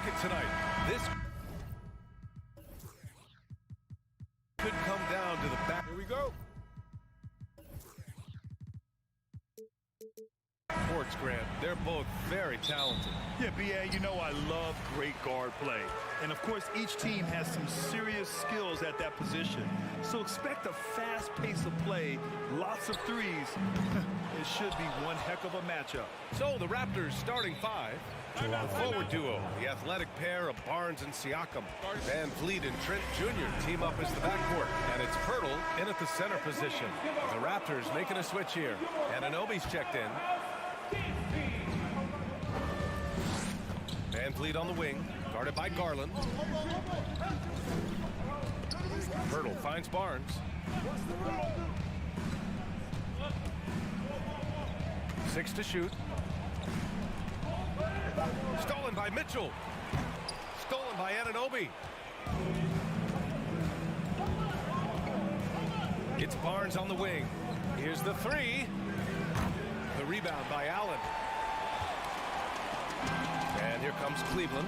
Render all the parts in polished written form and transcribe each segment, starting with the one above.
bucket tonight. This could come down to the back. Here we go. Courts, Grant. They're both very talented. Yeah, B.A., you know I love great guard play. And, of course, each team has some serious skills at that position. So expect a fast pace of play, lots of threes. It should be one heck of a matchup. So the Raptors starting five. The forward duo, the athletic pair of Barnes and Siakam. Van Vliet and Trent Jr. team up as the backcourt. And it's Pirtle in at the center position. The Raptors making a switch here. And Anunoby's checked in. Van Vliet on the wing, guarded by Garland. Pirtle finds Barnes. Six to shoot. Stolen by Mitchell. Stolen by Anunoby. It's Barnes on the wing. Here's the three. The rebound by Allen. And here comes Cleveland.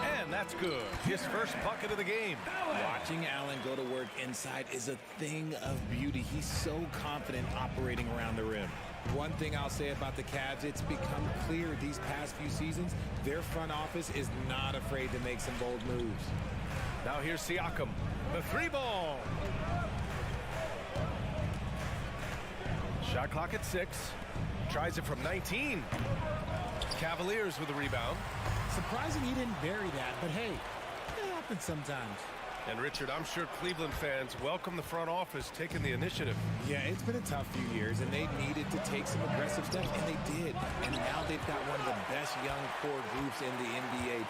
And that's good. His first bucket of the game. Watching Allen go to work inside is a thing of beauty. He's so confident operating around the rim. One thing I'll say about the Cavs, it's become clear these past few seasons, their front office is not afraid to make some bold moves. Now here's Siakam. The three ball. Shot clock at 6. Tries it from 19. Cavaliers with the rebound. Surprising he didn't bury that, but hey, it happens sometimes. And Richard, I'm sure Cleveland fans welcome the front office taking the initiative. Yeah, it's been a tough few years, and they needed to take some aggressive steps, and they did. And now they've got one of the best young core groups in the NBA.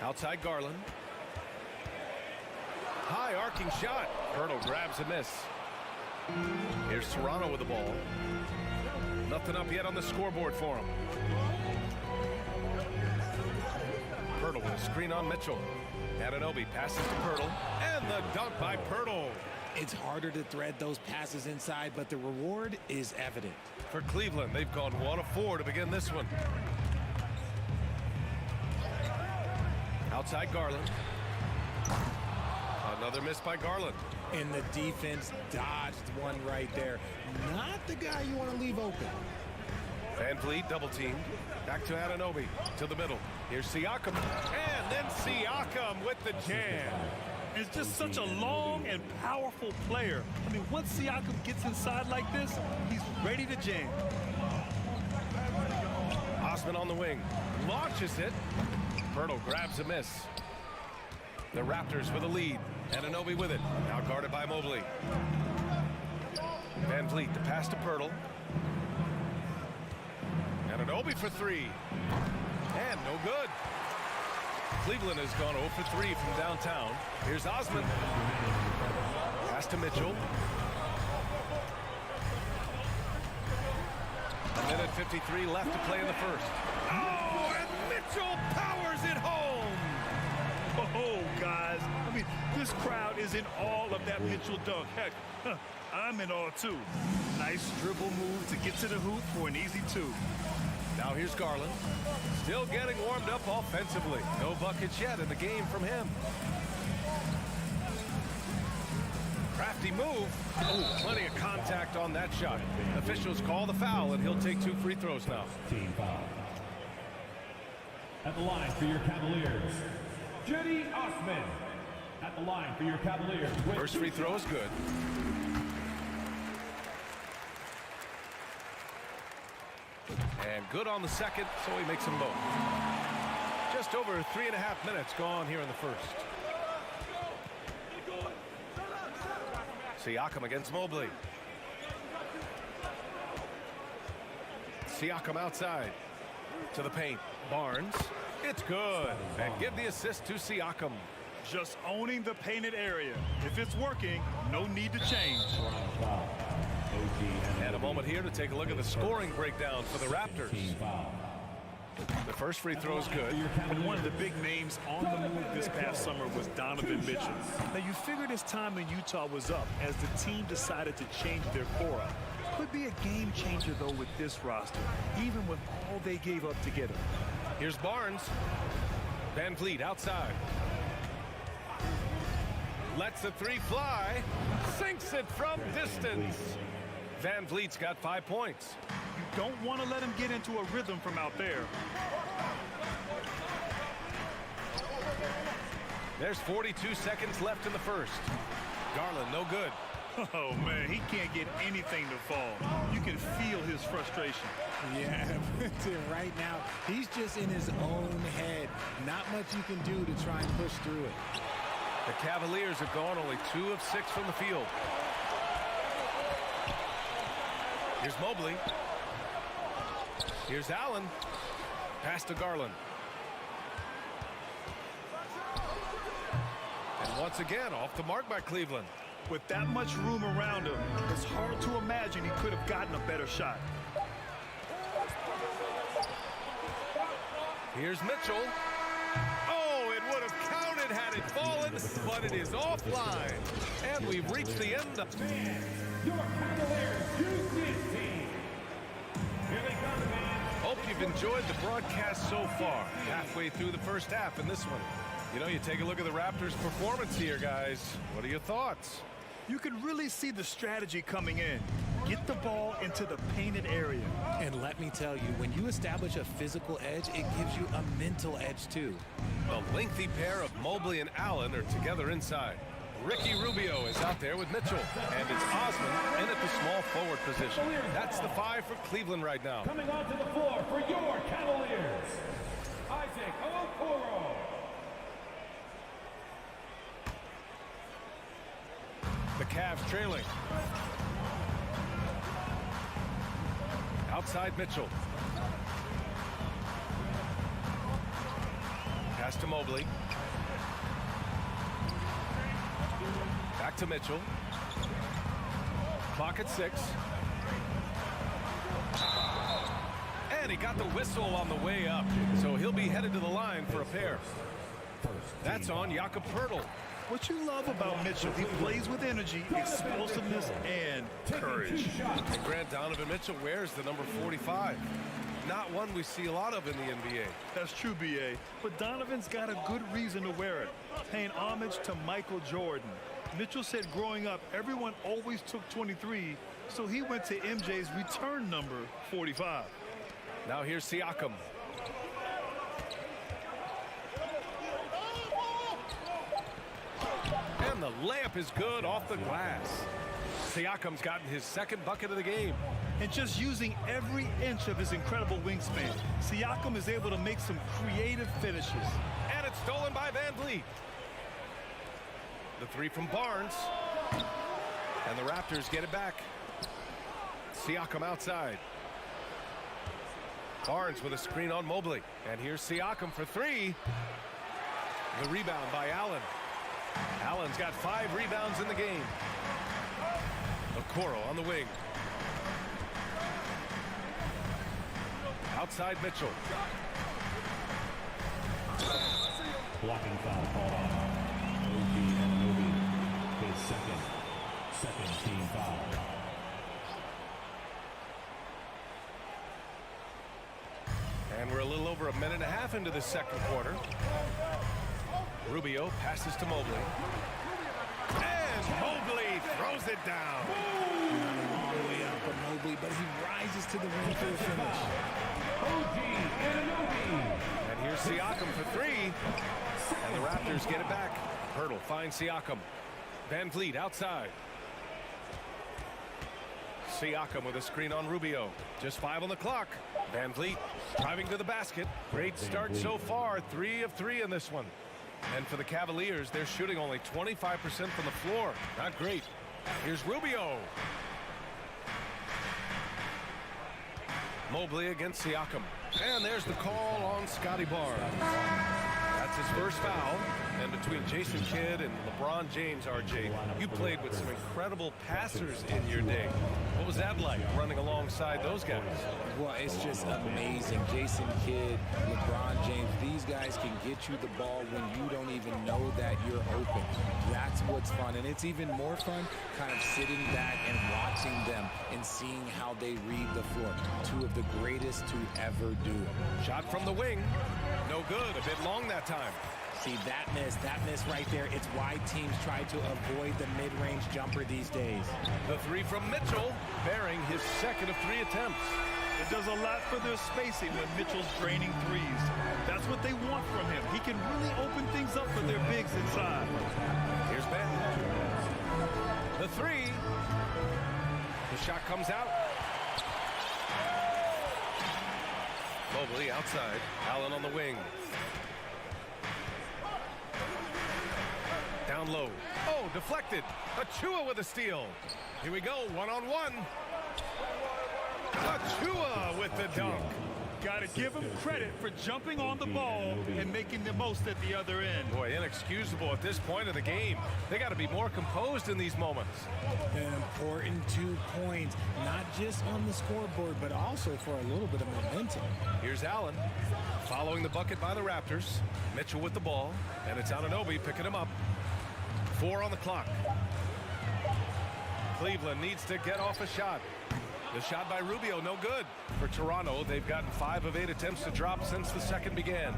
Outside Garland. High arcing shot. Pirtle grabs a miss. Here's Toronto with the ball. Nothing up yet on the scoreboard for him. Pirtle with a screen on Mitchell. Anunoby passes to Pirtle. And the dunk by Pirtle. It's harder to thread those passes inside, but the reward is evident. For Cleveland, they've gone 1 of 4 to begin this one. Outside Garland. Another miss by Garland. And the defense dodged one right there. Not the guy you want to leave open. Van Vliet double teamed. Back to Anunoby. To the middle. Here's Siakam. And then Siakam with the jam. It's just such a long and powerful player. I mean, once Siakam gets inside like this, he's ready to jam. Osman on the wing. Launches it. Pirtle grabs a miss. The Raptors with the lead. Anunoby with it. Now guarded by Mobley. Van Vliet to pass to Pirtle. Anunoby for 3. And no good. Cleveland has gone 0 for 3 from downtown. Here's Osman. Pass to Mitchell. 1:53 left to play in the first. Oh, and Mitchell powers it home. Oh, guys, I mean, this crowd is in awe of that Mitchell dunk. Heck, I'm in awe, too. Nice dribble move to get to the hoop for an easy 2. Now here's Garland. Still getting warmed up offensively. No buckets yet in the game from him. Crafty move. Oh, plenty of contact on that shot. Officials call the foul, and he'll take 2 free throws now. Team foul. At the line for your Cavaliers, Jenny Osman. At the line for your Cavaliers. First free throw is good. And good on the second, so he makes them both. Just over 3.5 minutes gone here in the first. Siakam against Mobley. Siakam outside. To the paint. Barnes. It's good. And give the assist to Siakam. Just owning the painted area. If it's working, no need to change. And a moment here to take a look at the scoring breakdown for the Raptors. The first free throw is good. And one of the big names on the move this past summer was Donovan Mitchell. Now, you figured his time in Utah was up as the team decided to change their core up. Could be a game changer, though, with this roster, even with all they gave up to get him. Here's Barnes. Van Vliet outside. Lets the three fly. Sinks it from distance. Van Vliet's got 5 points. You don't want to let him get into a rhythm from out there. There's 42 seconds left in the first. Garland, no good. Oh, man, he can't get anything to fall. You can feel his frustration. Yeah, right now, he's just in his own head. Not much you can do to try and push through it. The Cavaliers have gone only 2 of 6 from the field. Here's Mobley. Here's Allen. Pass to Garland. And once again, off the mark by Cleveland. With that much room around him, it's hard to imagine he could have gotten a better shot. Here's Mitchell. Oh, it would have counted had it fallen, but it is offline. And we've reached the end of Your Cavaliers use team. Here they come, man. Hope you've enjoyed the broadcast so far. Halfway through the first half in this one. You know, you take a look at the Raptors' performance here, guys. What are your thoughts? You can really see the strategy coming in. Get the ball into the painted area. And let me tell you, when you establish a physical edge, it gives you a mental edge, too. The lengthy pair of Mobley and Allen are together inside. Ricky Rubio is out there with Mitchell. And it's Osman in at the small forward position. That's the 5 for Cleveland right now. Coming onto the floor for your Cavaliers, Isaac Okoro. The Cavs trailing. Outside Mitchell. Pass to Mobley. Back to Mitchell. Clock at 6. And he got the whistle on the way up. So he'll be headed to the line for a pair. That's on Jakob Poeltl. What you love about Mitchell, he plays with energy, explosiveness, and courage. And Grant, Donovan Mitchell wears the number 45. Not one we see a lot of in the NBA. That's true, B.A. But Donovan's got a good reason to wear it, paying homage to Michael Jordan. Mitchell said growing up, everyone always took 23, so he went to MJ's return number, 45. Now here's Siakam. And the layup is good off the glass. Siakam's gotten his second bucket of the game. And just using every inch of his incredible wingspan, Siakam is able to make some creative finishes. And it's stolen by Van Vliet. The 3 from Barnes. And the Raptors get it back. Siakam outside. Barnes with a screen on Mobley. And here's Siakam for 3. The rebound by Allen. Allen's got 5 rebounds in the game. Okoro on the wing. Outside Mitchell. Blocking foul called on OG Anunoby. His second team foul. And we're a little over a minute and a half into the second quarter. Rubio passes to Mobley. And Mobley throws it down. All the way out for Mobley, but he rises to the rim for the finish. OG Anunoby. And here's Siakam for 3. And the Raptors get it back. Poeltl finds Siakam. Van Vliet outside. Siakam with a screen on Rubio. Just 5 on the clock. Van Vliet driving to the basket. Great start so far. 3 of 3 in this one. And for the Cavaliers, they're shooting only 25% from the floor. Not great. Here's Rubio. Mobley against Siakam. And there's the call on Scotty Barnes. That's his first foul. And between Jason Kidd and LeBron James, RJ, you played with some incredible passers in your day. What was that like, running alongside those guys? Well, it's just amazing. Jason Kidd, LeBron James, these guys can get you the ball when you don't even know that you're open. That's what's fun. And it's even more fun kind of sitting back and watching them and seeing how they read the floor. Two of the greatest to ever do it. Shot from the wing. No good. A bit long that time. See, that miss right there, it's why teams try to avoid the mid-range jumper these days. The three from Mitchell, bearing his second of 3 attempts. It does a lot for their spacing when Mitchell's draining threes. That's what they want from him. He can really open things up for their bigs inside. Here's Ben. The three. The shot comes out. Mobley outside. Allen on the wing. Down low. Oh, deflected. Achua with a steal. Here we go, one-on-one. Achua with the dunk. Got to give him credit for jumping on the ball and making the most at the other end. Boy, inexcusable at this point of the game. They got to be more composed in these moments. An important 2 points, not just on the scoreboard, but also for a little bit of momentum. Here's Allen, following the bucket by the Raptors. Mitchell with the ball, and it's Anunoby picking him up. 4 on the clock. Cleveland needs to get off a shot. The shot by Rubio, no good. For Toronto, they've gotten 5 of 8 attempts to drop since the second began.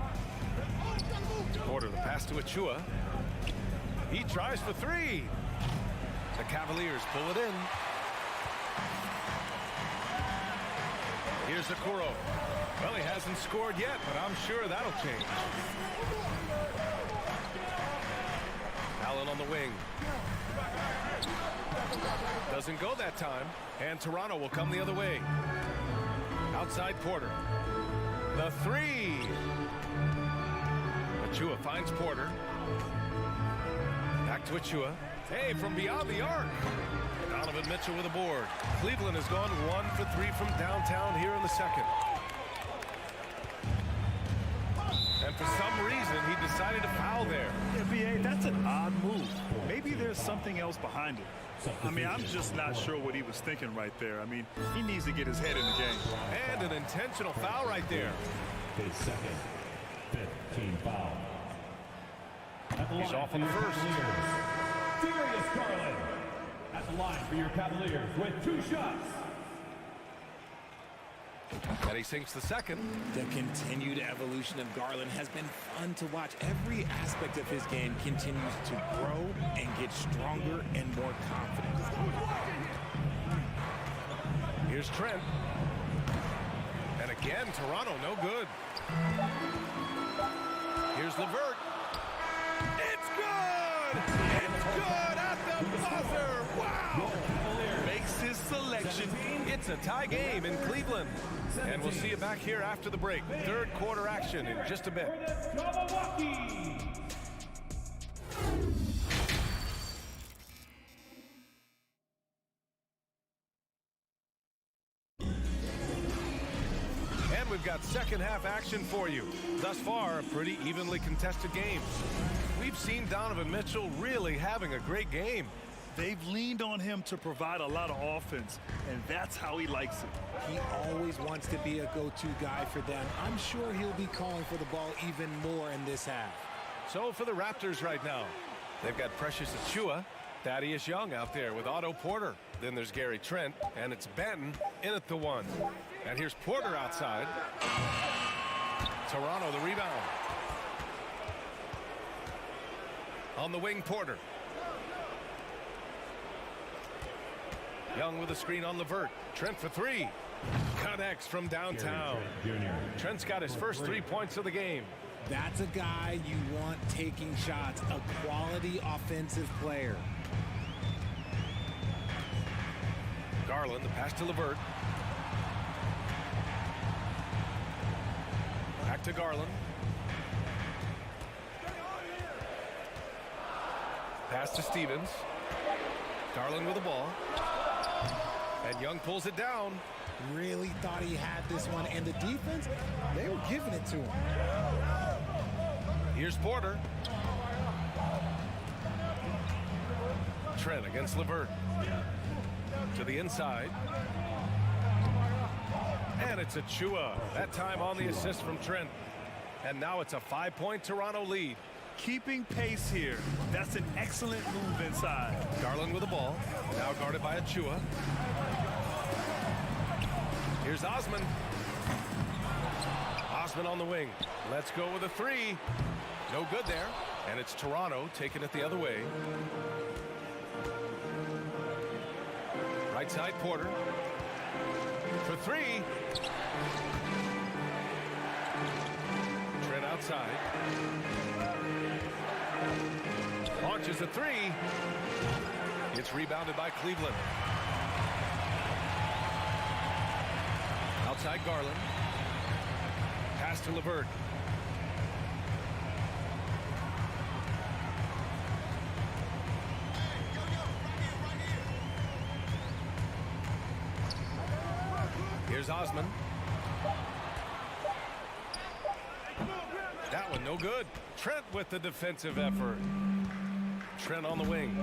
Porter, the pass to Achua. He tries for 3. The Cavaliers pull it in. Here's Okoro. Well, he hasn't scored yet, but I'm sure that'll change. Allen on the wing. Doesn't go that time. And Toronto will come the other way. Outside Porter. The 3. Achua finds Porter. Back to Achua. Hey, from beyond the arc. Donovan Mitchell with a board. Cleveland has gone 1 for 3 from downtown here in the second. And for some reason, he decided to foul there. Yeah, B.A., that's an odd move. Maybe there's something else behind it. I mean, I'm just not sure what he was thinking right there. I mean, he needs to get his head in the game. And an intentional foul right there. His second, 15 foul. He's off on the first. Darius Garland at the line for your Cavaliers with 2 shots. And he sinks the second. The continued evolution of Garland has been fun to watch. Every aspect of his game continues to grow and get stronger and more confident. Here's Trent. And again, Toronto, no good. Here's LeVert. It's good! It's good at the buzzer! Wow! Makes his selection. It's a tie game in Cleveland. And we'll see you back here after the break. Third quarter action in just a bit. And we've got second half action for you. Thus far, a pretty evenly contested game. We've seen Donovan Mitchell really having a great game. They've leaned on him to provide a lot of offense, and that's how he likes it. He always wants to be a go-to guy for them. I'm sure he'll be calling for the ball even more in this half. So for the Raptors right now, they've got Precious Achua, Thaddeus Young out there with Otto Porter. Then there's Gary Trent, and it's Benton in at the 1. And here's Porter outside. Toronto the rebound. On the wing, Porter. Young with a screen on LeVert. Trent for 3. Connects from downtown. Trent's got his first 3 points of the game. That's a guy you want taking shots, a quality offensive player. Garland, the pass to LeVert. Back to Garland. Pass to Stevens. Garland with the ball. And Young pulls it down. Really thought he had this one, and the defense, they were giving it to him. Here's Porter. Trent against LeVert. To the inside. And it's Achua. That time on the assist from Trent. And now it's a 5-point Toronto lead. Keeping pace here. That's an excellent move inside. Garland with the ball. Now guarded by Achua. Here's Osman. Osman on the wing. Let's go with a three. No good there. And it's Toronto taking it the other way. Right side, Porter. For three. Trent outside. Launches a three. It's rebounded by Cleveland. Outside Garland. Pass to LeVert. Here's Osman. That one no good. Trent with the defensive effort. Trent on the wing.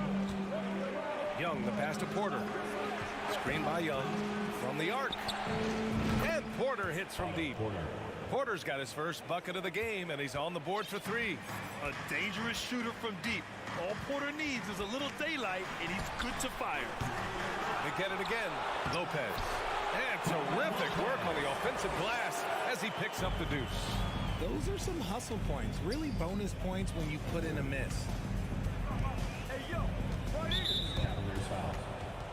Young, the pass to Porter. Screen by Young from the arc. And Porter hits from deep. Porter's got his first bucket of the game, and he's on the board for three. A dangerous shooter from deep. All Porter needs is a little daylight, and he's good to fire. They get it again. Lopez. And terrific work on the offensive glass as he picks up the deuce. Those are some hustle points. Really bonus points when you put in a miss.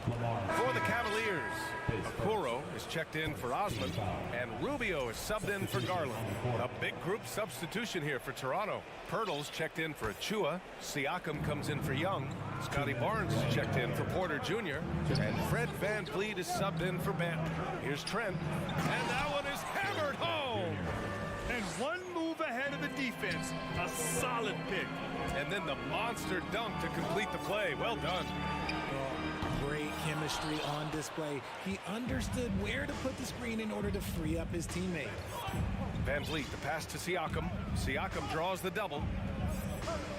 For the Cavaliers, Okoro is checked in for Osman, and Rubio is subbed in for Garland. A big group substitution here for Toronto. Pirtle's checked in for Achua. Siakam comes in for Young. Scotty Barnes is checked in for Porter Jr. And Fred VanVleet is subbed in for Banton. Here's Trent. And that one is hammered home. And one move ahead of the defense. A solid pick. And then the monster dunk to complete the play. Well done. Great chemistry on display. He understood where to put the screen in order to free up his teammate. VanVleet, the pass to Siakam. Siakam draws the double.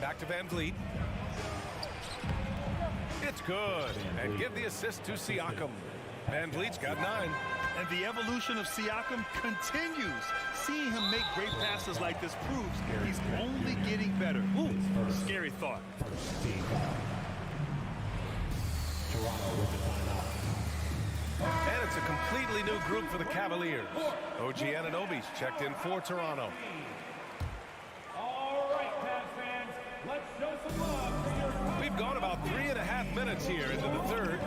Back to VanVleet. It's good. And give the assist to Siakam. VanVleet's got 9. And the evolution of Siakam continues. Seeing him make great passes like this proves he's only getting better. Ooh, scary thought. And it's a completely new group for the Cavaliers. OG Anunoby's checked in for Toronto. All right, Cavs fans, let's show some love for your... We've gone about 3.5 minutes here into the third.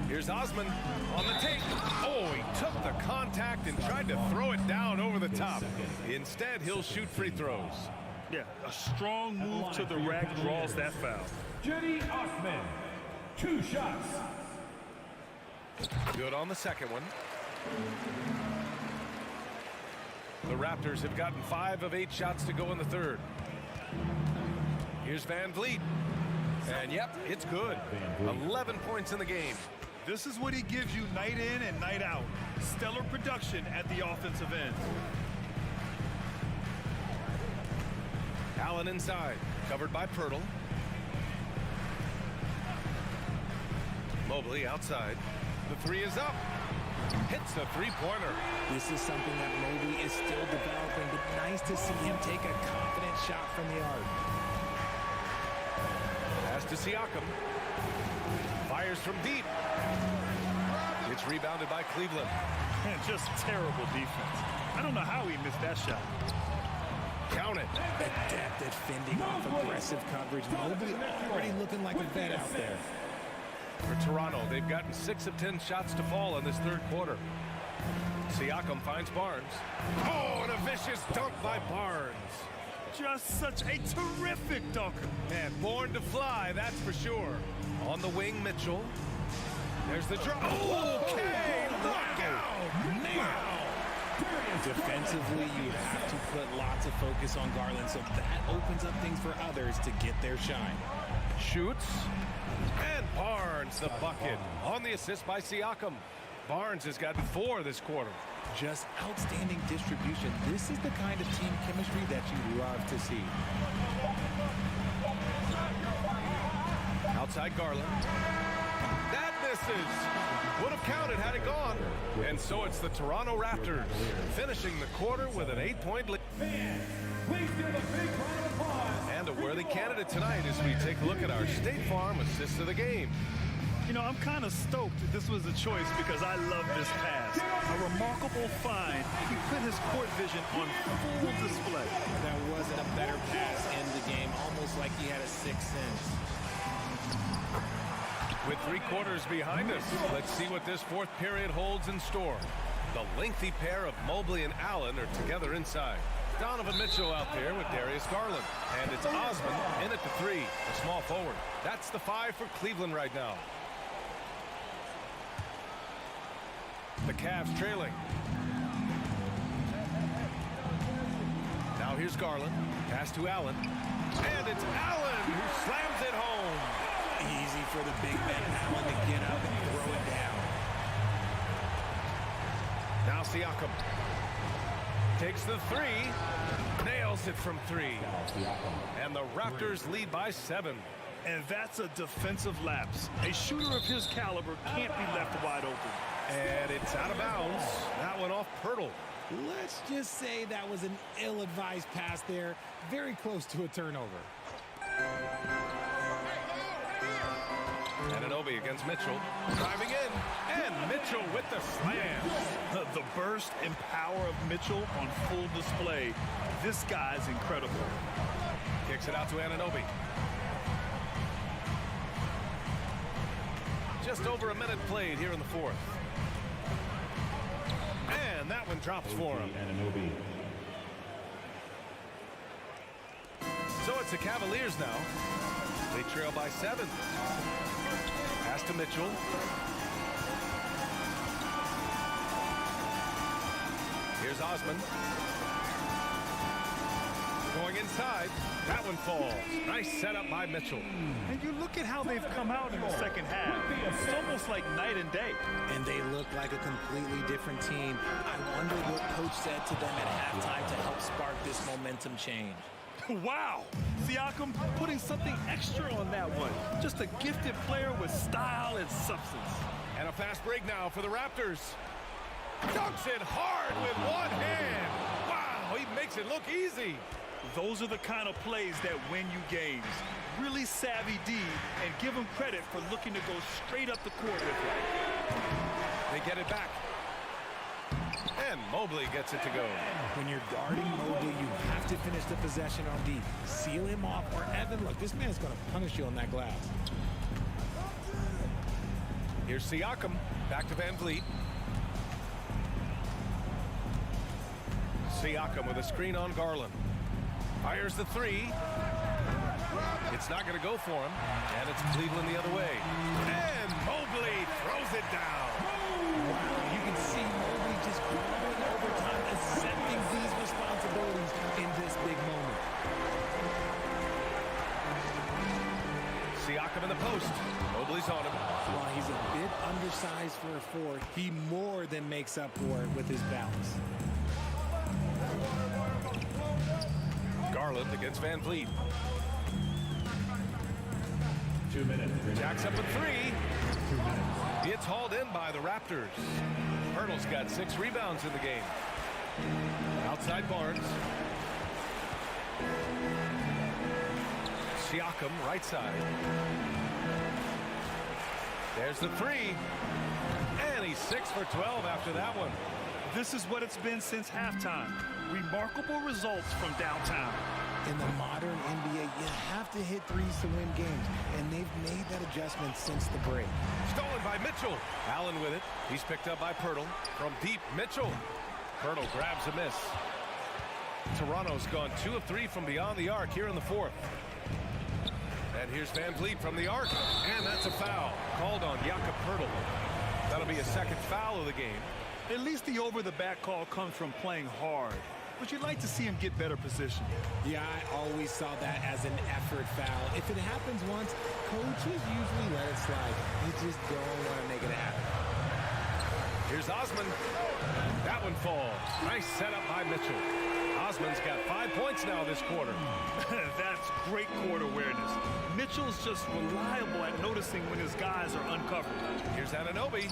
Here's Osman on the take. Oh, he took the contact and tried to throw it down over the top. Instead, he'll shoot free throws. Yeah, a strong move to the rack draws that foul. Cedi Osman, 2 shots. Good on the second one. The Raptors have gotten 5 of 8 shots to go in the third. Here's VanVleet. And yep, it's good. 11 points in the game. This is what he gives you night in and night out. Stellar production at the offensive end. Allen inside, covered by Pirtle. Mobley outside. The three is up. Hits the three-pointer. This is something that Mobley is still developing, but nice to see him take a confident shot from the arc. Pass to Siakam. Fires from deep. It's rebounded by Cleveland. Man, just terrible defense. I don't know how he missed that shot. Count it. Adept at fending off aggressive coverage. Mobley already looking like a vet out there. For Toronto, they've gotten 6 of 10 shots to fall in this third quarter. Siakam finds Barnes. Oh, and a vicious dunk by Barnes. Just such a terrific dunker. Man, born to fly, that's for sure. On the wing, Mitchell. There's the drop. Okay, look out. Wow. Defensively, you have to put lots of focus on Garland, so that opens up things for others to get their shine. Shoots. And Barnes, the bucket. On the assist by Siakam. Barnes has gotten 4 this quarter. Just outstanding distribution. This is the kind of team chemistry that you love to see. Outside Garland. That misses. Would have counted had it gone. And so it's the Toronto Raptors finishing the quarter with an 8-point lead. Please give a big round of applause. And a worthy candidate tonight as we take a look at our State Farm assist of the game. You know, I'm kind of stoked this was a choice because I love this pass. A remarkable find. He put his court vision on full display. There wasn't a better pass in the game, almost like he had a sixth sense. With 3 quarters behind us, let's see what this fourth period holds in store. The lengthy pair of Mobley and Allen are together inside. Donovan Mitchell out there with Darius Garland. And it's Osman in at the 3, a small forward. That's the 5 for Cleveland right now. The Cavs trailing. Now here's Garland. Pass to Allen. And it's Allen who slams it home. Easy for the big man Allen to get up and throw it down. Now Siakam takes the 3, nails it from 3, and the Raptors lead by 7. And that's a defensive lapse. A shooter of his caliber can't be left wide open. And it's out of bounds. That one off Pirtle. Let's just say that was an ill-advised pass there. Very close to a turnover. Anunoby against Mitchell. Driving in. And Mitchell with the slam. The burst and power of Mitchell on full display. This guy's incredible. Kicks it out to Anunoby. Just over a minute played here in the fourth. And that one drops for him. So it's the Cavaliers now. They trail by 7. Pass to Mitchell. Here's Osman. Going inside. That one falls. Nice setup by Mitchell. And you look at how they've come out in the second half. It's almost like night and day. And they look like a completely different team. I wonder what coach said to them at halftime to help spark this momentum change. Wow! Siakam putting something extra on that one. Just a gifted player with style and substance. And a fast break now for the Raptors. Dunks it hard with one hand. Wow, he makes it look easy. Those are the kind of plays that win you games. Really savvy D, and give him credit for looking to go straight up the court with it. They get it back. And Mobley gets it to go. When you're guarding Mobley, you have to finish the possession on D. Seal him off, or Evan, look, this man's going to punish you on that glass. Here's Siakam. Back to Van Vliet. Siakam with a screen on Garland. Fires the 3. It's not going to go for him. And it's Cleveland the other way. And Mobley throws it down. Wow, you can see Mobley just growing over time, accepting these responsibilities in this big moment. Siakam in the post. Mobley's on him. While he's a bit undersized for a 4, he more than makes up for it with his balance. Garland against Van Vliet. 2 minutes. Jacks up a 3. It's hauled in by the Raptors. Pirtle's got 6 rebounds in the game. Outside Barnes. Siakam, right side. There's the 3. And he's 6 for 12 after that one. This is what it's been since halftime. Remarkable results from downtown. In the modern NBA, you have to hit threes to win games, and they've made that adjustment since the break. Stolen by Mitchell. Allen with it. He's picked up by Pirtle. From deep, Mitchell. Pirtle grabs a miss. Toronto's gone 2 of 3 from beyond the arc here in the fourth. And here's Van Vliet from the arc. And that's a foul called on Jakob Pirtle. That'll be a second foul of the game. At least the over-the-back call comes from playing hard. But you'd like to see him get better position. Yeah, I always saw that as an effort foul. If it happens once, coaches usually let it slide. You just don't want to make it happen. Here's Osman. That one falls. Nice setup by Mitchell. Osman's got 5 points now this quarter. That's great court awareness. Mitchell's just reliable at noticing when his guys are uncovered. Here's Anunoby.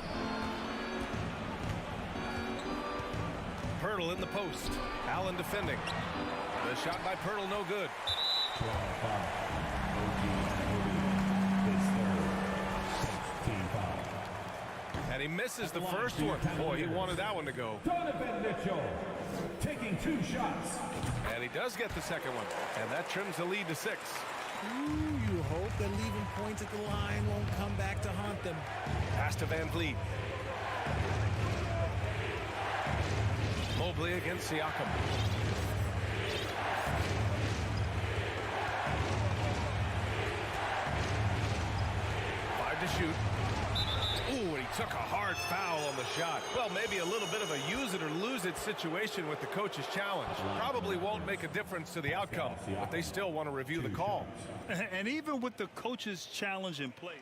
Pirtle in the post. Allen defending. The shot by Pirtle, no good. And he misses the first one. Boy, he wanted that one to go. Donovan Mitchell taking 2 shots. And he does get the second one. And that trims the lead to 6. Ooh, you hope that leaving points at the line won't come back to haunt them. Pass to Van Vliet. Mobley against Siakam. 5 to shoot. Ooh, and he took a hard foul on the shot. Well, maybe a little bit of a use it or lose it situation with the coach's challenge. Probably won't make a difference to the outcome, but they still want to review the call. And even with the coach's challenge in play,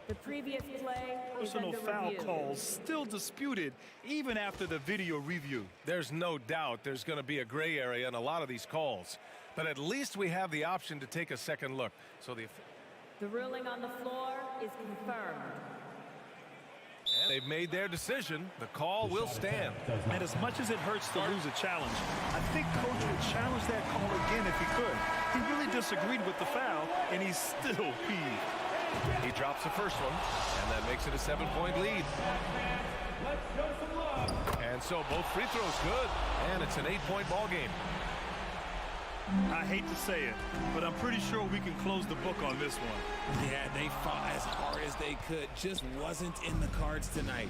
the previous play personal is under foul review. calls still disputed even after the video review. There's no doubt there's going to be a gray area in a lot of these calls, but at least we have the option to take a second look. So The ruling on the floor is confirmed. they've made their decision. The call will stand. And as much as it hurts to lose a challenge, I think coach would challenge that call again if he could. He really disagreed with the foul, and he's still peeved. He drops the first one, and that makes it a 7-point lead. And so both free throws good, and it's an 8-point ball game. I hate to say it, but I'm pretty sure we can close the book on this one. Yeah, they fought as hard as they could. Just wasn't in the cards tonight.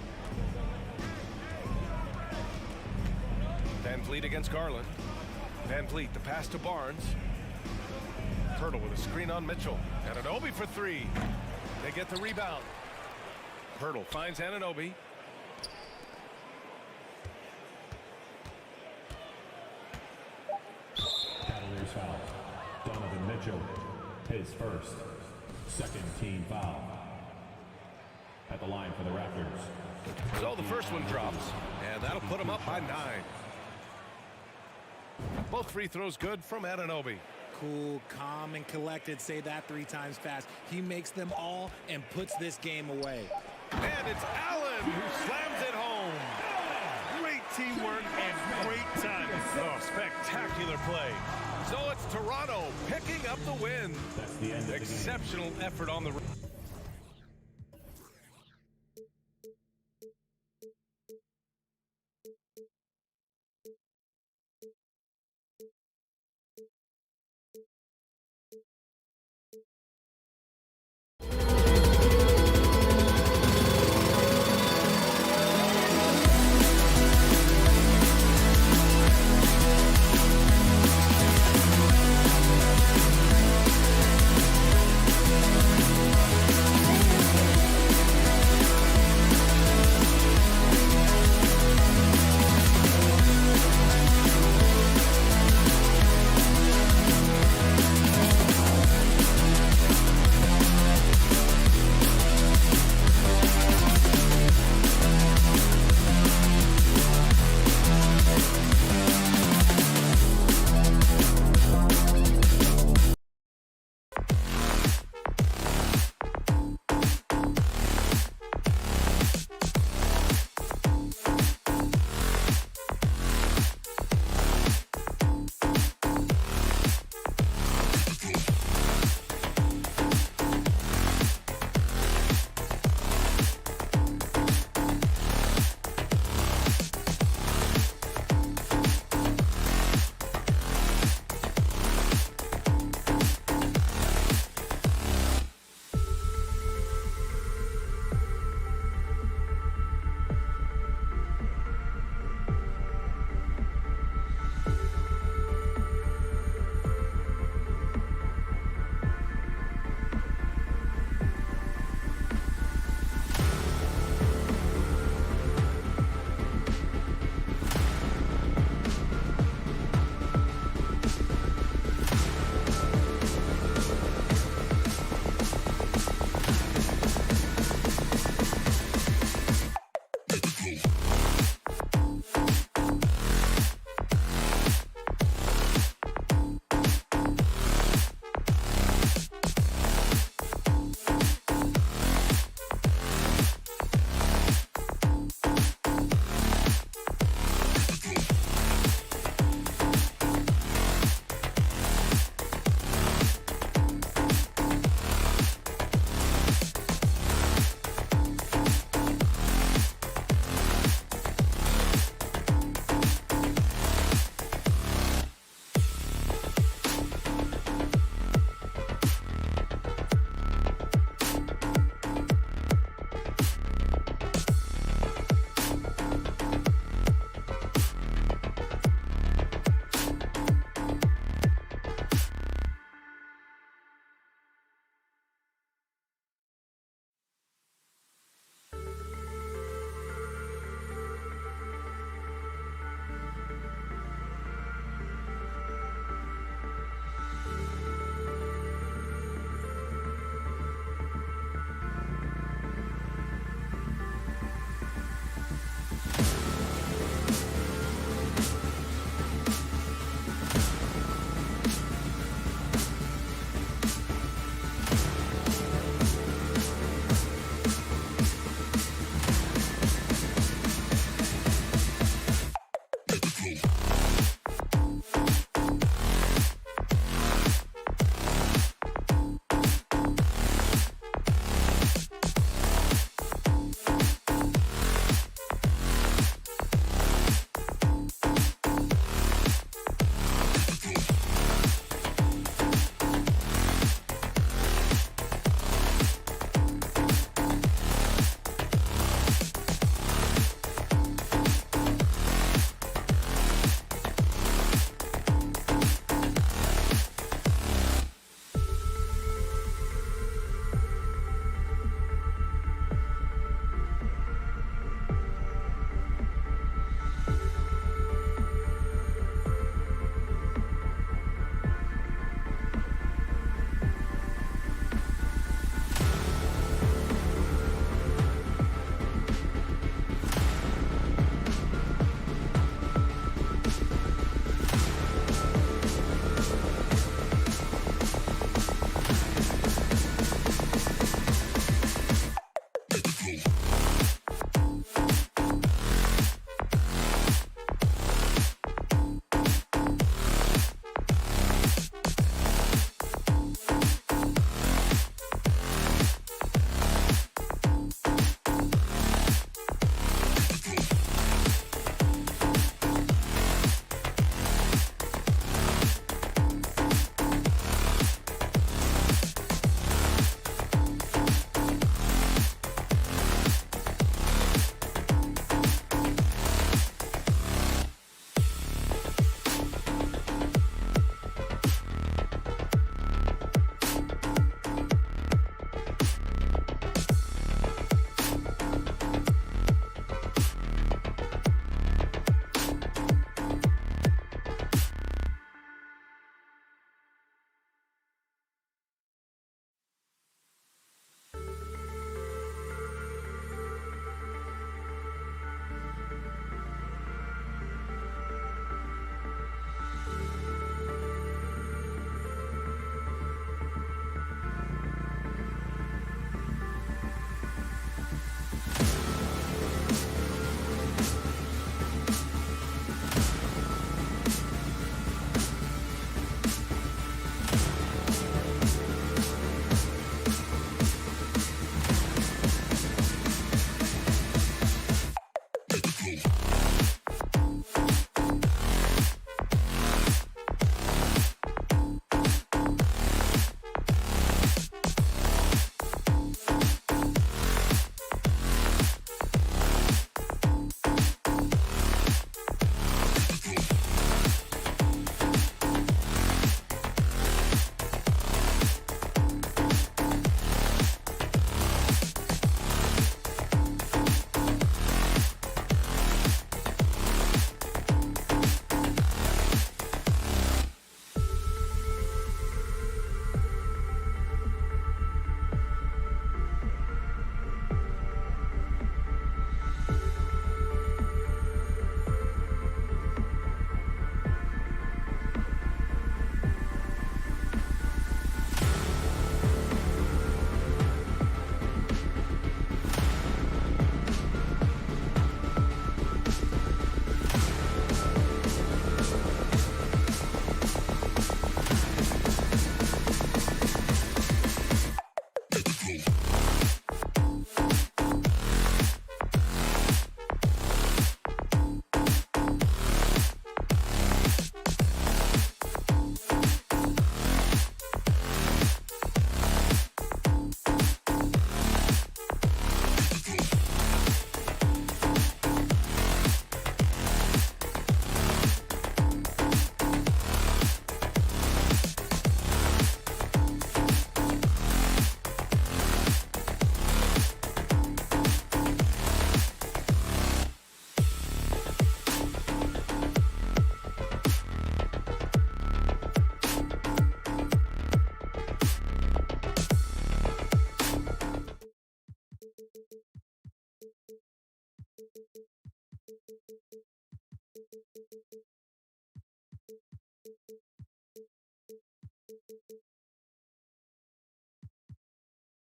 Van Vliet against Garland. Van Vliet, the pass to Barnes. Pirtle with a screen on Mitchell. Anunoby for 3. They get the rebound. Pirtle finds Anunoby. Cavaliers foul. Donovan Mitchell, his first. Second team foul. At the line for the Raptors. So the first one drops, and that'll put him up by 9. Both free throws good from Anunoby. Cool, calm, and collected. Say that 3 times fast. He makes them all and puts this game away. And it's Allen who slams it home. Great teamwork and great timing. Oh, spectacular play. So it's Toronto picking up the win. That's the end of the game. Exceptional effort on the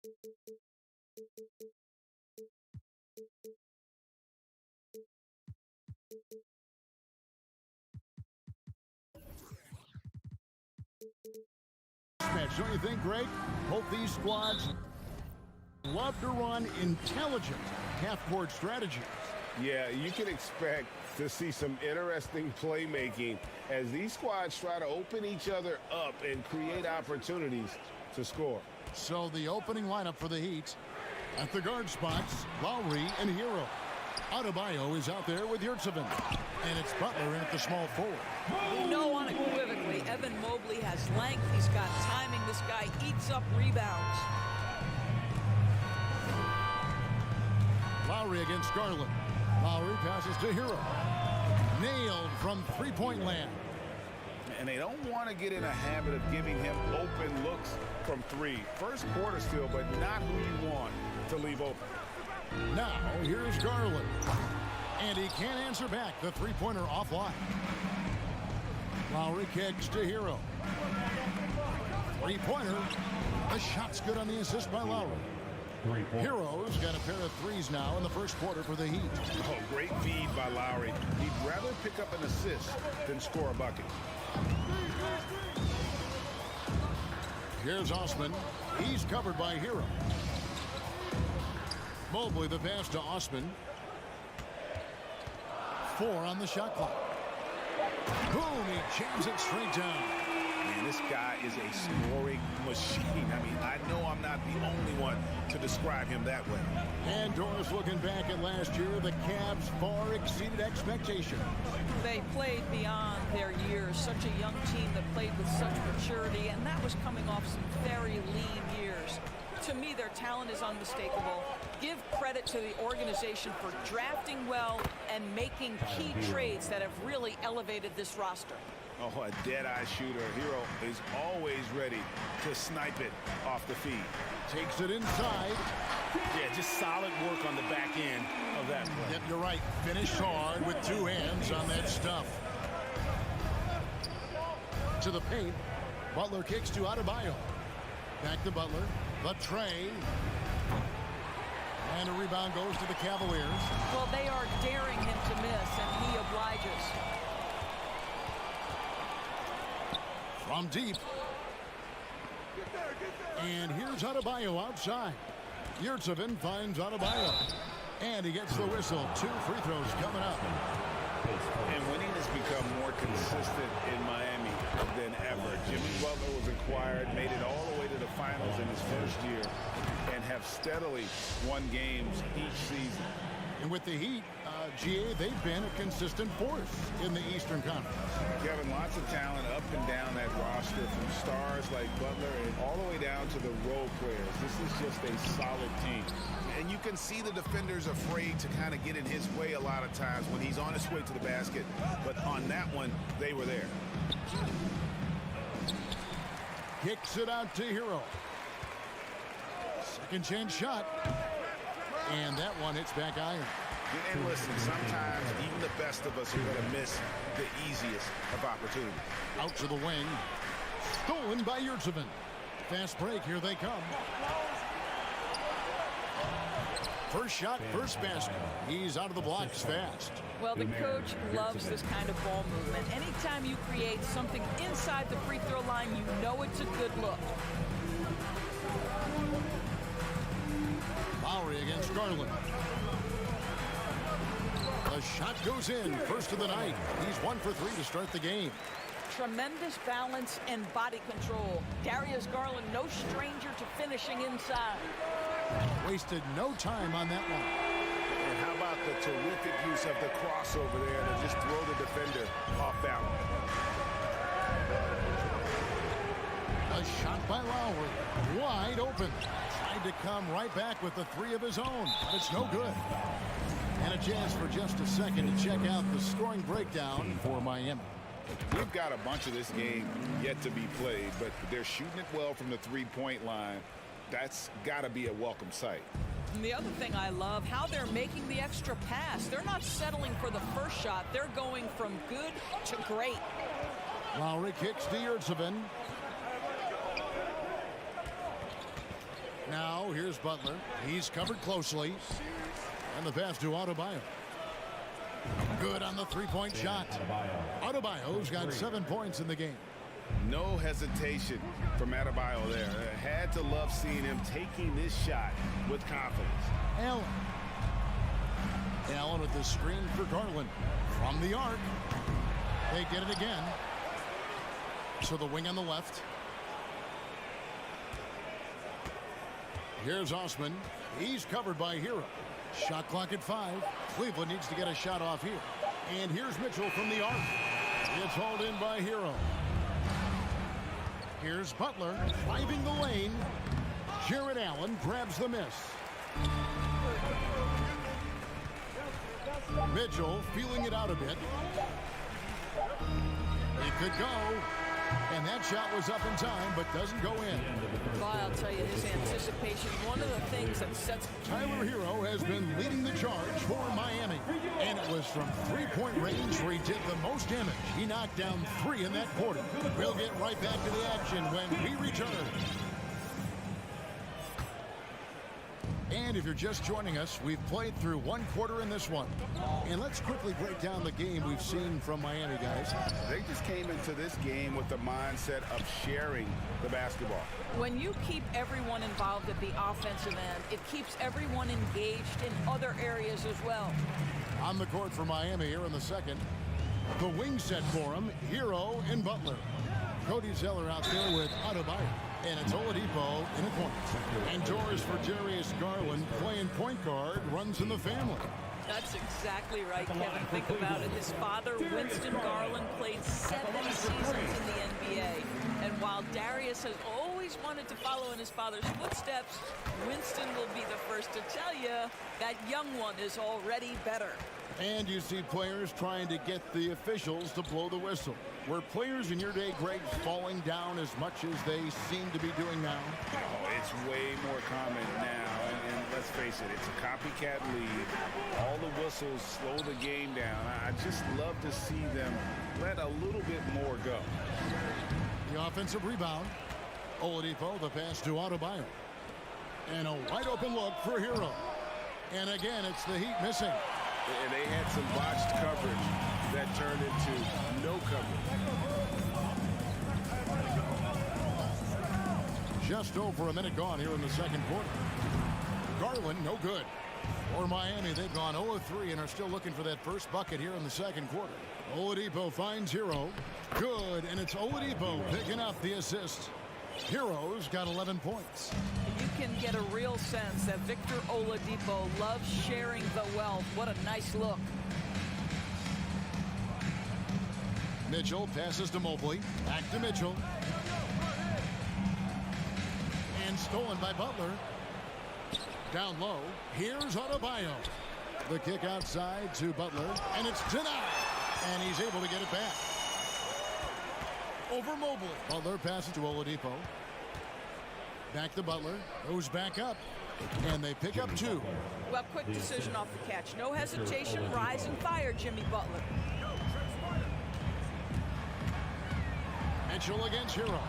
Match, don't you think, Greg? Both these squads love to run intelligent half-court strategies. Yeah, you can expect to see some interesting playmaking as these squads try to open each other up and create opportunities to score. So the opening lineup for the Heat at the guard spots, Lowry and Hero. Adebayo is out there with Yurtseven. And it's Butler in at the small forward. We know unequivocally Evan Mobley has length. He's got timing. This guy eats up rebounds. Lowry against Garland. Lowry passes to Hero. Nailed from three-point land. And they don't want to get in a habit of giving him open looks from three. First quarter still, but not who you want to leave open. Now, here's Garland. And he can't answer back. The three-pointer offline. Lowry kicks to Hero. Three-pointer. The shot's good on the assist by Lowry. Hero's got a pair of threes now in the first quarter for the Heat. Oh, great feed by Lowry. He'd rather pick up an assist than score a bucket. Here's Osman. He's covered by Hero. Mobley the pass to Osman. 4 on the shot clock. Boom, he jams it straight down. Man, this guy is a scoring machine. I mean, I know I'm not the only one to describe him that way. And Doris, looking back at last year, the Cavs far exceeded expectation. They played beyond their years. Such a young team that played with such maturity, and that was coming off some very lean years. To me, their talent is unmistakable. Give credit to the organization for drafting well and making key trades that have really elevated this roster. Oh, a dead-eye shooter. Hero is always ready to snipe it off the feed. Takes it inside. Yeah, just solid work on the back end of that play. Yep, you're right. Finished hard with 2 hands on that stuff. To the paint. Butler kicks to Adebayo. Back to Butler. The tray. And a rebound goes to the Cavaliers. Well, they are daring him to miss, and he obliges. From deep. And here's Adebayo outside. Yurtseven finds Adebayo. And he gets the whistle. 2 free throws coming up. And winning has become more consistent in Miami than ever. Jimmy Butler was acquired, made it all the way to the finals in his first year, and have steadily won games each season. And with the Heat, GA, they've been a consistent force in the Eastern Conference. Kevin, lots of talent up and down that roster, from stars like Butler and all the way down to the role players. This is just a solid team. And you can see the defenders afraid to kind of get in his way a lot of times when he's on his way to the basket. But on that one, they were there. Kicks it out to Hero. Second chance shot. And that one hits back iron. And listen, sometimes even the best of us are going to miss the easiest of opportunities. Out to the wing. Stolen by Yurtseven. Fast break. Here they come. First shot, first basket. He's out of the blocks fast. Well, the coach loves this kind of ball movement. Anytime you create something inside the free throw line, you know it's a good look. Lowry against Garland. The shot goes in. First of the night. He's 1 for 3 to start the game. Tremendous balance and body control. Darius Garland, no stranger to finishing inside. Wasted no time on that one. And how about the terrific use of the crossover there to just throw the defender off balance. A shot by Lowry. Wide open. Tried to come right back with the 3 of his own, but it's no good. And a chance for just a second to check out the scoring breakdown for Miami. We've got a bunch of this game yet to be played, but they're shooting it well from the three-point line. That's got to be a welcome sight. And the other thing I love, how they're making the extra pass. They're not settling for the first shot. They're going from good to great. Lowry kicks to Yurtseven. Now here's Butler. He's covered closely. And the pass to Adebayo. Good on the three-point shot. Adebayo's got 7 points in the game. No hesitation from Adebayo there. Had to love seeing him taking this shot with confidence. Allen with the screen for Garland. From the arc. They get it again. So the wing on the left. Here's Osman. He's covered by Hero. Shot clock at 5. Cleveland needs to get a shot off here. And here's Mitchell from the arc. It's hauled in by Hero. Here's Butler driving the lane. Jared Allen grabs the miss. Mitchell feeling it out a bit. He could go. And that shot was up in time, but doesn't go in. Well, I'll tell you, his anticipation, one of the things that sets... Tyler Hero has been leading the charge for Miami. And it was from three-point range where he did the most damage. He knocked down 3 in that quarter. We'll get right back to the action when we return. And if you're just joining us, we've played through 1 quarter in this one. And let's quickly break down the game we've seen from Miami, guys. They just came into this game with the mindset of sharing the basketball. When you keep everyone involved at the offensive end, it keeps everyone engaged in other areas as well. On the court for Miami here in the second. The wing set for him, Hero and Butler. Cody Zeller out there with Adebayo. And it's Oladipo in a corner. And Doris for Darius Garland playing point guard, runs in the family. That's exactly right, Kevin. Think about it. His father, Winston Garland, played 7 seasons in the NBA. And while Darius has always wanted to follow in his father's footsteps, Winston will be the first to tell you that young one is already better. And you see players trying to get the officials to blow the whistle. Were players in your day, Greg, falling down as much as they seem to be doing now? Oh, it's way more common now. And let's face it, it's a copycat league. All the whistles slow the game down. I just love to see them let a little bit more go. The offensive rebound. Oladipo, the pass to Adebayo. And a wide open look for Hero. And again, it's the Heat missing. And they had some botched coverage that turned into no coverage. Just over a minute gone here in the second quarter. Garland, no good. For Miami, they've gone 0-3 and are still looking for that first bucket here in the second quarter. Oladipo finds Hero. Good, and it's Oladipo picking up the assist. Hero's got 11 points. You can get a real sense that Victor Oladipo loves sharing the wealth. What a nice look. Mitchell passes to Mobley. Back to Mitchell. And stolen by Butler. Down low. Here's Adebayo. The kick outside to Butler. And it's denied. And he's able to get it back. Over Mobley. Butler passes to Oladipo. Back to Butler. Goes back up. And they pick up 2. Well, quick decision off the catch. No hesitation. Rise and fire, Jimmy Butler. Mitchell against Hero.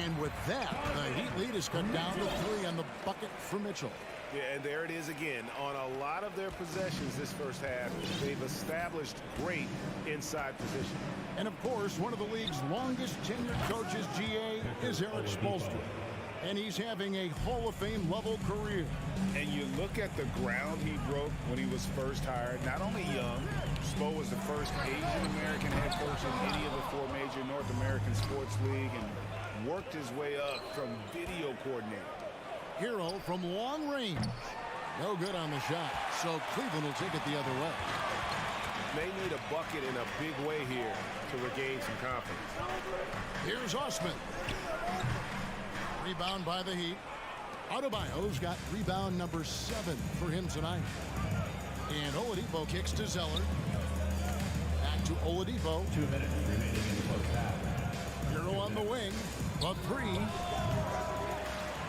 And with that, the Heat lead is cut down to 3 on the bucket for Mitchell. Yeah, and there it is again. On a lot of their possessions this first half, they've established great inside position. And of course, one of the league's longest tenured coaches, GA, is Eric Spoelstra. And he's having a Hall of Fame level career. And you look at the ground he broke when he was first hired. Not only young, Spo was the first Asian American head coach in any of the 4 major North American sports league and worked his way up from video coordinator. Hero from long range. No good on the shot. So Cleveland will take it the other way. They need a bucket in a big way here to regain some confidence. Here's Osman. Rebound by the Heat. Adebayo's got rebound number 7 for him tonight. And Oladipo kicks to Zeller. Back to Oladipo. 2 minutes remaining in the first half. Hero on the wing. A 3.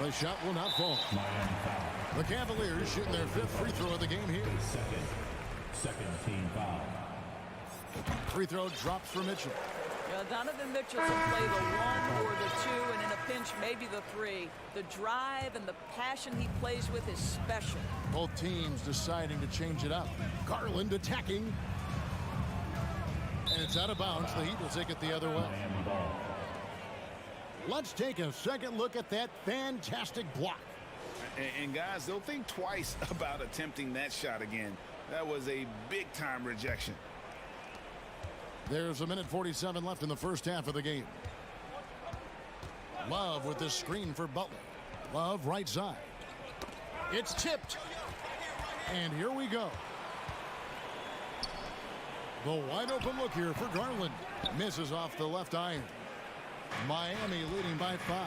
The shot will not fall. Miami foul. The Cavaliers shooting their 5th free throw of the game here. Second team foul. Free throw drops for Mitchell. Donovan Mitchell can play the 1 or the 2, and in a pinch, maybe the 3. The drive and the passion he plays with is special. Both teams deciding to change it up. Garland attacking. And it's out of bounds. The Heat will take it the other way. Let's take a second look at that fantastic block. And guys, they'll think twice about attempting that shot again. That was a big-time rejection. There's 1:47 left in the first half of the game. Love with the screen for Butler. Love right side. It's tipped. And here we go. The wide open look here for Garland. Misses off the left iron. Miami leading by 5.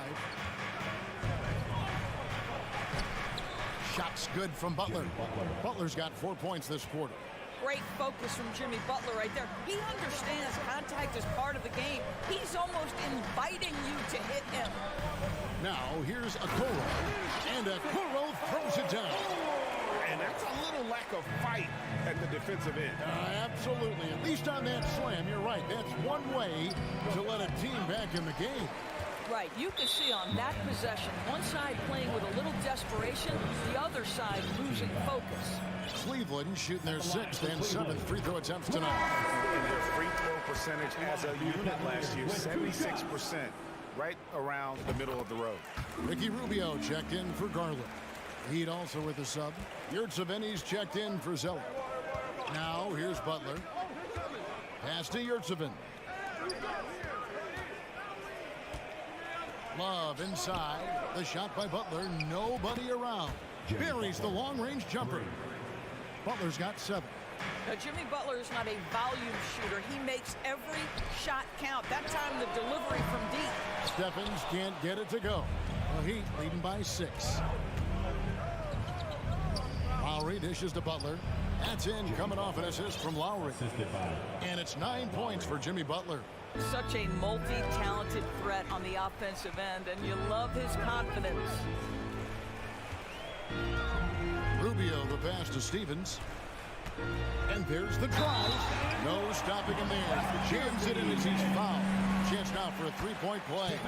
Shots good from Butler. Butler's got 4 points this quarter. Great focus from Jimmy Butler right there. He understands contact is part of the game. He's almost inviting you to hit him. Now here's Okoro. And Okoro throws it down. And that's a little lack of fight at the defensive end. Absolutely. At least on that slam, you're right. That's one way to let a team back in the game. Right, you can see on that possession, one side playing with a little desperation, the other side losing focus. Cleveland shooting their 6th and 7th free throw attempts tonight. And their free throw percentage as a unit last year, 76%, right around the middle of the road. Ricky Rubio checked in for Garland. Heat also with the sub. Yurtseven's checked in for Zeller. Now here's Butler. Pass to Yurtseven. Love inside. The shot by Butler. Nobody around. Buries the long-range jumper. Butler's got 7. Now, Jimmy Butler is not a volume shooter. He makes every shot count. That time, the delivery from deep. Stephens can't get it to go. The Heat leading by 6. Lowry dishes to Butler. That's in, coming off an assist from Lowry. And it's 9 points for Jimmy Butler. Such a multi-talented threat on the offensive end, and you love his confidence. Rubio the pass to Stevens. And there's the drive. No stopping him there. Jams it in as he's fouled. Chance now for a 3-point play.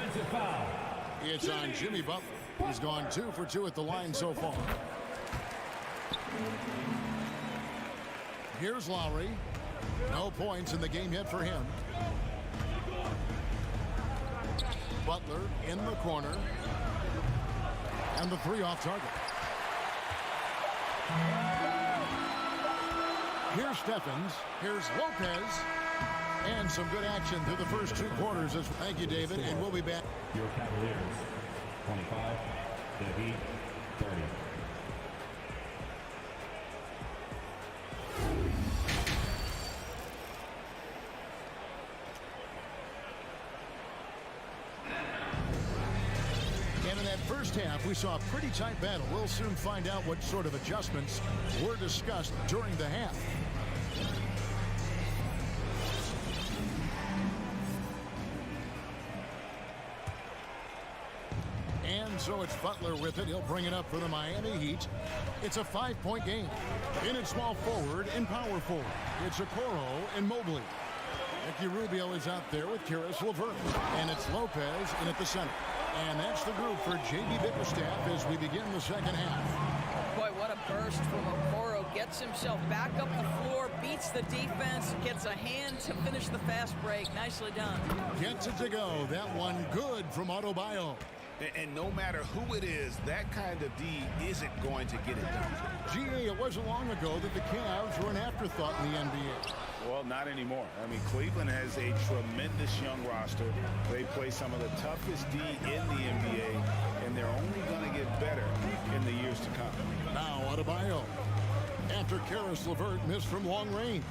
It's on Jimmy Butler. He's gone 2 for 2 at the line so far. Here's Lowry. No points in the game yet for him. Butler in the corner. And the 3 off target. Here's Stephens. Here's Lopez. And some good action through the first 2 quarters. Thank you, David, and we'll be back. Your Cavaliers, 25, the Heat, 30. And in that first half, we saw a pretty tight battle. We'll soon find out what sort of adjustments were discussed during the half. And so it's Butler with it. He'll bring it up for the Miami Heat. It's a 5-point game. In at small forward and power forward. It's Okoro and Mobley. Ricky Rubio is out there with Karis LeVert. And it's Lopez in at the center. And that's the group for J.B. Bickerstaff as we begin the second half. Boy, what a burst from Okoro. Gets himself back up the floor, beats the defense, gets a hand to finish the fast break. Nicely done. Gets it to go. That one good from Adebayo. And no matter who it is, that kind of D isn't going to get it done. G.A., it wasn't long ago that the Cavs were an afterthought in the NBA. Well, not anymore. I mean, Cleveland has a tremendous young roster. They play some of the toughest D in the NBA, and they're only going to get better in the years to come. Now Adebayo. After Karis LeVert missed from long range.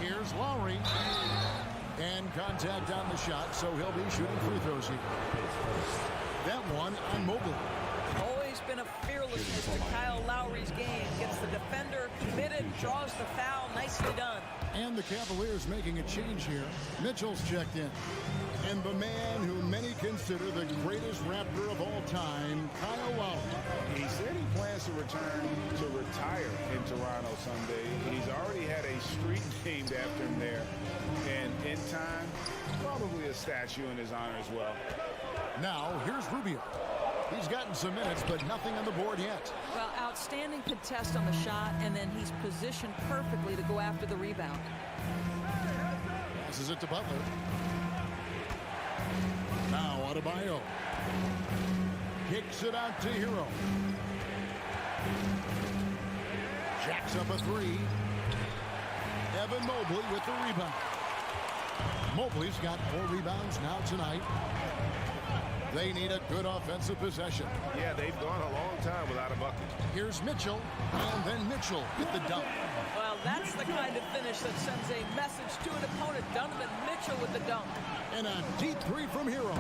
Here's Lowry. And contact on the shot, so he'll be shooting free throws here. That one on Mobley. Always been a fearlessness to Kyle Lowry's game. Gets the defender committed, draws the foul. Nicely done. And the Cavaliers making a change here. Mitchell's checked in. And the man who many consider the greatest Raptor of all time, Kyle Lowry. He said he plans to return to retire in Toronto someday. He's already had a street named after him there. And in time, probably a statue in his honor as well. Now, here's Rubio. He's gotten some minutes, but nothing on the board yet. Well, outstanding contest on the shot, and then he's positioned perfectly to go after the rebound. Passes it to Butler. Now Adebayo. Kicks it out to Hero. Jacks up a three. Evan Mobley with the rebound. Mobley's got 4 rebounds now tonight. They need a good offensive possession. Yeah, they've gone a long time without a bucket. Here's Mitchell, and then Mitchell with the dunk. Well, that's the kind of finish that sends a message to an opponent. Donovan Mitchell with the dunk. And a deep three from Hero.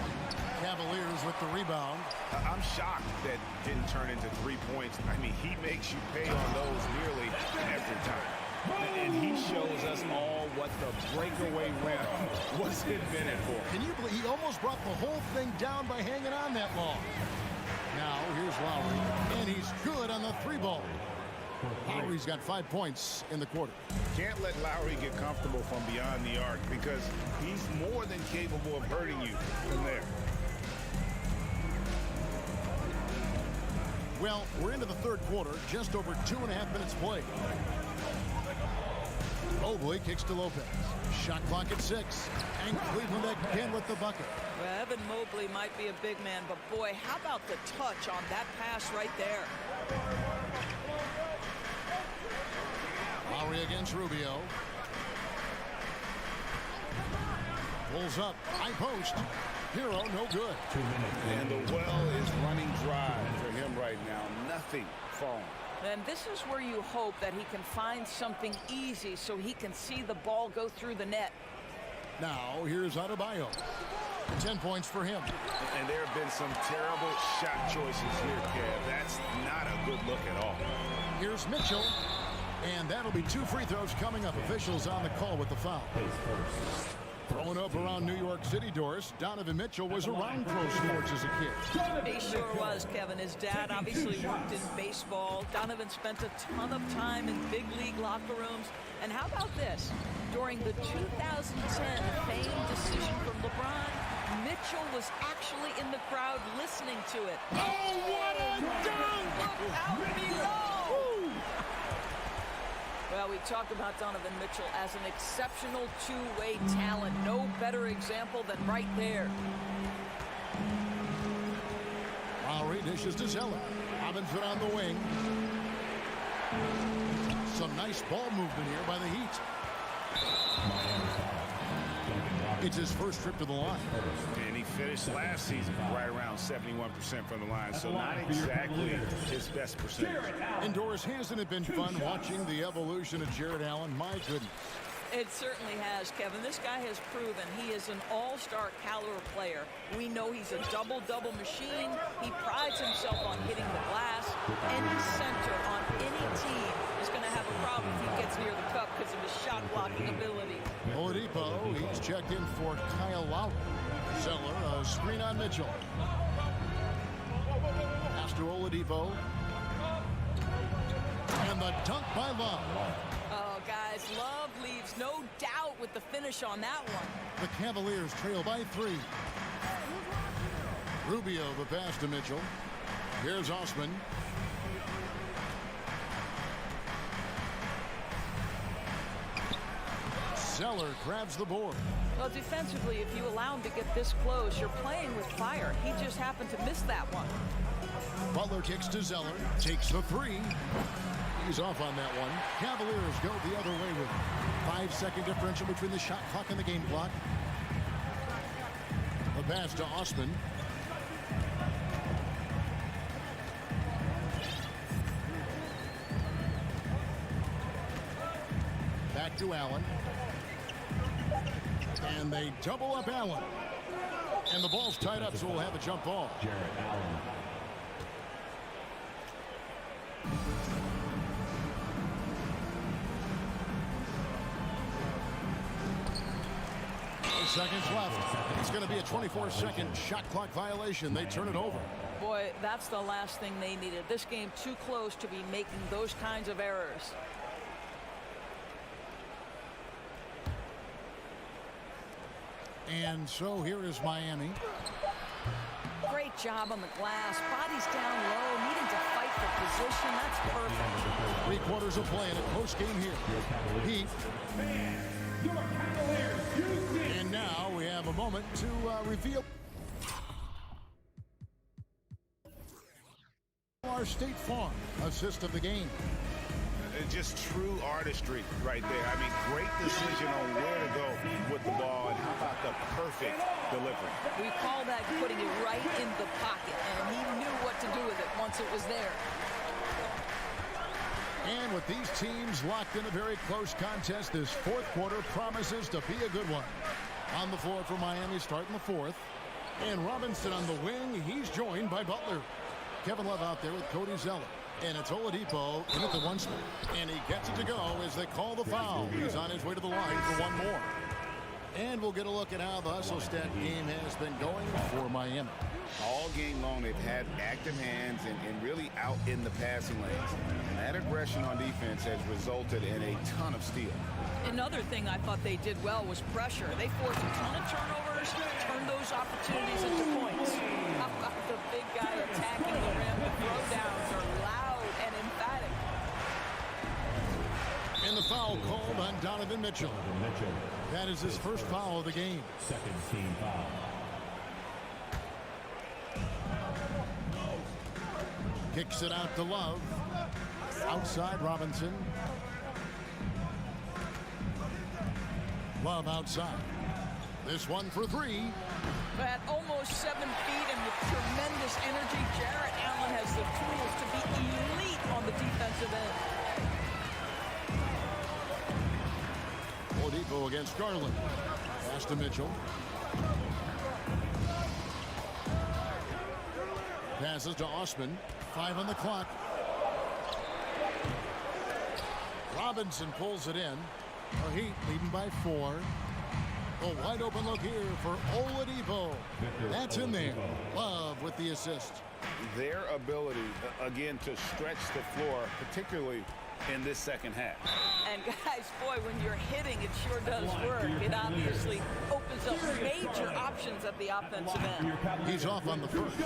Cavaliers with the rebound. I'm shocked that didn't turn into 3 points. I mean, he makes you pay on those nearly every time. And he shows us all what the breakaway rim was invented for. Can you believe he almost brought the whole thing down by hanging on that long? Now, here's Lowry, and he's good on the 3-ball. Lowry's got 5 points in the quarter. Can't let Lowry get comfortable from beyond the arc because he's more than capable of hurting you from there. Well, we're into the third quarter, just over 2.5 minutes played. Mobley kicks to Lopez. Shot clock at 6. And Cleveland again with the bucket. Well, Evan Mobley might be a big man, but boy, how about the touch on that pass right there? Lowry against Rubio. Pulls up. High post. Hero, no good. 2 minutes. And the well is running dry for him right now. Nothing falling. And this is where you hope that he can find something easy so he can see the ball go through the net. Now, here's Adebayo. 10 points for him. And there have been some terrible shot choices here, Kev. That's not a good look at all. Here's Mitchell. And that'll be 2 free throws coming up. Officials on the call with the foul. Growing up around New York City, Doris, Donovan Mitchell was around pro sports as a kid. He sure was, Kevin. His dad obviously worked in baseball. Donovan spent a ton of time in big league locker rooms. And how about this? During the 2010 famed decision from LeBron, Mitchell was actually in the crowd listening to it. Oh, what a dunk! Look out below! Well, we talked about Donovan Mitchell as an exceptional two-way talent. No better example than right there. Lowry dishes to Zeller. Robinson on the wing. Some nice ball movement here by the Heat. It's his first trip to the line. And he finished last season right around 71% from the line, so not exactly his best percentage. Indoors, hasn't it been fun watching the evolution of Jared Allen? My goodness. It certainly has, Kevin. This guy has proven he is an all-star caliber player. We know he's a double-double machine. He prides himself on hitting the glass. Any center on any team is going to have a problem if he gets near the cup because of his shot-blocking ability. Oladipo, he's checked in for Kyle Lowry. Zeller, a screen on Mitchell. Pass to Oladipo. And the dunk by Love. Oh, guys, Love leaves no doubt with the finish on that one. The Cavaliers trail by 3. Rubio, the pass to Mitchell. Here's Osman. Zeller grabs the board. Well, defensively, if you allow him to get this close, you're playing with fire. He just happened to miss that one. Butler kicks to Zeller. Takes the 3. He's off on that one. Cavaliers go the other way with 5-second differential between the shot clock and the game clock. The pass to Osman. Back to Allen. And they double up Allen. And the ball's tied up, so we'll have a jump ball. Jared Allen. Seconds left. It's going to be a 24-second shot clock violation. They turn it over. Boy, that's the last thing they needed. This game too close to be making those kinds of errors. And so here is Miami. Great job on the glass. Bodies down low, needing to fight for position. That's perfect. 3 quarters of play in a close game here. Heat. And now we have a moment to reveal our State Farm assist of the game. Just true artistry right there. I mean, great decision on where to go with the ball, and how about the perfect delivery. We call that putting it right in the pocket, and he knew what to do with it once it was there. And with these teams locked in a very close contest, this fourth quarter promises to be a good one. On the floor for Miami starting the fourth. And Robinson on the wing. He's joined by Butler. Kevin Love out there with Cody Zeller. And it's Oladipo in at the 1 spot. And he gets it to go as they call the foul. He's on his way to the line for one more. And we'll get a look at how the hustle stat game has been going for Miami. All game long, they've had active hands and really out in the passing lanes. And that aggression on defense has resulted in a ton of steals. Another thing I thought they did well was pressure. They forced a ton of turnovers, turned those opportunities into points. How about the big guy attacking the rim? The throwdowns are loud and emphatic. And the foul called on Donovan Mitchell. That is his first foul of the game. Second team foul. Kicks it out to Love. Outside Robinson. Love outside. This one for 3. At almost 7 feet and with tremendous energy, Jarrett Allen has the tools to be elite on the defensive end. Oladipo against Garland. Pass to Mitchell. Passes to Osman. 5 on the clock. Robinson pulls it in. The Heat leading by 4. A wide open look here for Oladipo. That's in there. Love with the assist. Their ability, again, to stretch the floor, particularly in this second half. And guys, boy, when you're hitting, it sure does work. It obviously opens up major options at the offensive end. He's off on the first.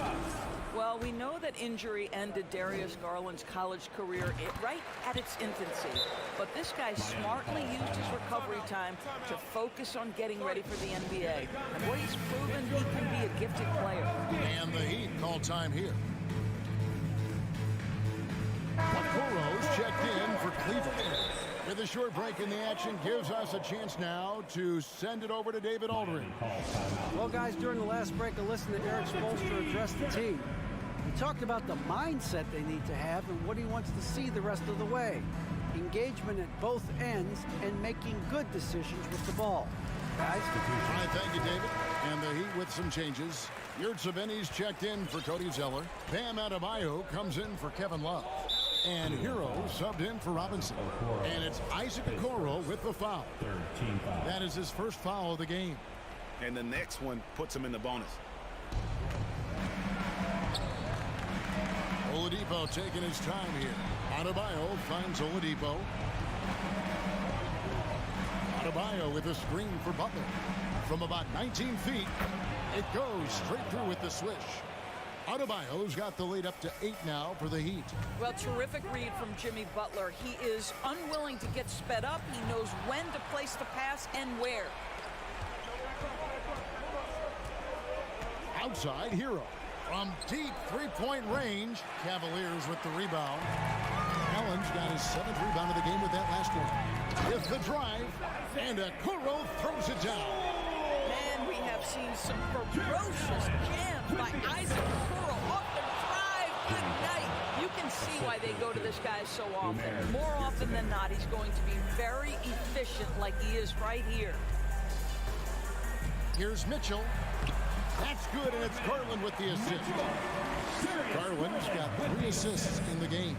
Well, we know that injury ended Darius Garland's college career right at its infancy. But this guy smartly used his recovery time to focus on getting ready for the NBA. And boy, he's proven he can be a gifted player. And the Heat call time here. Okoro's checked in for Cleveland. With a short break in the action, gives us a chance now to send it over to David Aldridge. Well, guys, during the last break, I listened to Eric Spoelstra address the team. He talked about the mindset they need to have and what he wants to see the rest of the way. Engagement at both ends and making good decisions with the ball. Guys? All right, thank you, David. And the Heat with some changes. Yurtseven's checked in for Cody Zeller. Bam Adebayo comes in for Kevin Love. And Hero subbed in for Robinson. And it's Isaac Okoro with the foul. Third team foul. That is his first foul of the game. And the next one puts him in the bonus. Oladipo taking his time here. Adebayo finds Oladipo. Adebayo with a screen for Butler. From about 19 feet, it goes straight through with the swish. Adebayo's got the lead up to 8 now for the Heat. Well, terrific read from Jimmy Butler. He is unwilling to get sped up. He knows when to place the pass and where. Outside, Hero. From deep three-point range, Cavaliers with the rebound. Allen's got his 7th rebound of the game with that last one. With the drive, and Okoro throws it down. Man, we have seen some ferocious jams by Isaac Okoro off the drive. Good night. You can see why they go to this guy so often. More often than not, he's going to be very efficient like he is right here. Here's Mitchell. That's good, and it's Garland with the assist. Garland's got 3 assists in the game.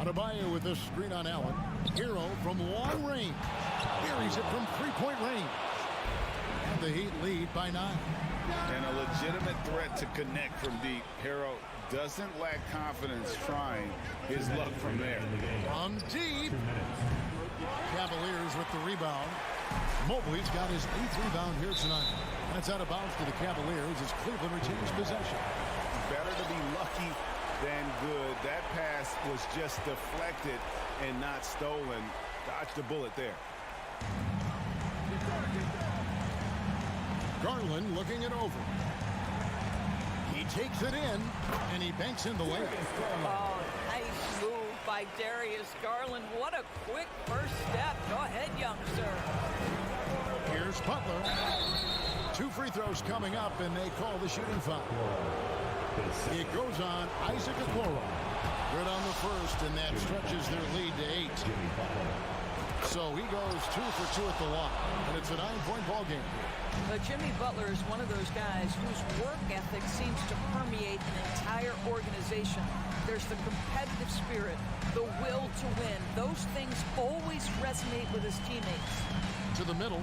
Adebayo with this screen on Allen. Hero from long range. Buries it from three-point range. And the Heat lead by 9. And a legitimate threat to connect from deep. Hero doesn't lack confidence trying his luck from there. From deep. Cavaliers with the rebound. Mobley's got his 8th rebound here tonight. That's out of bounds to the Cavaliers as Cleveland retains possession. Better to be lucky than good. That pass was just deflected and not stolen. Dodged a bullet there. Garland looking it over. He takes it in, and he banks in the layup. Oh, nice move by Darius Garland. What a quick first step. Go ahead, youngster. Here's Butler. 2 free throws coming up, and they call the shooting foul. It goes on Isaac Okoro. Good on the first, and that stretches their lead to 8. So he goes 2 for 2 at the line, and it's a 9-point ball game. But Jimmy Butler is one of those guys whose work ethic seems to permeate an entire organization. There's the competitive spirit, the will to win. Those things always resonate with his teammates. To the middle.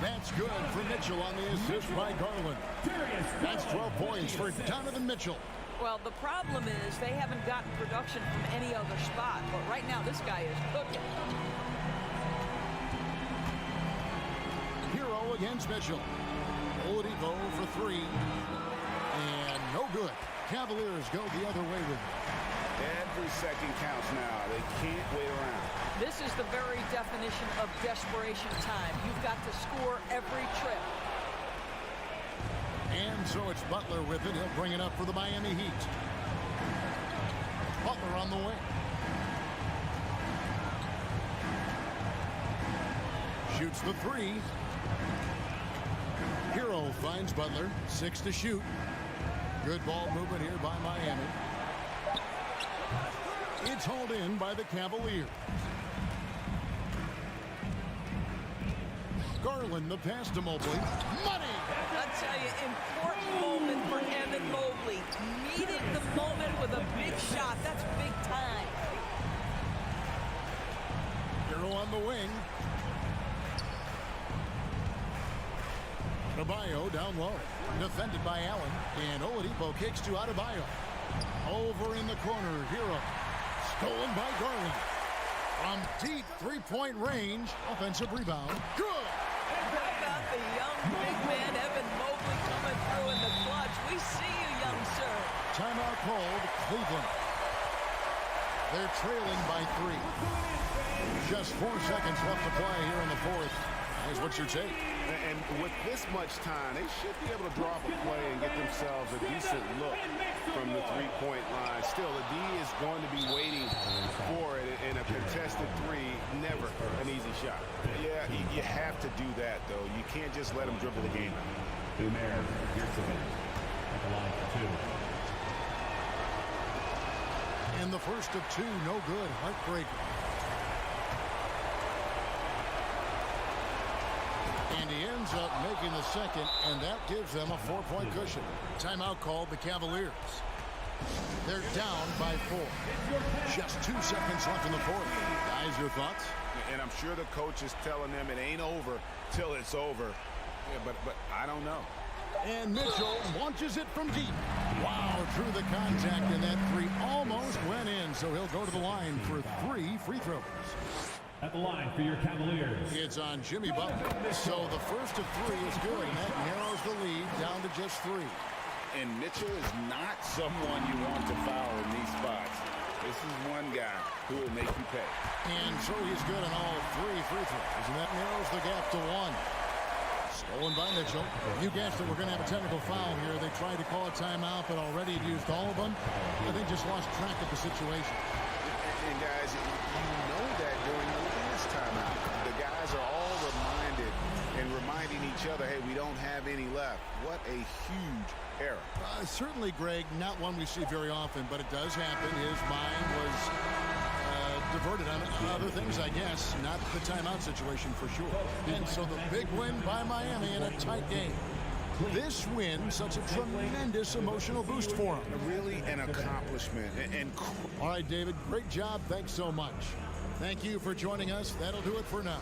That's good for Mitchell on the assist by Garland. That's 12 points for Donovan Mitchell. Well, the problem is they haven't gotten production from any other spot. But right now, this guy is cooking. Hero against Mitchell. Oladipo for 3. And no good. Cavaliers go the other way with it. Every second counts now. They can't wait around. This is the very definition of desperation time. You've got to score every trip. And so it's Butler with it. He'll bring it up for the Miami Heat. Butler on the wing. Shoots the 3. Hero finds Butler. 6 to shoot. Good ball movement here by Miami. It's hauled in by the Cavaliers. Garland, the pass to Mobley. Money! I'll tell you, important moment for Evan Mobley. Needed the moment with a big shot. That's big time. Hero on the wing. Adebayo down low. Defended by Allen. And Oladipo kicks to Adebayo. Over in the corner, Hero. Stolen by Garland. From deep three-point range. Offensive rebound. Good! How about the young big man, Evan Mobley, coming through in the clutch? We see you, young sir. Timeout called Cleveland. They're trailing by 3. Just 4 seconds left to play here in the 4th. Here's what's your take? And with this much time, they should be able to draw up a play and get themselves a decent look from the three-point line. Still, the D is going to be waiting for it in a contested 3. Never an easy shot. Yeah, you have to do that, though. You can't just let them dribble the game out. At the line for 2. And the first of 2, no good. Heartbreaker. And he ends up making the second, and that gives them a 4-point cushion. Timeout called the Cavaliers. They're down by 4. Just 2 seconds left in the 4th. Guys, your thoughts? And I'm sure the coach is telling them it ain't over till it's over. Yeah, but I don't know. And Mitchell launches it from deep. Wow, through the contact, and that 3 almost went in, so he'll go to the line for 3 free throws. At the line for your Cavaliers. It's on Jimmy Butler. So the first of 3 is good, and that narrows the lead down to just 3. And Mitchell is not someone you want to foul in these spots. This is one guy who will make you pay. And so he's good on all 3 free throws, and that narrows the gap to 1. Stolen by Mitchell. You guessed it, we're going to have a technical foul here. They tried to call a timeout, but already had used all of them. I think just lost track of the situation. And guys, you know that during this timeout, the guys are all reminded and reminding each other, hey, we don't have any left. What a huge error. Certainly, Greg, not one we see very often, but it does happen. His mind was diverted on other things, I guess. Not the timeout situation for sure. And so the big win by Miami in a tight game. this win such a tremendous emotional boost for him. Really an accomplishment. All right, David, great job. Thanks so much. Thank you for joining us. That'll do it for now.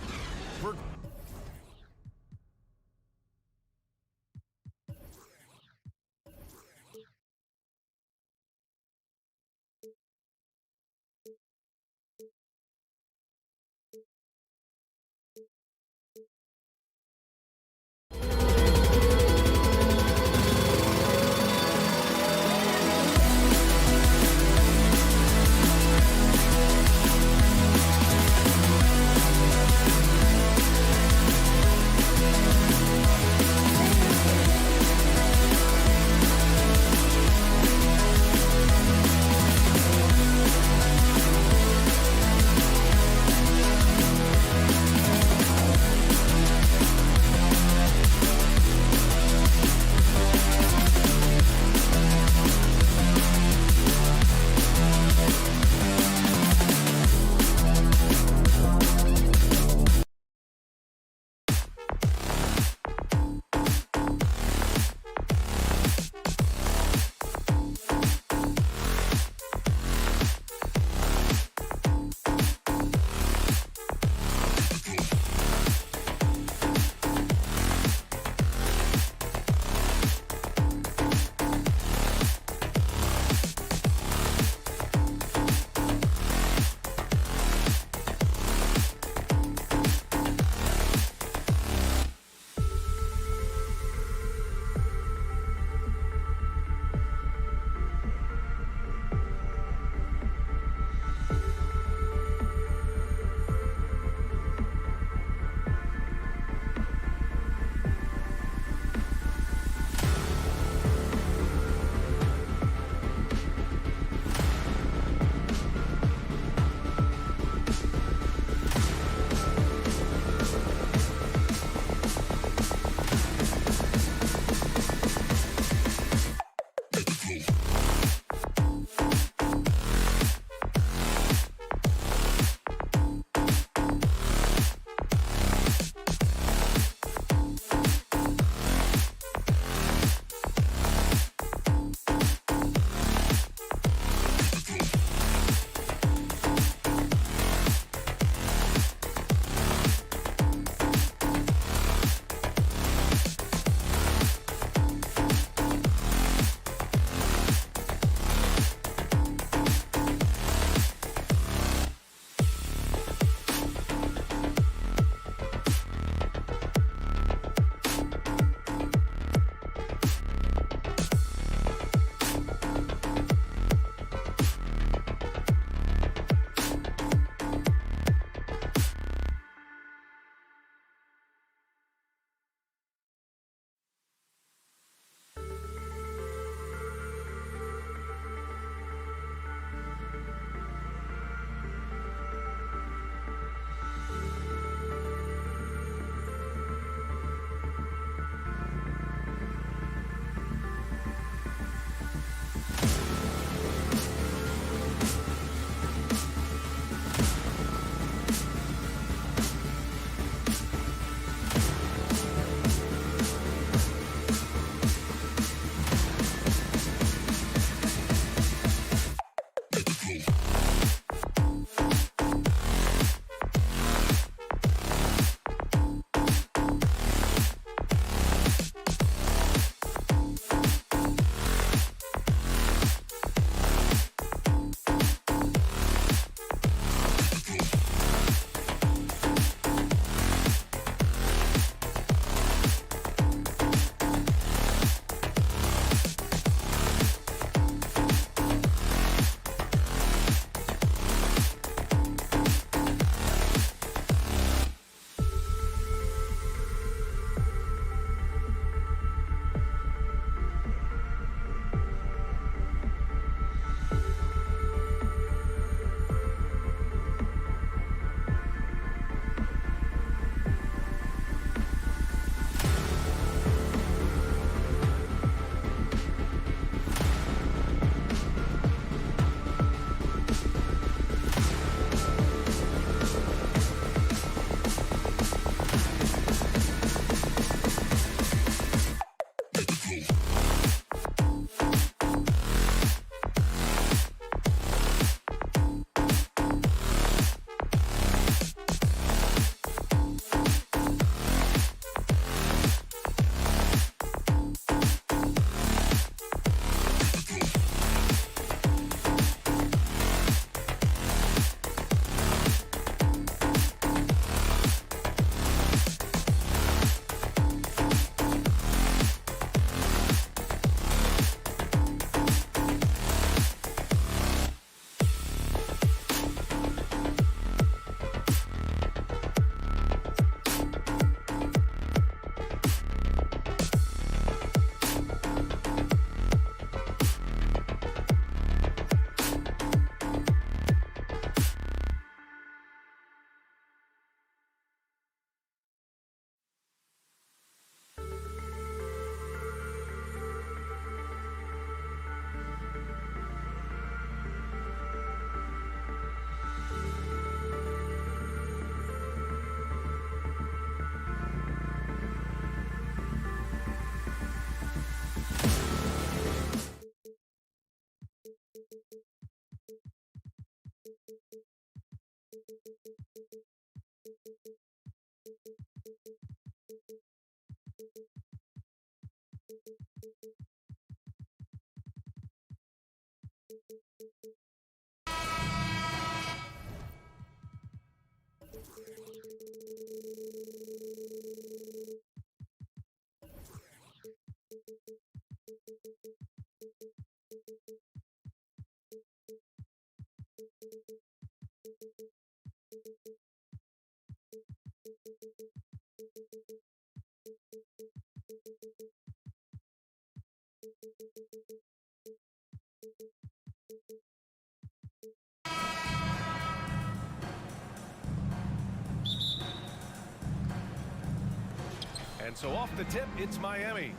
And so off the tip, it's Miami.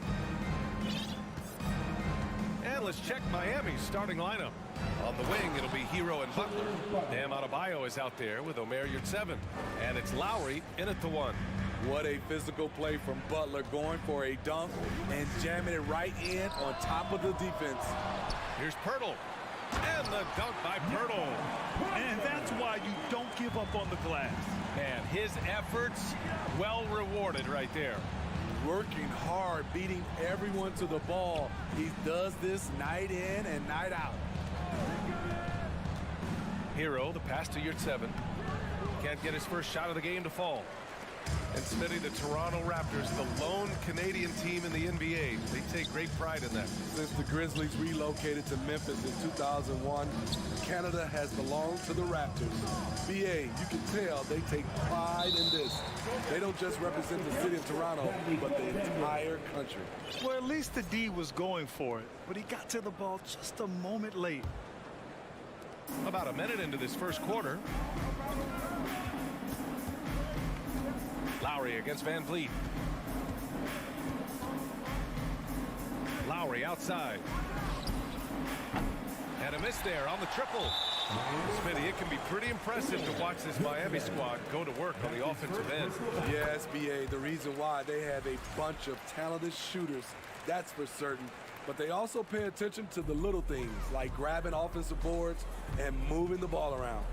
And let's check Miami's starting lineup. On the wing, it'll be Hero and Butler. Bam Adebayo is out there with Omer Yurtseven. And it's Lowry in at the 1. What a physical play from Butler, going for a dunk and jamming it right in on top of the defense. Here's Pirtle. And the dunk by Pirtle. And that's why you don't give up on the glass. Man, his efforts well rewarded right there. Working hard, beating everyone to the ball. He does this night in and night out. Hero, the pass to Yurtseven. Can't get his first shot of the game to fall. And Smitty, the Toronto Raptors, the lone Canadian team in the NBA. They take great pride in that. Since the Grizzlies relocated to Memphis in 2001, Canada has belonged to the Raptors. BA, you can tell they take pride in this. They don't just represent the city of Toronto, but the entire country. Well, at least the D was going for it, but he got to the ball just a moment late. About a minute into this first quarter. Lowry against Van Vliet. Lowry outside. And a miss there on the triple. Smitty, it can be pretty impressive to watch this Miami squad go to work on the offensive end. Yes, BA, the reason why they have a bunch of talented shooters, that's for certain. But they also pay attention to the little things, like grabbing offensive boards and moving the ball around.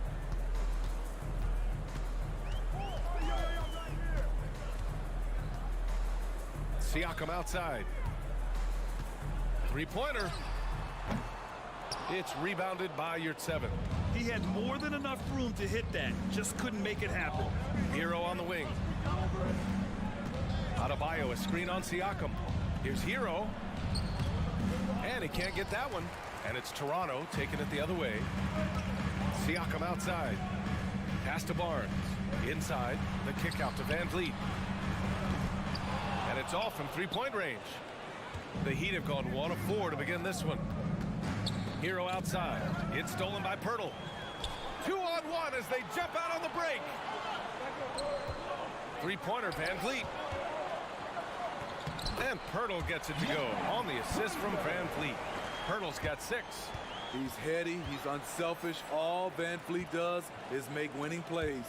Siakam outside. Three-pointer. It's rebounded by Yurtseven. He had more than enough room to hit that, just couldn't make it happen. Hero on the wing. Adebayo, a screen on Siakam. Here's Hero. And he can't get that one. And it's Toronto taking it the other way. Siakam outside. Pass to Barnes. Inside. The kick out to Van Vliet. And it's off from three-point range. The Heat have gone 1 of 4 to begin this one. Hero outside. It's stolen by Pirtle. 2-on-1 as they jump out on the break. Three-pointer, Van Vliet. And Pirtle gets it to go on the assist from Van Vliet. Pirtle's got 6. He's heady, he's unselfish. All Van Vliet does is make winning plays.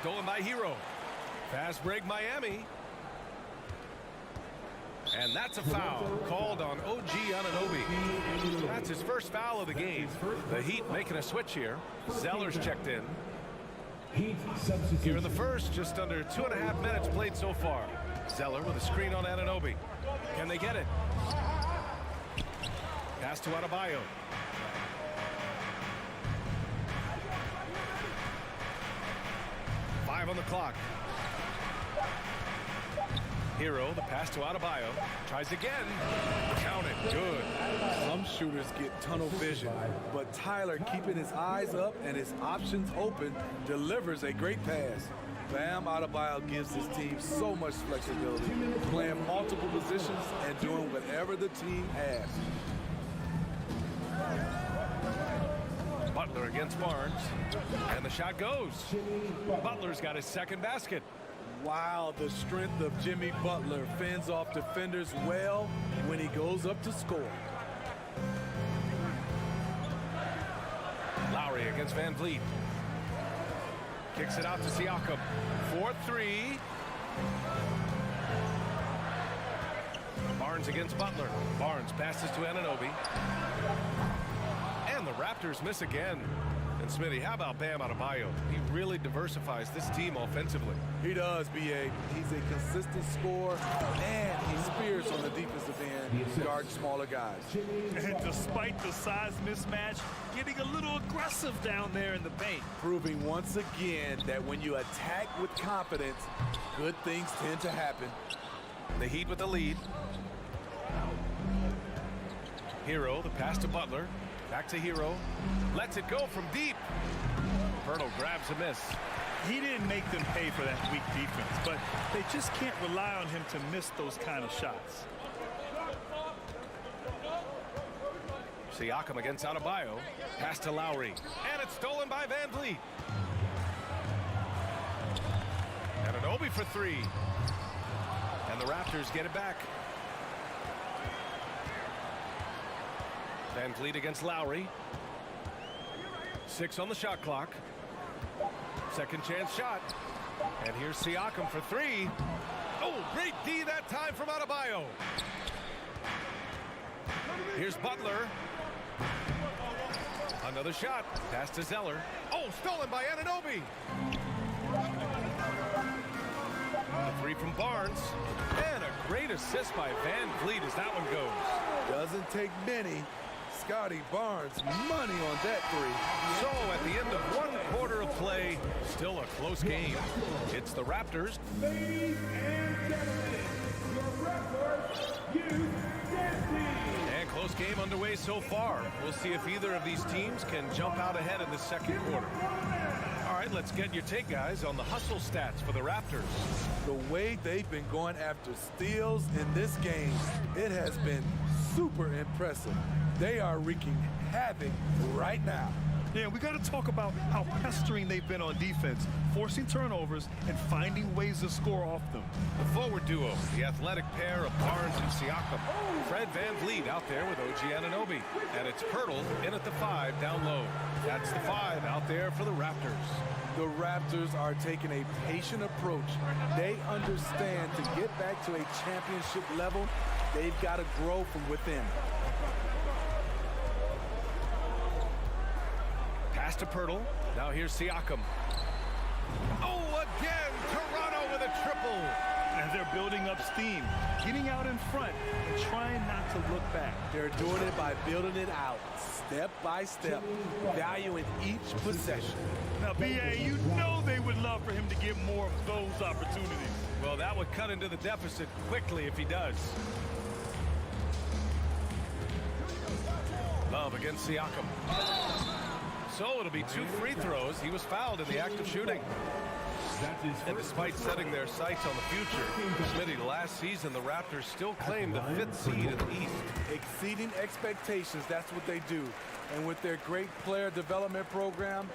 Stolen by Hero. Fast break Miami. And that's a foul called on OG Anunoby. That's his first foul of the game. The Heat making a switch here. Zeller's checked in. Here in the first, just under 2.5 minutes played so far. Zeller with a screen on Anunoby. Can they get it? Pass to Adebayo. Five on the clock. Hero, the pass to Adebayo. Tries again. Count it. Good. Some shooters get tunnel vision, but Tyler, keeping his eyes up and his options open, delivers a great pass. Bam Adebayo gives his team so much flexibility, playing multiple positions and doing whatever the team asks. Butler against Barnes. And the shot goes. Butler's got his second basket. Wow, the strength of Jimmy Butler fends off defenders well when he goes up to score. Lowry against Van Vliet. Kicks it out to Siakam. 4-3. Barnes against Butler. Barnes passes to Anunoby. And the Raptors miss again. And Smitty, how about Bam Adebayo? He really diversifies this team offensively. He does, B.A. He's a consistent scorer, and he spears on the defensive end, guarding smaller guys. And despite the size mismatch, getting a little aggressive down there in the paint. Proving once again that when you attack with confidence, good things tend to happen. The Heat with the lead. Hero, the pass to Butler. Back to Hero. Lets it go from deep. Pirtle grabs a miss. He didn't make them pay for that weak defense, but they just can't rely on him to miss those kind of shots. Siakam against Adebayo. Pass to Lowry. And it's stolen by Van Vliet. And Anunoby for three. And the Raptors get it back. Van Vliet against Lowry. 6 on the shot clock. Second chance shot. And here's Siakam for three. Oh, great D that time from Adebayo. Here's Butler. Another shot. Pass to Zeller. Oh, stolen by Anunoby. The three from Barnes. And a great assist by Van Vliet as that one goes. Doesn't take many. Scotty Barnes, money on that three. So at the end of one quarter of play, still a close game. It's the Raptors. Ladies and gentlemen, your Raptors, And close game underway so far. We'll see if either of these teams can jump out ahead in the second quarter. All right, let's get your take, guys, on the hustle stats for the Raptors. The way they've been going after steals in this game, it has been super impressive. They are wreaking havoc right now. Yeah, we got to talk about how pestering they've been on defense, forcing turnovers and finding ways to score off them. The forward duo, the athletic pair of Barnes and Siakam. Fred Van Vliet out there with OG Anunoby. And it's Pirtle in at the 5 down low. That's the 5 out there for the Raptors. The Raptors are taking a patient approach. They understand to get back to a championship level, they've got to grow from within. Pass to Pirtle. Now here's Siakam. Oh, again, Toronto with a triple. And they're building up steam, getting out in front and trying not to look back. They're doing it by building it out, step by step, valuing each possession. Now, B.A., you know they would love for him to get more of those opportunities. Well, that would cut into the deficit quickly if he does. Love against Siakam. So it'll be 2 free throws. He was fouled in the act of shooting. And despite setting their sights on the future, Smitty, last season the Raptors still claimed the 5th seed in the East. Exceeding expectations, that's what they do. And with their great player development program,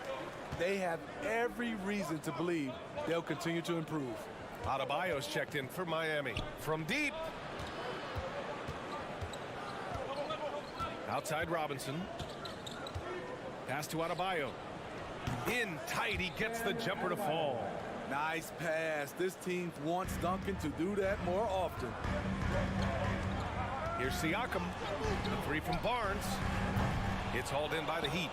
they have every reason to believe they'll continue to improve. Adebayo's checked in for Miami. From deep. Outside Robinson. Pass to Adebayo. In tight, he gets the jumper to fall. Nice pass. This team wants Duncan to do that more often. Here's Siakam. The 3 from Barnes. It's hauled in by the Heat.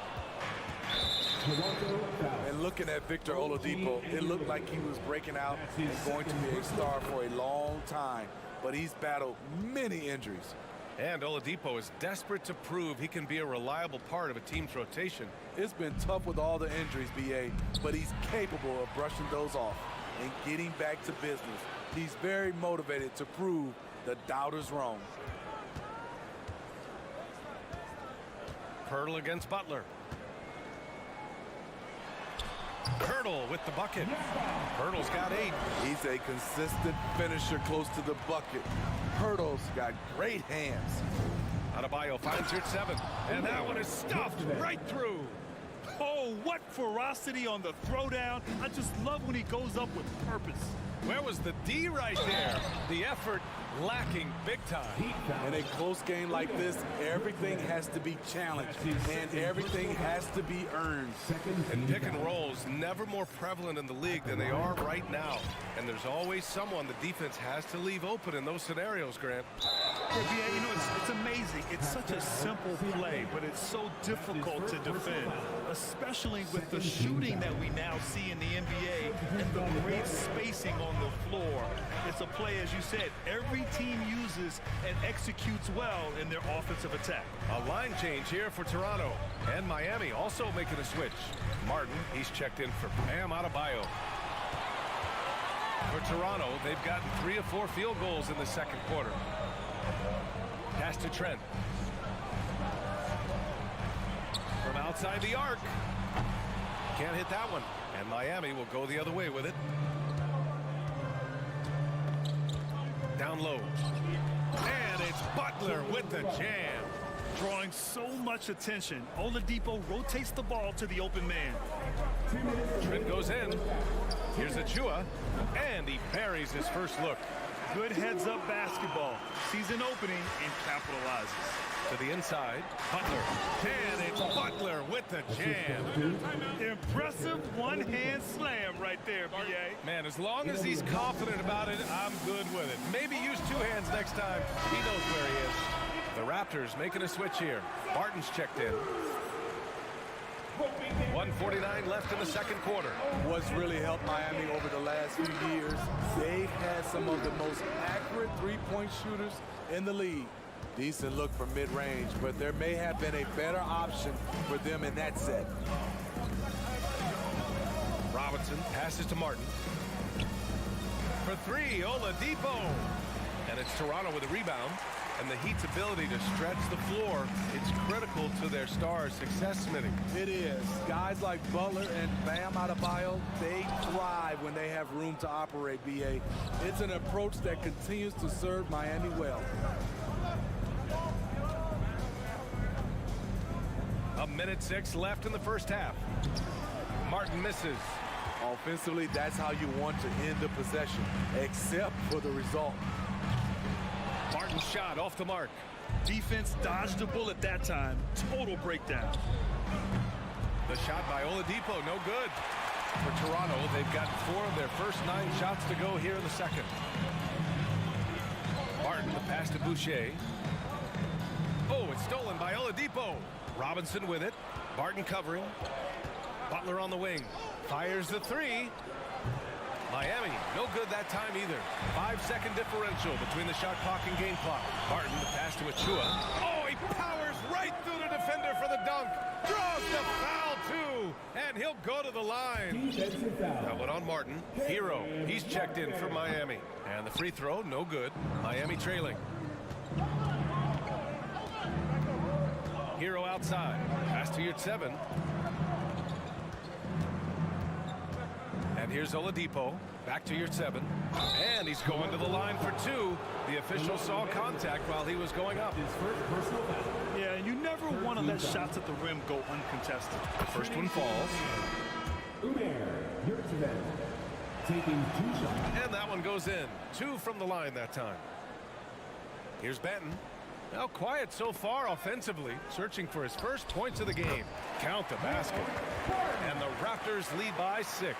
And looking at Victor Oladipo, it looked like he was breaking out and going to be a star for a long time. But he's battled many injuries. And Oladipo is desperate to prove he can be a reliable part of a team's rotation. It's been tough with all the injuries, B.A., but he's capable of brushing those off and getting back to business. He's very motivated to prove the doubters wrong. Pirtle against Butler. Pirtle with the bucket. Pirtle's got 8. He's a consistent finisher close to the bucket. Pirtle's got great hands. Adebayo finds her at 7. And that one is stuffed right through. Oh, what ferocity on the throwdown. I just love when he goes up with purpose. Where was the D right there? The effort lacking big time. In a close game like this, everything has to be challenged and everything has to be earned. And pick and rolls never more prevalent in the league than they are right now. And there's always someone the defense has to leave open in those scenarios, Grant. Yeah, you know, it's amazing. It's such a simple play, but it's so difficult to defend, especially with the shooting that we now see in the NBA and the great spacing on the floor. It's a play, as you said, every team uses and executes well in their offensive attack. A line change here for Toronto. And Miami also making a switch. Martin, he's checked in for Bam Adebayo. For Toronto, they've gotten 3 of 4 field goals in the second quarter. Pass to Trent. From outside the arc. Can't hit that one. And Miami will go the other way with it. Down low. And it's Butler with the jam. Drawing so much attention, Oladipo rotates the ball to the open man. Trent goes in. Here's Achua. And he buries his first look. Good heads-up basketball. Sees an opening and capitalizes. To the inside, Butler. And it's Butler with the jam. Impressive one-hand slam right there, B.A. Man, as long as he's confident about it, I'm good with it. Maybe use 2 hands next time. He knows where he is. The Raptors making a switch here. Barton's checked in. 1:49 left in the second quarter. What's really helped Miami over the last few years, they've had some of the most accurate three-point shooters in the league. Decent look from mid-range, but there may have been a better option for them in that set. Robinson passes to Martin. For 3, Oladipo. And it's Toronto with a rebound. And the Heat's ability to stretch the floor, it's critical to their stars' success, Smitty. It is. Guys like Butler and Bam Adebayo, they thrive when they have room to operate, B.A. It's an approach that continues to serve Miami well. A minute 6 left in the first half. Martin misses. Offensively, that's how you want to end the possession, except for the result. Martin's shot off the mark. Defense dodged a bullet that time. Total breakdown. The shot by Oladipo, no good. For Toronto, they've gotten 4 of their first 9 shots to go here in the second. Martin, the pass to Boucher. Oh, it's stolen by Oladipo. Robinson with it. Barton covering. Butler on the wing. Fires the 3. Miami, no good that time either. 5-second differential between the shot clock and game clock. Barton, the pass to Achua. Oh, he powers right through the defender for the dunk. Draws the foul, too. And he'll go to the line. That one on Martin. Hero, he's checked in for Miami. And the free throw, no good. Miami trailing. Hero outside. Pass to your 7. And here's Oladipo, back to your 7. And he's going to the line for 2. The official saw contact while he was going up. Yeah, you never want to let shots at the rim go uncontested. The first one falls. Taking 2 shots. And that one goes in. 2 from the line that time. Here's Benton. Now quiet so far offensively, searching for his first points of the game. Count the basket. And the Raptors lead by 6.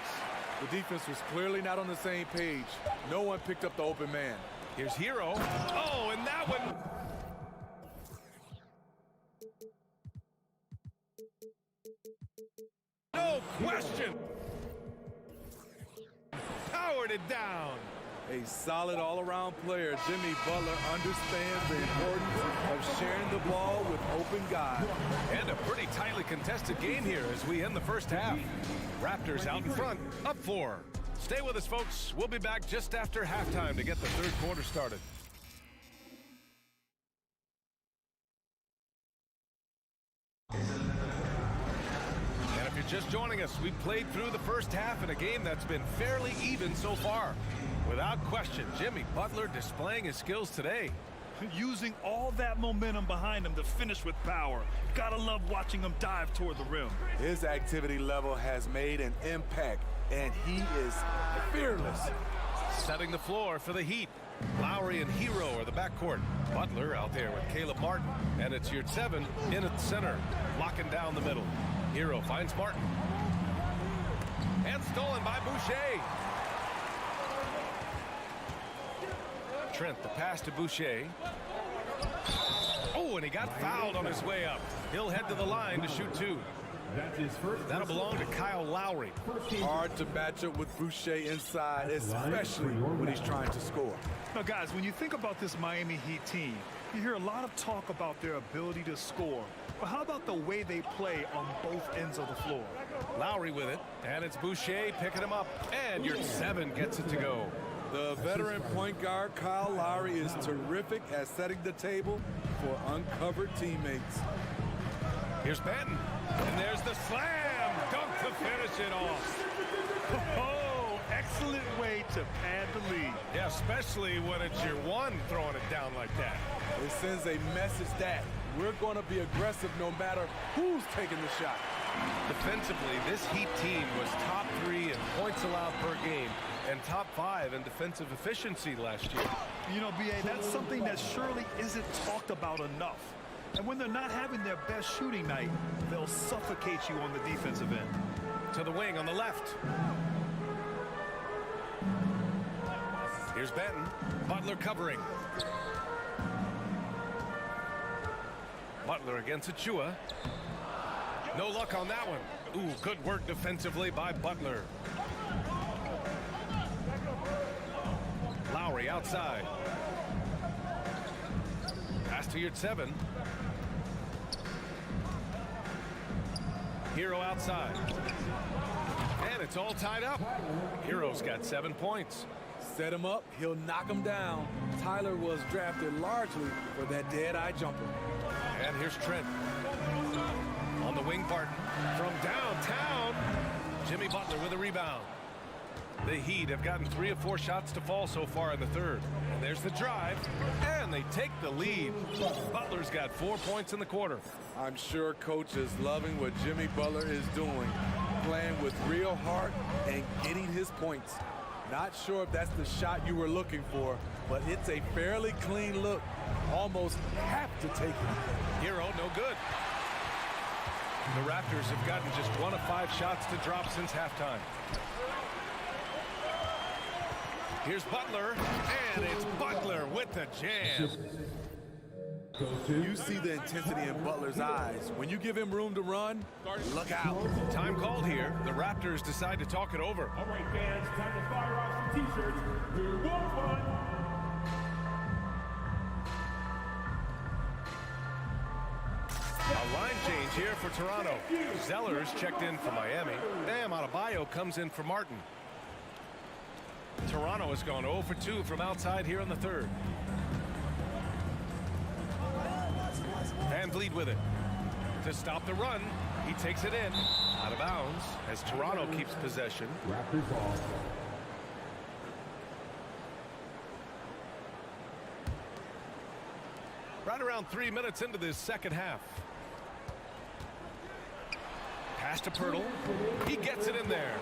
The defense was clearly not on the same page. No one picked up the open man. Here's Hero. Oh, and that one. No question. Powered it down. A solid all-around player, Jimmy Butler understands the importance of sharing the ball with open guys. And a pretty tightly contested game here as we end the first half. Raptors out in front, up 4. Stay with us, folks. We'll be back just after halftime to get the third quarter started. And if you're just joining us, we played through the first half in a game that's been fairly even so far. Without question, Jimmy Butler displaying his skills today. Using all that momentum behind him to finish with power. Gotta love watching him dive toward the rim. His activity level has made an impact, and he is fearless. Setting the floor for the Heat. Lowry and Hero are the backcourt. Butler out there with Caleb Martin. And it's your 7 in at the center, locking down the middle. Hero finds Martin. And stolen by Boucher. Trent, the pass to Boucher. Oh, and he got fouled on his way up. He'll head to the line to shoot 2. That's his first. That'll belong to Kyle Lowry. Hard to match up with Boucher inside, especially when he's trying to score. Now, guys, when you think about this Miami Heat team, you hear a lot of talk about their ability to score. But how about the way they play on both ends of the floor? Lowry with it, and it's Boucher picking him up. And your 7 gets it to go. The veteran point guard, Kyle Lowry, is terrific at setting the table for uncovered teammates. Here's Benton, and there's the slam dunk to finish it off. Oh, excellent way to pad the lead. Yeah, especially when it's your 1 throwing it down like that. It sends a message that we're going to be aggressive no matter who's taking the shot. Defensively, this Heat team was top 3 in points allowed per game and top 5 in defensive efficiency last year. You know, B.A., that's something that surely isn't talked about enough. And when they're not having their best shooting night, they'll suffocate you on the defensive end. To the wing on the left. Here's Benton. Butler covering. Butler against Achua. No luck on that one. Ooh, good work defensively by Butler. Lowry outside. Pass to your 7. Hero outside. And it's all tied up. Hero's got 7 points. Set him up, he'll knock him down. Tyler was drafted largely for that dead-eye jumper. And here's Trent. On the wing, Barton. From downtown, Jimmy Butler with a rebound. The Heat have gotten 3 of 4 shots to fall so far in the 3rd. And there's the drive, and they take the lead. Butler's got 4 points in the quarter. I'm sure coach is loving what Jimmy Butler is doing, playing with real heart and getting his points. Not sure if that's the shot you were looking for, but it's a fairly clean look. Almost have to take it. Hero, no good. The Raptors have gotten just 1 of 5 shots to drop since halftime. Here's Butler, and it's Butler with the jam. You see the intensity in Butler's eyes. When you give him room to run, look out. Time called here. The Raptors decide to talk it over. All right, fans, time to fire off some T-shirts. Who wants one? A line change here for Toronto. Zellers checked in for Miami. Bam Adebayo comes in for Martin. Toronto has gone 0 for 2 from outside here in the 3rd. Van Vliet with it. To stop the run, he takes it in. Out of bounds as Toronto keeps possession. Raptors ball. Right around 3 minutes into this 2nd half. Pass to Pirtle. He gets it in there.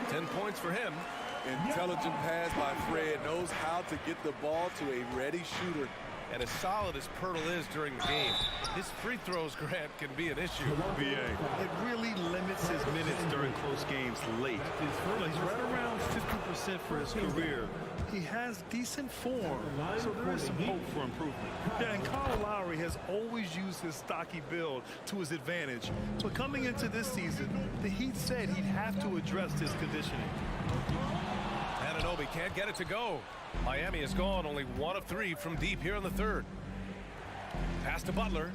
10 points for him. Intelligent pass by Fred, knows how to get the ball to a ready shooter. And as solid as Pirtle is during the game, his free throws, Grant, can be an issue. BA, it really limits his minutes during close games late. You know, he's right around 50% for his career. He has decent form, so there is some hope for improvement. Yeah, and Kyle Lowry has always used his stocky build to his advantage. But coming into this season, the Heat said he'd have to address his conditioning. Anunoby can't get it to go. Miami has gone only 1 of 3 from deep here in the 3rd. Pass to Butler.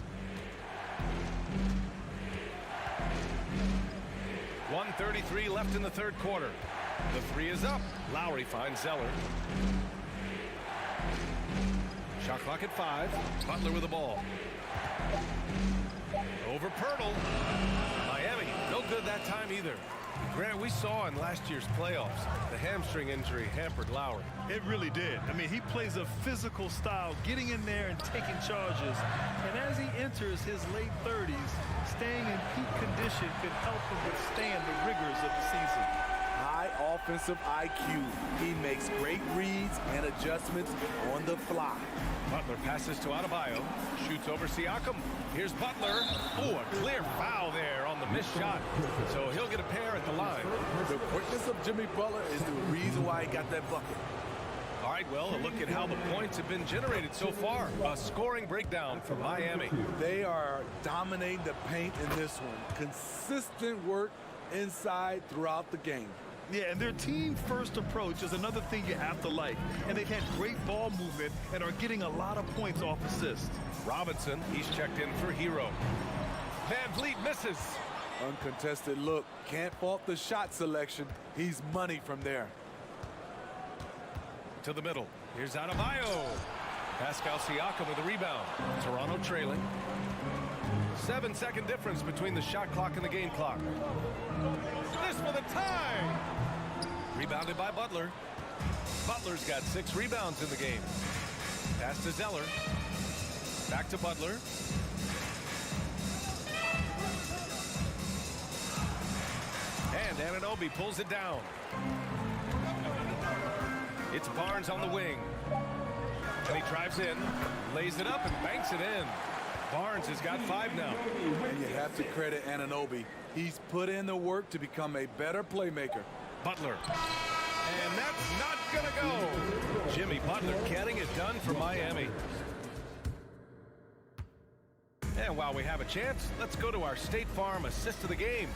1:33 left in the 3rd quarter. The 3 is up. Lowry finds Zeller. Shot clock at 5. Butler with the ball. Over Pirtle. Miami, no good that time either. Grant, we saw in last year's playoffs, the hamstring injury hampered Lowry. It really did. I mean, he plays a physical style, getting in there and taking charges. And as he enters his late 30s, staying in peak condition could help him withstand the rigors of the season. High offensive IQ. He makes great reads and adjustments on the fly. Butler passes to Adebayo. Shoots over Siakam. Here's Butler. Oh, a clear foul there on the missed shot. So he'll get a pair at the line. The quickness of Jimmy Butler is the reason why he got that bucket. All right, well, a look at how the points have been generated so far. A scoring breakdown for Miami. They are dominating the paint in this one. Consistent work inside throughout the game. Yeah, and their team-first approach is another thing you have to like. And they've had great ball movement and are getting a lot of points off assists. Robinson, he's checked in for Hero. Van Vliet misses. Uncontested look. Can't fault the shot selection. He's money from there. To the middle. Here's Adebayo. Pascal Siakam with the rebound. Toronto trailing. 7-second difference between the shot clock and the game clock. This for the tie. Rebounded by Butler. Butler's got 6 rebounds in the game. Pass to Zeller. Back to Butler. And Anunoby pulls it down. It's Barnes on the wing. And he drives in, lays it up, and banks it in. Barnes has got 5 now. And you have to credit Anunoby. He's put in the work to become a better playmaker. Butler. And that's not going to go. Jimmy Butler getting it done for Miami. And while we have a chance, let's go to our State Farm assist of the game.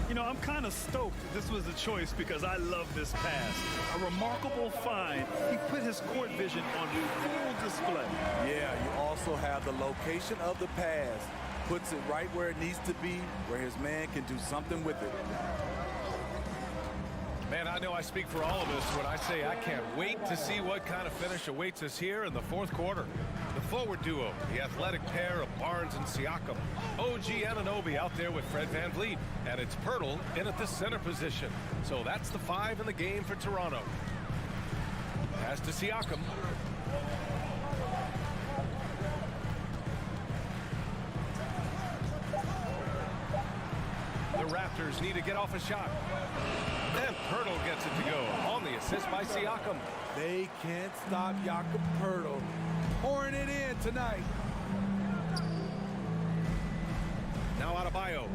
You know, I'm kind of stoked this was a choice because I love this pass. A remarkable find. He put his court vision on full display. Yeah, you also have the location of the pass. Puts it right where it needs to be, where his man can do something with it. Man, I know I speak for all of us when I say I can't wait to see what kind of finish awaits us here in the 4th quarter. The forward duo, the athletic pair of Barnes and Siakam. OG Anunoby out there with Fred VanVleet. And it's Pirtle in at the center position. So that's the 5 in the game for Toronto. Pass to Siakam. The Raptors need to get off a shot. And Pirtle gets it to go on the assist by Siakam. They can't stop Jakob Pirtle pouring it in tonight. Now Adebayo.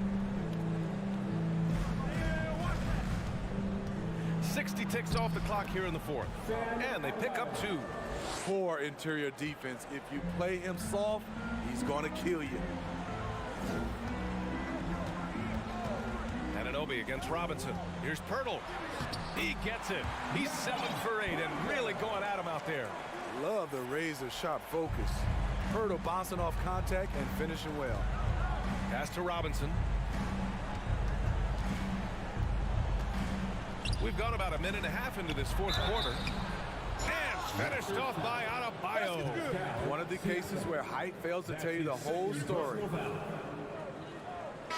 60 ticks off the clock here in the 4th. And they pick up 2. Poor interior defense. If you play him soft, he's going to kill you. Anunoby against Robinson. Here's Pirtle. He gets it. He's 7 for 8 and really going at him out there. Love the razor-sharp focus. Pirtle bouncing off contact and finishing well. Pass to Robinson. We've gone about a minute and a half into this 4th quarter. And finished off by Adebayo. One of the cases where height fails to tell you the whole story.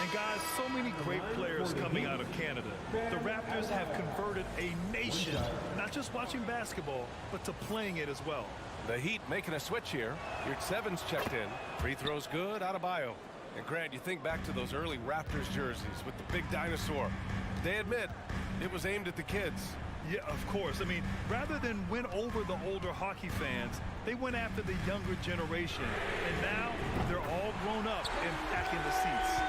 And guys, so many great players coming out of Canada. The Raptors have converted a nation, not just watching basketball, but to playing it as well. The Heat making a switch here. Your 7's checked in. Free throws good, Adebayo. And Grant, you think back to those early Raptors jerseys with the big dinosaur. They admit it was aimed at the kids. Yeah, of course. I mean, rather than win over the older hockey fans, they went after the younger generation. And now they're all grown up and packing the seats.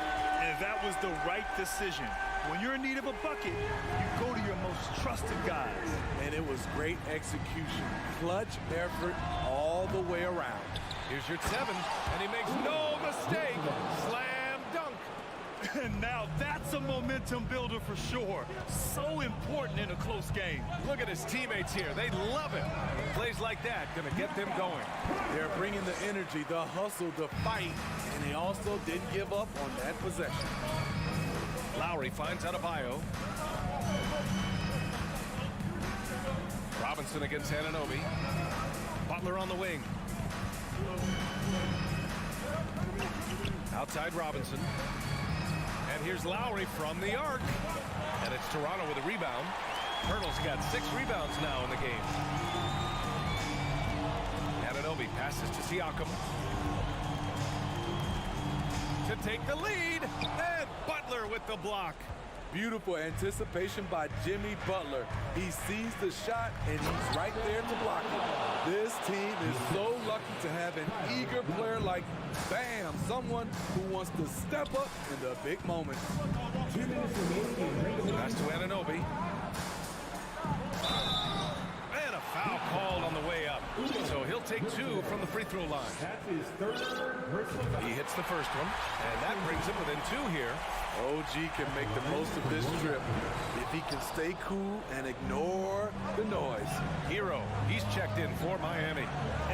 And that was the right decision. When you're in need of a bucket, you go to your most trusted guys. And it was great execution. Clutch effort all the way around. Here's your 7, and he makes no mistake. Slam dunk. And now that's a momentum builder for sure. So important in a close game. Look at his teammates here. They love it. Plays like that going to get them going. They're bringing the energy, the hustle, the fight, and they also didn't give up on that possession. Lowry finds Adebayo. Robinson against Anunoby. Butler on the wing. Outside Robinson. And here's Lowry from the arc. And it's Toronto with a rebound. Pirtle's got 6 rebounds now in the game. Anunoby passes to Siakam. To take the lead. And Butler with the block. Beautiful anticipation by Jimmy Butler. He sees the shot, and he's right there to block it. This team is so lucky to have an eager player like Bam, someone who wants to step up in the big moments. Pass to Anunoby. And a foul called on the way up. So he'll take 2 from the free throw line. He hits the first one, and that brings him within 2 here. OG can make the most of this trip if he can stay cool and ignore the noise. Hero, he's checked in for Miami.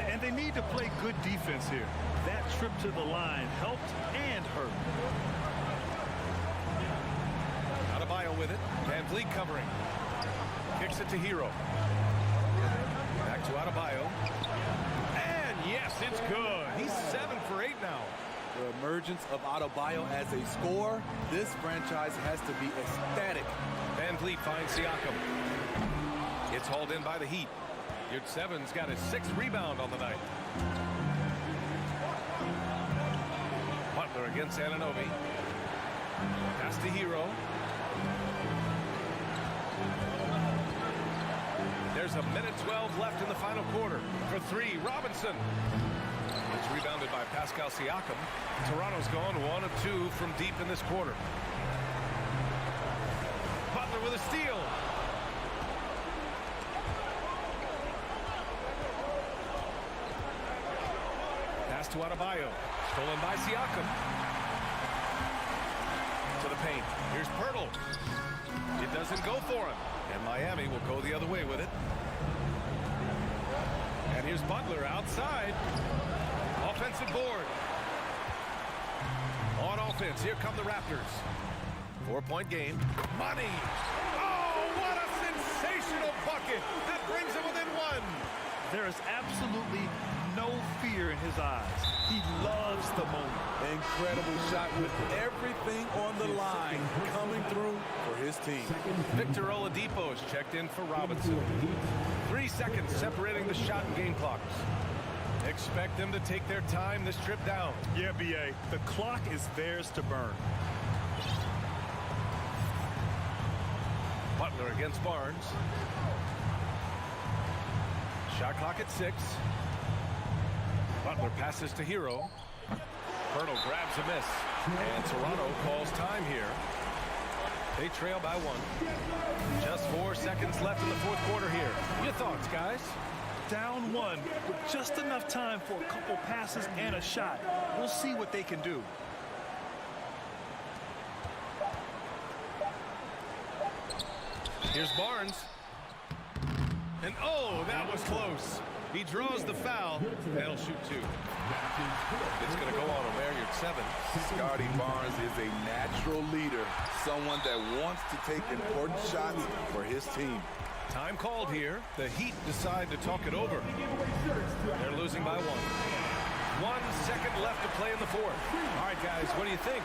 And they need to play good defense here. That trip to the line helped and hurt. Adebayo with it. Van Vliet covering. Kicks it to Hero. Back to Adebayo. And yes, it's good. He's 7 for 8 now. The emergence of Adebayo as a scorer, this franchise has to be ecstatic. Van Vliet finds Siakam. It's hauled in by the Heat. Yurtseven's got his 6th rebound on the night. Butler against Anunoby. Pass to Hero. There's a minute 12 left in the final quarter. For 3, Robinson. It's rebounded by Pascal Siakam. Toronto's gone 1 of 2 from deep in this quarter. Butler with a steal. Pass to Adebayo. Stolen by Siakam. To the paint. Here's Pirtle. It doesn't go for him. And Miami will go the other way with it. And here's Butler outside. Offensive board. On offense, here come the Raptors. 4-point game. Money. Oh, what a sensational bucket. That brings him within 1. There is absolutely no fear in his eyes. He loves the moment. Incredible shot with everything on the line coming through for his team. Victor Oladipo is checked in for Robinson. 3 seconds separating the shot and game clocks. Expect them to take their time this trip down. Yeah, B.A. The clock is theirs to burn. Butler against Barnes. Shot clock at 6. Butler passes to Hero. Pirtle grabs a miss. And Toronto calls time here. They trail by 1. Just 4 seconds left in the 4th quarter here. Your thoughts, guys? Down 1 with just enough time for a couple passes and a shot. We'll see what they can do. Here's Barnes. And oh, that was close. He draws the foul. That'll shoot 2. It's going to go on Omer Yurtseven. Scotty Barnes is a natural leader, someone that wants to take important shots for his team. Time called here. The Heat decide to talk it over. They're losing by 1. 1 second left to play in the 4th. All right, guys, what do you think?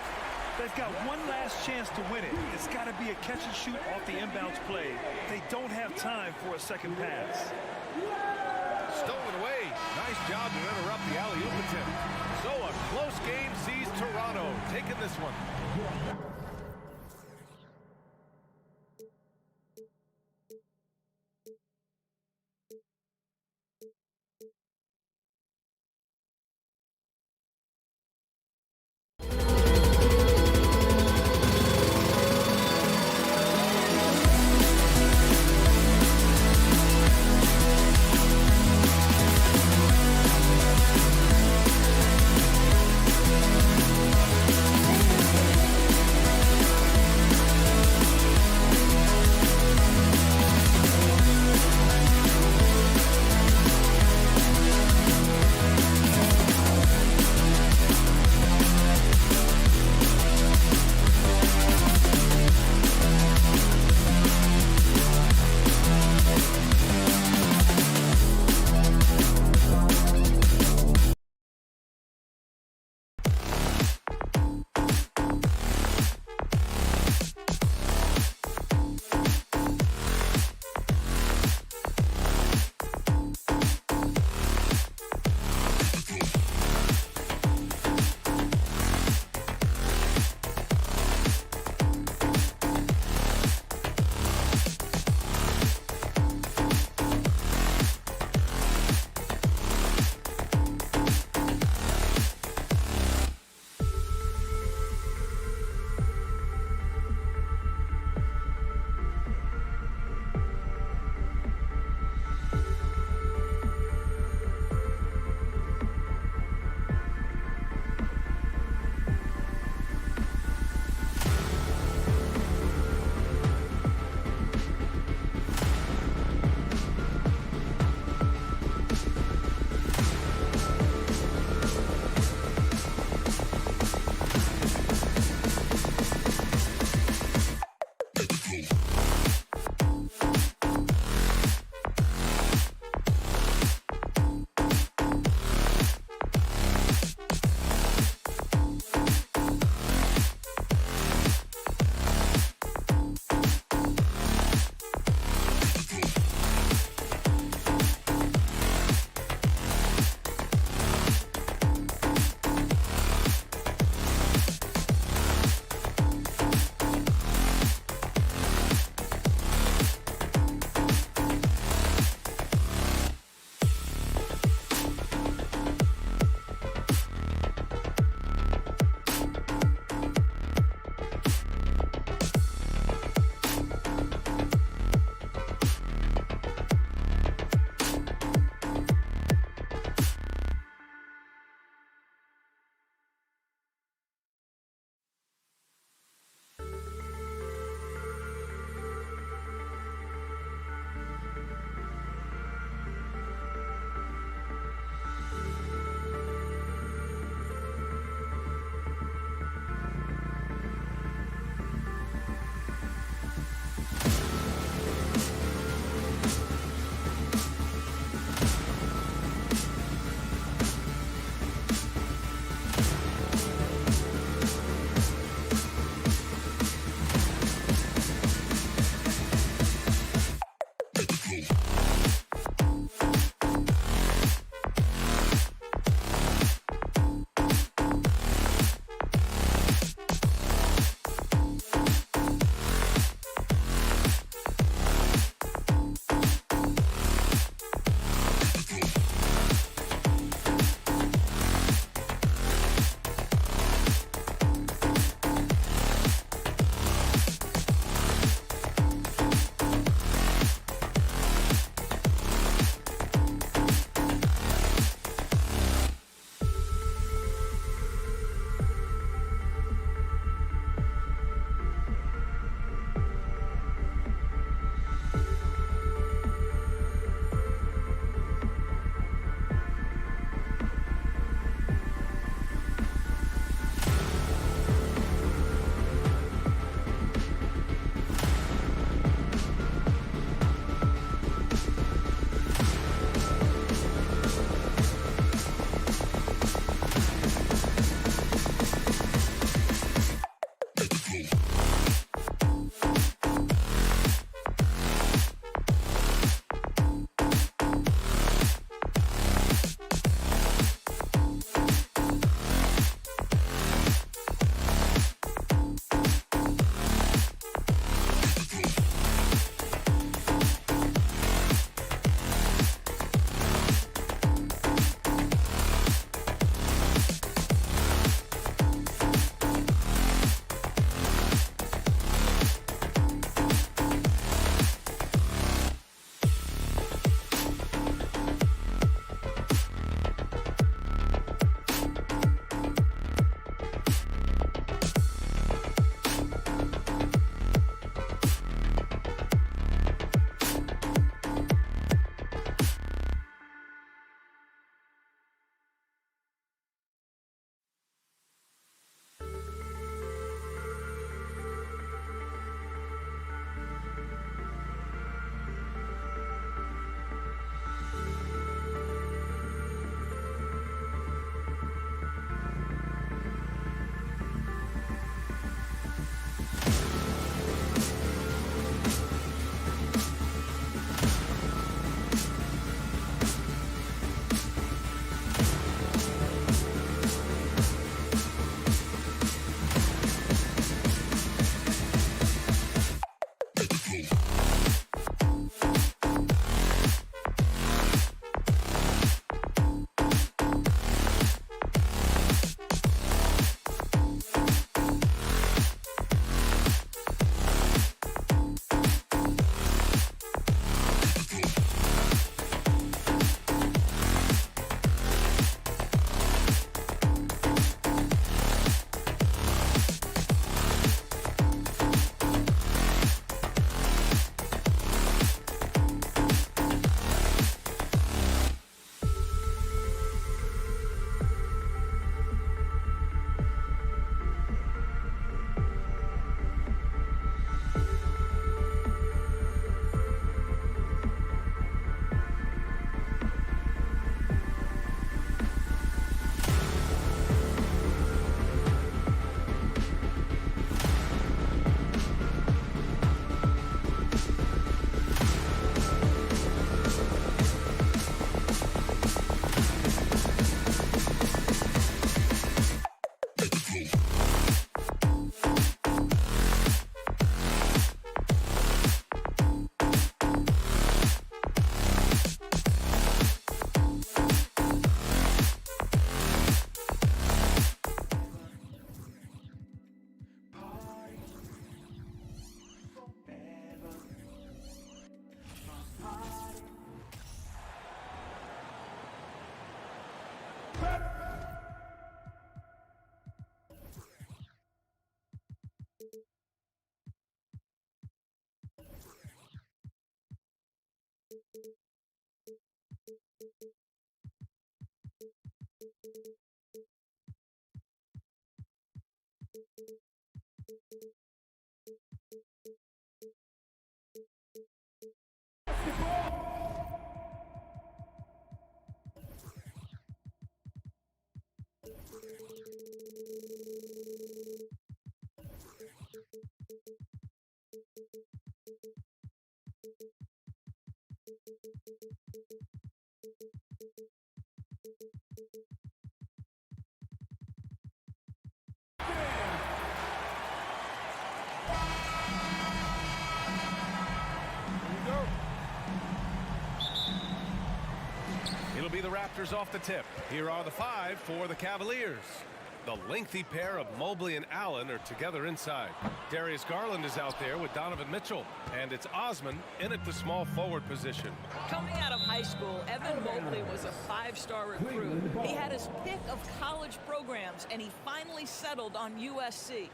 They've got one last chance to win it. It's got to be a catch and shoot off the inbounds play. They don't have time for a second pass. Stolen away. Nice job to interrupt the alley-oop attempt. So a close game sees Toronto taking this one. It'll be the Raptors off the tip. Here are the 5 for the Cavaliers. The lengthy pair of Mobley and Allen are together inside. Darius Garland is out there with Donovan Mitchell. And it's Osman in at the small forward position. Coming out of high school, Evan Mobley was a 5-star recruit. He had his pick of college programs, and he finally settled on USC.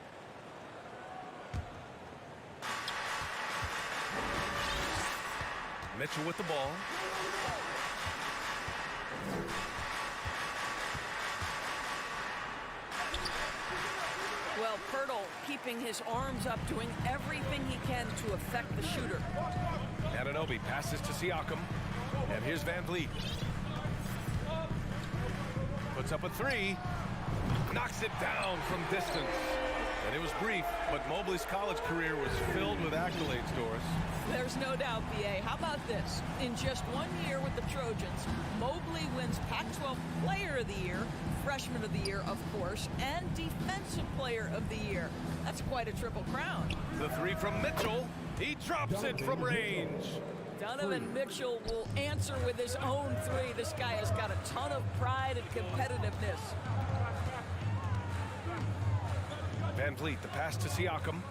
Mitchell with the ball. Well, Pirtle keeping his arms up, doing everything he can to affect the shooter. Anunoby passes to Siakam. And here's Van Vliet. Puts up a 3. Knocks it down from distance. And it was brief, but Mobley's college career was filled with accolades, Doris. There's no doubt, B.A. How about this? In just 1 year with the Trojans, Mobley wins Pac-12 Player of the Year, Freshman of the Year, of course, and Defensive Player of the Year. That's quite a triple crown. The 3 from Mitchell. He drops it from range. Donovan Mitchell will answer with his own 3. This guy has got a ton of pride and competitiveness. Van Vliet, the pass to Siakam.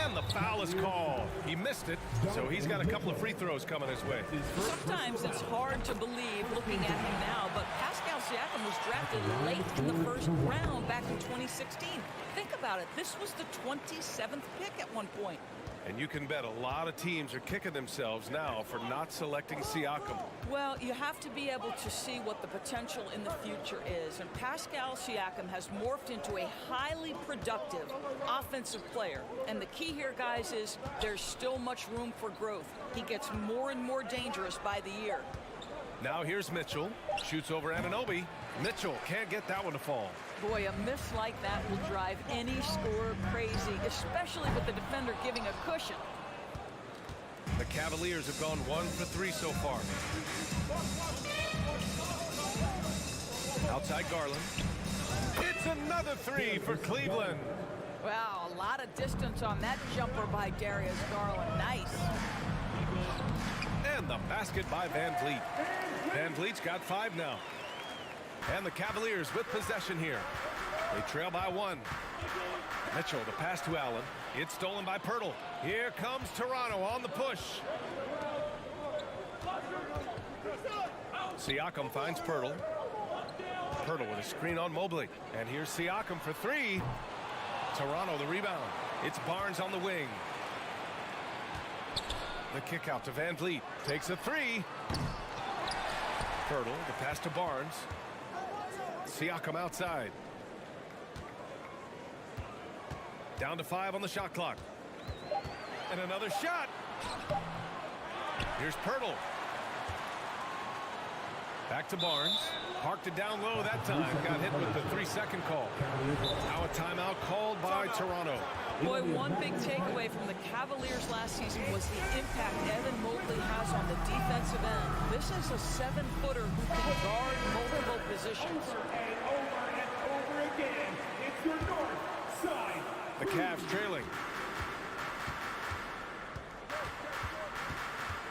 And the foul is called. He missed it, so he's got a couple of free throws coming his way. Sometimes it's hard to believe looking at him now, but Pascal Siakam was drafted late in the first round back in 2016. Think about it. This was the 27th pick at one point. And you can bet a lot of teams are kicking themselves now for not selecting Siakam. Well, you have to be able to see what the potential in the future is. And Pascal Siakam has morphed into a highly productive offensive player. And the key here, guys, is there's still much room for growth. He gets more and more dangerous by the year. Now here's Mitchell. Shoots over Anunoby. Mitchell can't get that one to fall. Boy, a miss like that will drive any scorer crazy, especially with the defender giving a cushion. The Cavaliers have gone 1 for 3 so far. Outside Garland. It's another 3 for Cleveland. Wow, a lot of distance on that jumper by Darius Garland. Nice. And the basket by Van Vliet. Van Vliet's got 5 now. And the Cavaliers with possession here. They trail by 1. Mitchell, the pass to Allen. It's stolen by Pirtle. Here comes Toronto on the push. Siakam finds Pirtle. Pirtle with a screen on Mobley. And here's Siakam for 3. Toronto the rebound. It's Barnes on the wing. The kick out to Van Vliet. Takes a 3. Pirtle, the pass to Barnes. Siakam outside. Down to 5 on the shot clock. And another shot. Here's Pirtle. Back to Barnes. Parked it down low that time. Got hit with the 3-second call. Now a timeout called by Toronto. Boy, one big takeaway from the Cavaliers last season was the impact Evan Mobley has on the defensive end. This is a 7-footer who can guard multiple positions. Over and over again, it's your north side. The Cavs trailing.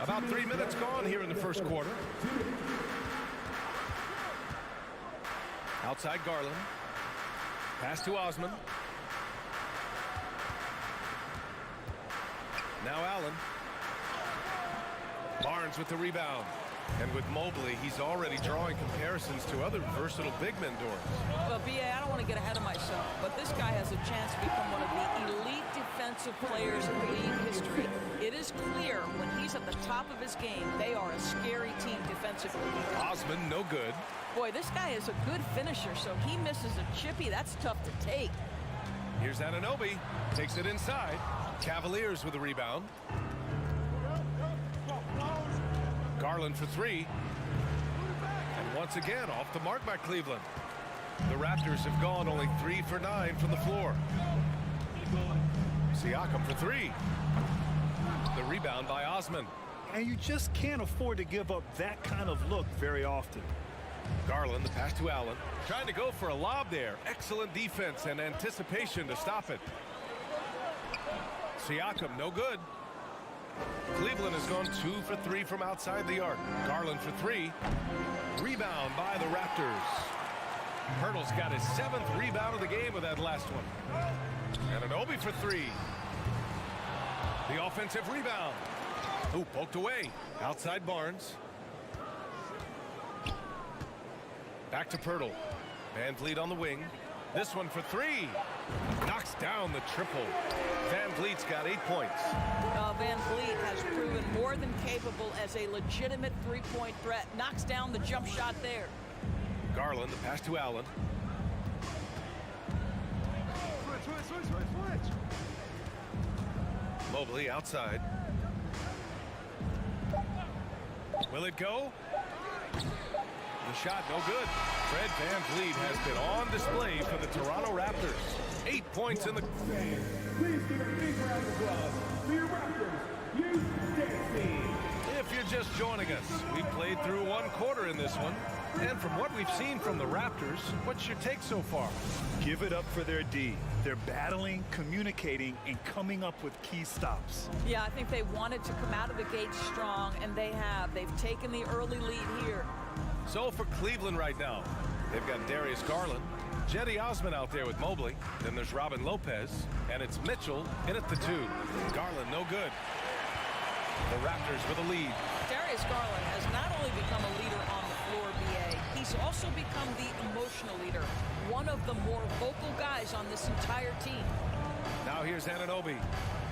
About 3 minutes gone here in the first quarter. Outside Garland. Pass to Osman. Now Allen. Barnes with the rebound. And with Mobley, he's already drawing comparisons to other versatile big men, Doris. Well, B.A., I don't want to get ahead of myself, but this guy has a chance to become one of the elite defensive players in league history. It is clear when he's at the top of his game, they are a scary team defensively. Osman, no good. Boy, this guy is a good finisher, so he misses a chippy. That's tough to take. Here's Anunoby. Takes it inside. Cavaliers with the rebound. Garland for three. And once again, off the mark by Cleveland. The Raptors have gone only 3 for 9 from the floor. Siakam for three. The rebound by Osman. And you just can't afford to give up that kind of look very often. Garland, the pass to Allen. Trying to go for a lob there. Excellent defense and anticipation to stop it. Siakam, no good. Cleveland has gone 2 for 3 from outside the arc. Garland for three. Rebound by the Raptors. Hurdle's got his 7th rebound of the game with that last one. And Anunoby for three. The offensive rebound. Oh, poked away. Outside Barnes. Back to Pirtle. Van Vliet on the wing. This one for three. Knocks down the triple. Van Vliet's got 8 points. Van Vliet has proven more than capable as a legitimate three-point threat. Knocks down the jump shot there. Garland, the pass to Allen. Switch. Mobley outside. Will it go? The shot no good. Fred Van Vliet has been on display for the Toronto Raptors. 8 points in the... Please give a big round of applause for your Raptors youth dance team. If you're just joining us, we've played through 1 quarter in this one. And from what we've seen from the Raptors, what's your take so far? Give it up for their D. They're battling, communicating, and coming up with key stops. Yeah, I think they wanted to come out of the gate strong, and they have. They've taken the early lead here. So for Cleveland right now, they've got Darius Garland, Jetty Osman out there with Mobley. Then there's Robin Lopez, and it's Mitchell in at the 2. Garland no good. The Raptors with a lead. Darius Garland has not only become a leader on the floor, BA, he's also become the emotional leader. One of the more vocal guys on this entire team. Now here's Anunoby.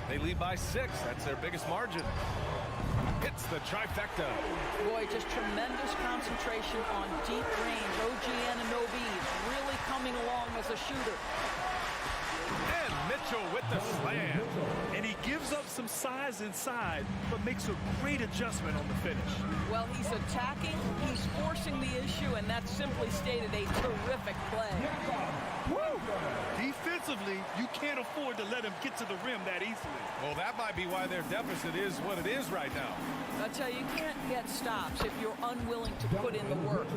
They lead by 6. That's their biggest margin. Hits the trifecta. Boy, just tremendous concentration on deep range. OG Anunoby is really coming along as a shooter. And Mitchell with the slam. And he gives up some size inside, but makes a great adjustment on the finish. Well, he's attacking, he's forcing the issue, and that's simply stated a terrific play. Woo! Defensively, you can't afford to let him get to the rim that easily. Well, that might be why their deficit is what it is right now. I tell you, you can't get stops if you're unwilling to put in the work.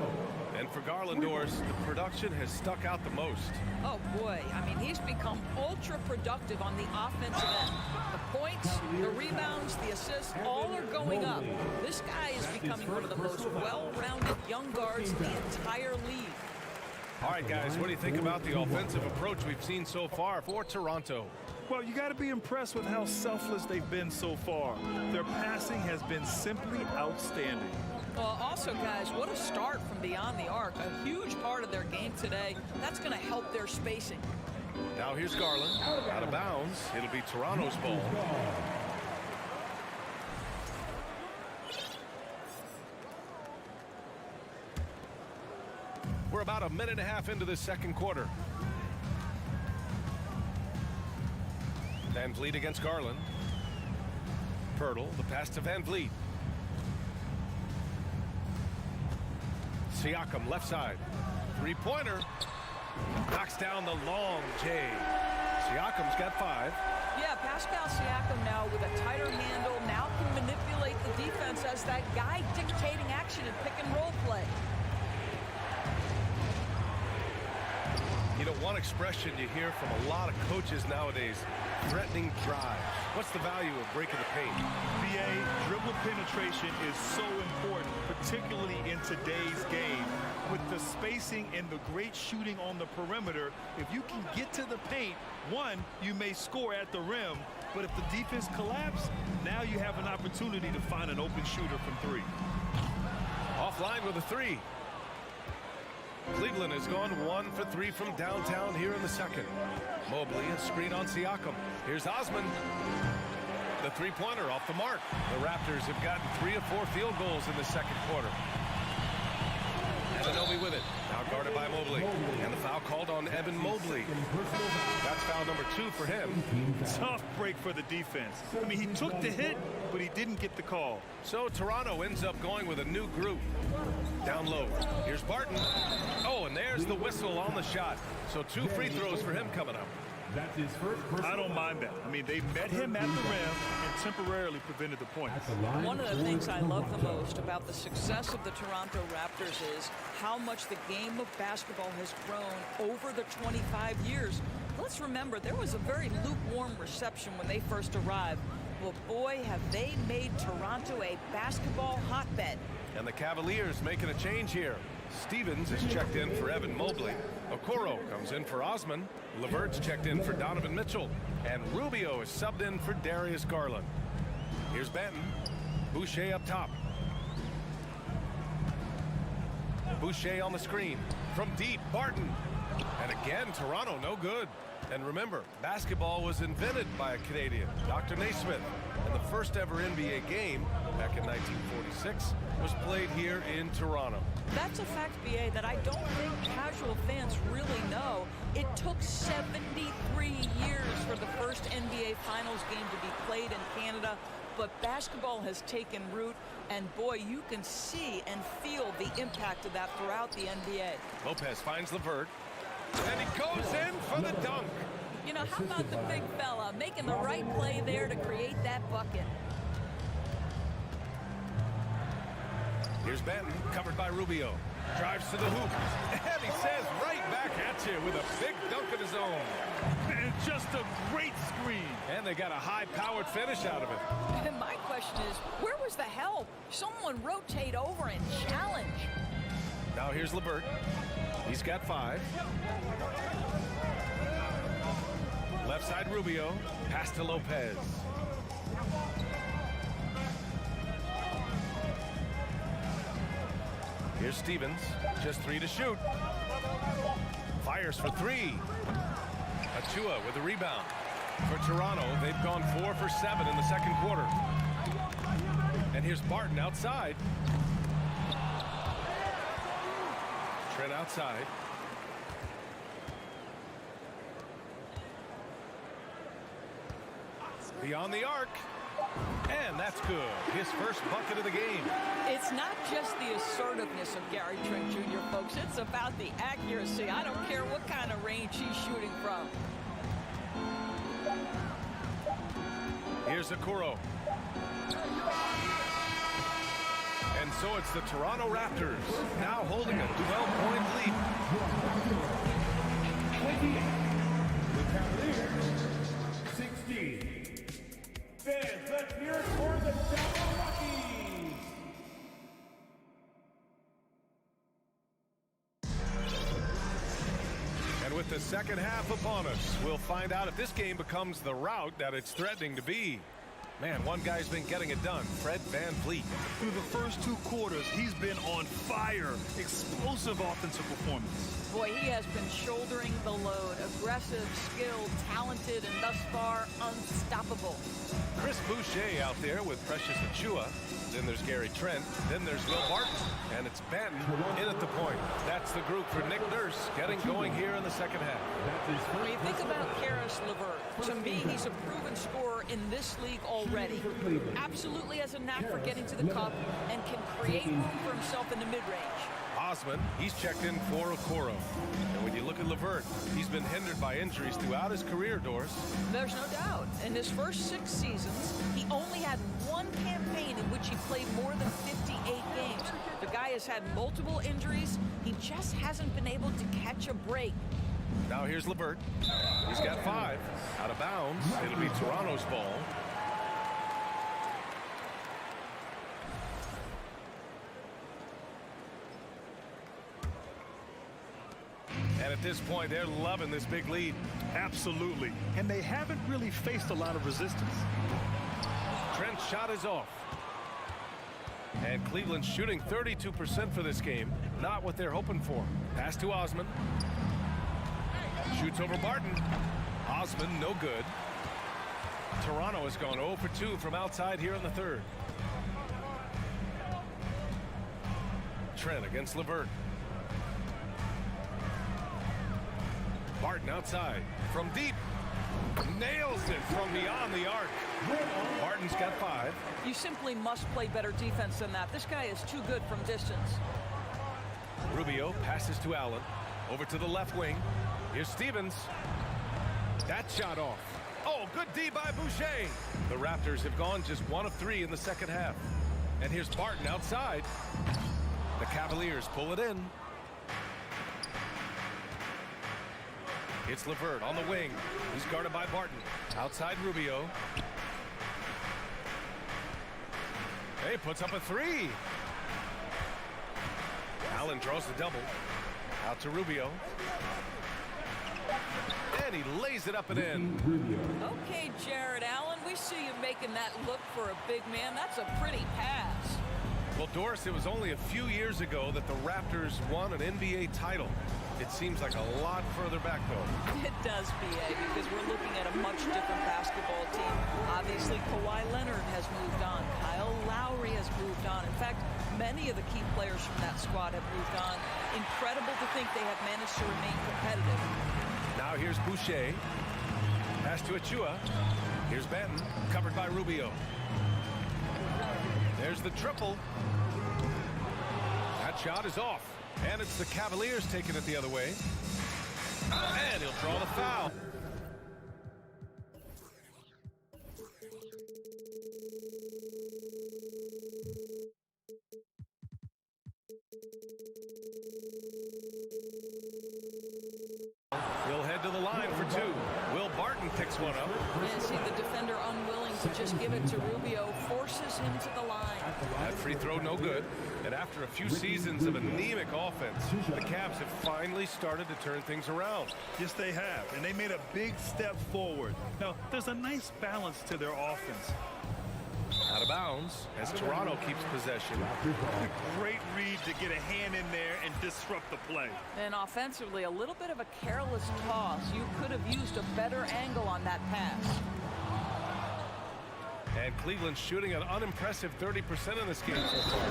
And for Garlandors, the production has stuck out the most. Oh, boy. I mean, he's become ultra-productive on the offensive end. The points, the rebounds, the assists, all are going up. This guy is becoming one of the most well-rounded young guards in the entire league. All right, guys, what do you think about the offensive approach we've seen so far for Toronto? Well, you got to be impressed with how selfless they've been so far. Their passing has been simply outstanding. Also, guys, what a start from beyond the arc. A huge part of their game today. That's going to help their spacing. Now here's Garland. Out of bounds. It'll be Toronto's ball. We're about a minute and a half into this second quarter. Van Vliet against Garland. Pirtle, the pass to Van Vliet. Siakam, left side. Three-pointer. Knocks down the long J. Siakam's got 5. Yeah, Pascal Siakam now with a tighter handle, now can manipulate the defense as that guy dictating action in pick-and-roll play. You know, one expression you hear from a lot of coaches nowadays, threatening drive. What's the value of breaking the paint? BA, dribble penetration is so important, particularly in today's game. With the spacing and the great shooting on the perimeter, if you can get to the paint, one, you may score at the rim, but if the defense collapses, now you have an opportunity to find an open shooter from 3. Offline with a 3. Cleveland has gone 1 for 3 from downtown here in the second. Mobley, a screen on Siakam. Here's Osman. The three-pointer off the mark. The Raptors have gotten 3 of 4 field goals in the second quarter. Anunoby with it. Now guarded by Mobley. And the foul called on Evan Mobley. That's foul number 2 for him. Tough break for the defense. I mean, he took the hit, but he didn't get the call. So Toronto ends up going with a new group. Down low. Here's Barton. Oh, and there's the whistle on the shot. So 2 free throws for him coming up. That's his first personal I don't mind that. I mean, they met him at the rim and temporarily prevented the points. One of the things I love the most about the success of the Toronto Raptors is how much the game of basketball has grown over the 25 years. Let's remember, there was a very lukewarm reception when they first arrived. Well, boy, have they made Toronto a basketball hotbed. And the Cavaliers making a change here. Stevens is checked in for Evan Mobley. Okoro comes in for Osman. LeVert's checked in for Donovan Mitchell. And Rubio is subbed in for Darius Garland. Here's Benton. Boucher up top. Boucher on the screen. From deep, Barton. And again, Toronto no good. And remember, basketball was invented by a Canadian, Dr. Naismith. And the first ever NBA game, back in 1946, was played here in Toronto. That's a fact, BA, that I don't think casual fans really know. It took 73 years for the first NBA Finals game to be played in Canada, but basketball has taken root, and boy, you can see and feel the impact of that throughout the NBA. Lopez finds LeVert, and he goes in for the dunk. You know, how about the big fella making the right play there to create that bucket? Here's Benton, covered by Rubio. Drives to the hoop, and he says right back at you with a big dunk of his own. And just a great screen. And they got a high-powered finish out of it. And my question is, where was the help? Someone rotate over and challenge. Now here's LeVert. He's got 5. Left side Rubio, pass to Lopez. Here's Stevens, just 3 to shoot. Fires for 3. Achua with a rebound. For Toronto, they've gone 4 for 7 in the second quarter. And here's Barton outside. Trent outside. Beyond the arc. And that's good. His first bucket of the game. It's not just the assertiveness of Gary Trent Jr., folks. It's about the accuracy. I don't care what kind of range he's shooting from. Here's Okoro. And so it's the Toronto Raptors now holding a 12-point lead. The Cavaliers, 16. Fans, let's hear it for the Dallas Rockies. And with the second half upon us, we'll find out if this game becomes the rout that it's threatening to be. Man, one guy's been getting it done, Fred VanVleet. Through the first 2 quarters, he's been on fire. Explosive offensive performance. Boy, he has been shouldering the load. Aggressive, skilled, talented, and thus far, unstoppable. Chris Boucher out there with Precious Achua. Then there's Gary Trent. Then there's Will Barton. And it's Benton in at the point. That's the group for Nick Nurse getting going here in the second half. When you think about Caris LeVert, to me, he's a proven scorer in this league already. Absolutely has a knack for getting to the cup and can create room for himself in the mid-range. Osman, he's checked in for Okoro. And when you look at LeVert, he's been hindered by injuries throughout his career, Doris. There's no doubt. In his first 6 seasons, he only had 1 campaign in which he played more than 58 games. The guy has had multiple injuries. He just hasn't been able to catch a break. Now here's LeVert. He's got 5. Out of bounds. It'll be Toronto's ball. And at this point, they're loving this big lead. Absolutely. And they haven't really faced a lot of resistance. Trent's shot is off. And Cleveland's shooting 32% for this game. Not what they're hoping for. Pass to Osman. Shoots over Barton. Osman, no good. Toronto has gone 0 for 2 from outside here in the third. Trent against LeVert. Barton outside. From deep. Nails it from beyond the arc. Barton's got 5. You simply must play better defense than that. This guy is too good from distance. Rubio passes to Allen. Over to the left wing. Here's Stevens. That shot off. Oh, good D by Boucher. The Raptors have gone just 1 of 3 in the second half. And here's Barton outside. The Cavaliers pull it in. It's LeVert on the wing. He's guarded by Barton. Outside Rubio. Hey, puts up a 3. Allen draws the double. Out to Rubio. And he lays it up and in. Okay, Jared Allen, we see you making that look for a big man. That's a pretty pass. Well, Doris, it was only a few years ago that the Raptors won an NBA title. It seems like a lot further back, though. It does, B.A., because we're looking at a much different basketball team. Obviously, Kawhi Leonard has moved on. Kyle Lowry has moved on. In fact, many of the key players from that squad have moved on. Incredible to think they have managed to remain competitive. Now here's Boucher. Pass to Achua. Here's Benton, covered by Rubio. There's the triple. That shot is off. And it's the Cavaliers taking it the other way. And he'll draw the foul. He'll head to the line for 2. Will Barton picks one up. Yeah, see the defender unwilling to just give it to Rubio, forces him to the line. That free throw no good. And after a few seasons of anemic offense, the Cavs have finally started to turn things around. Yes, they have, and they made a big step forward. Now, there's a nice balance to their offense. Out of bounds as Toronto keeps possession. Great read to get a hand in there and disrupt the play. And offensively, a little bit of a careless toss. You could have used a better angle on that pass. And Cleveland's shooting an unimpressive 30% in this game so far.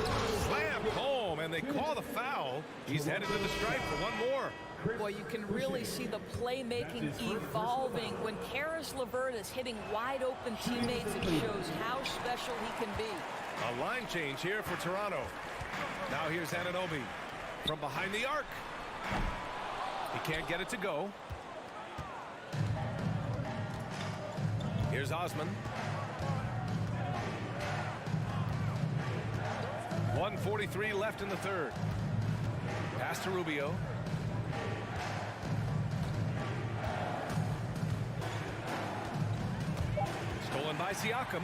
Slammed home, and they call the foul. He's headed to the stripe for one more. Boy, you can really see the playmaking evolving. When Karis LeVert is hitting wide open teammates, it shows how special he can be. A line change here for Toronto. Now here's Anunoby from behind the arc. He can't get it to go. Here's Osman. 1:43 left in the third. Pass to Rubio. Stolen by Siakam.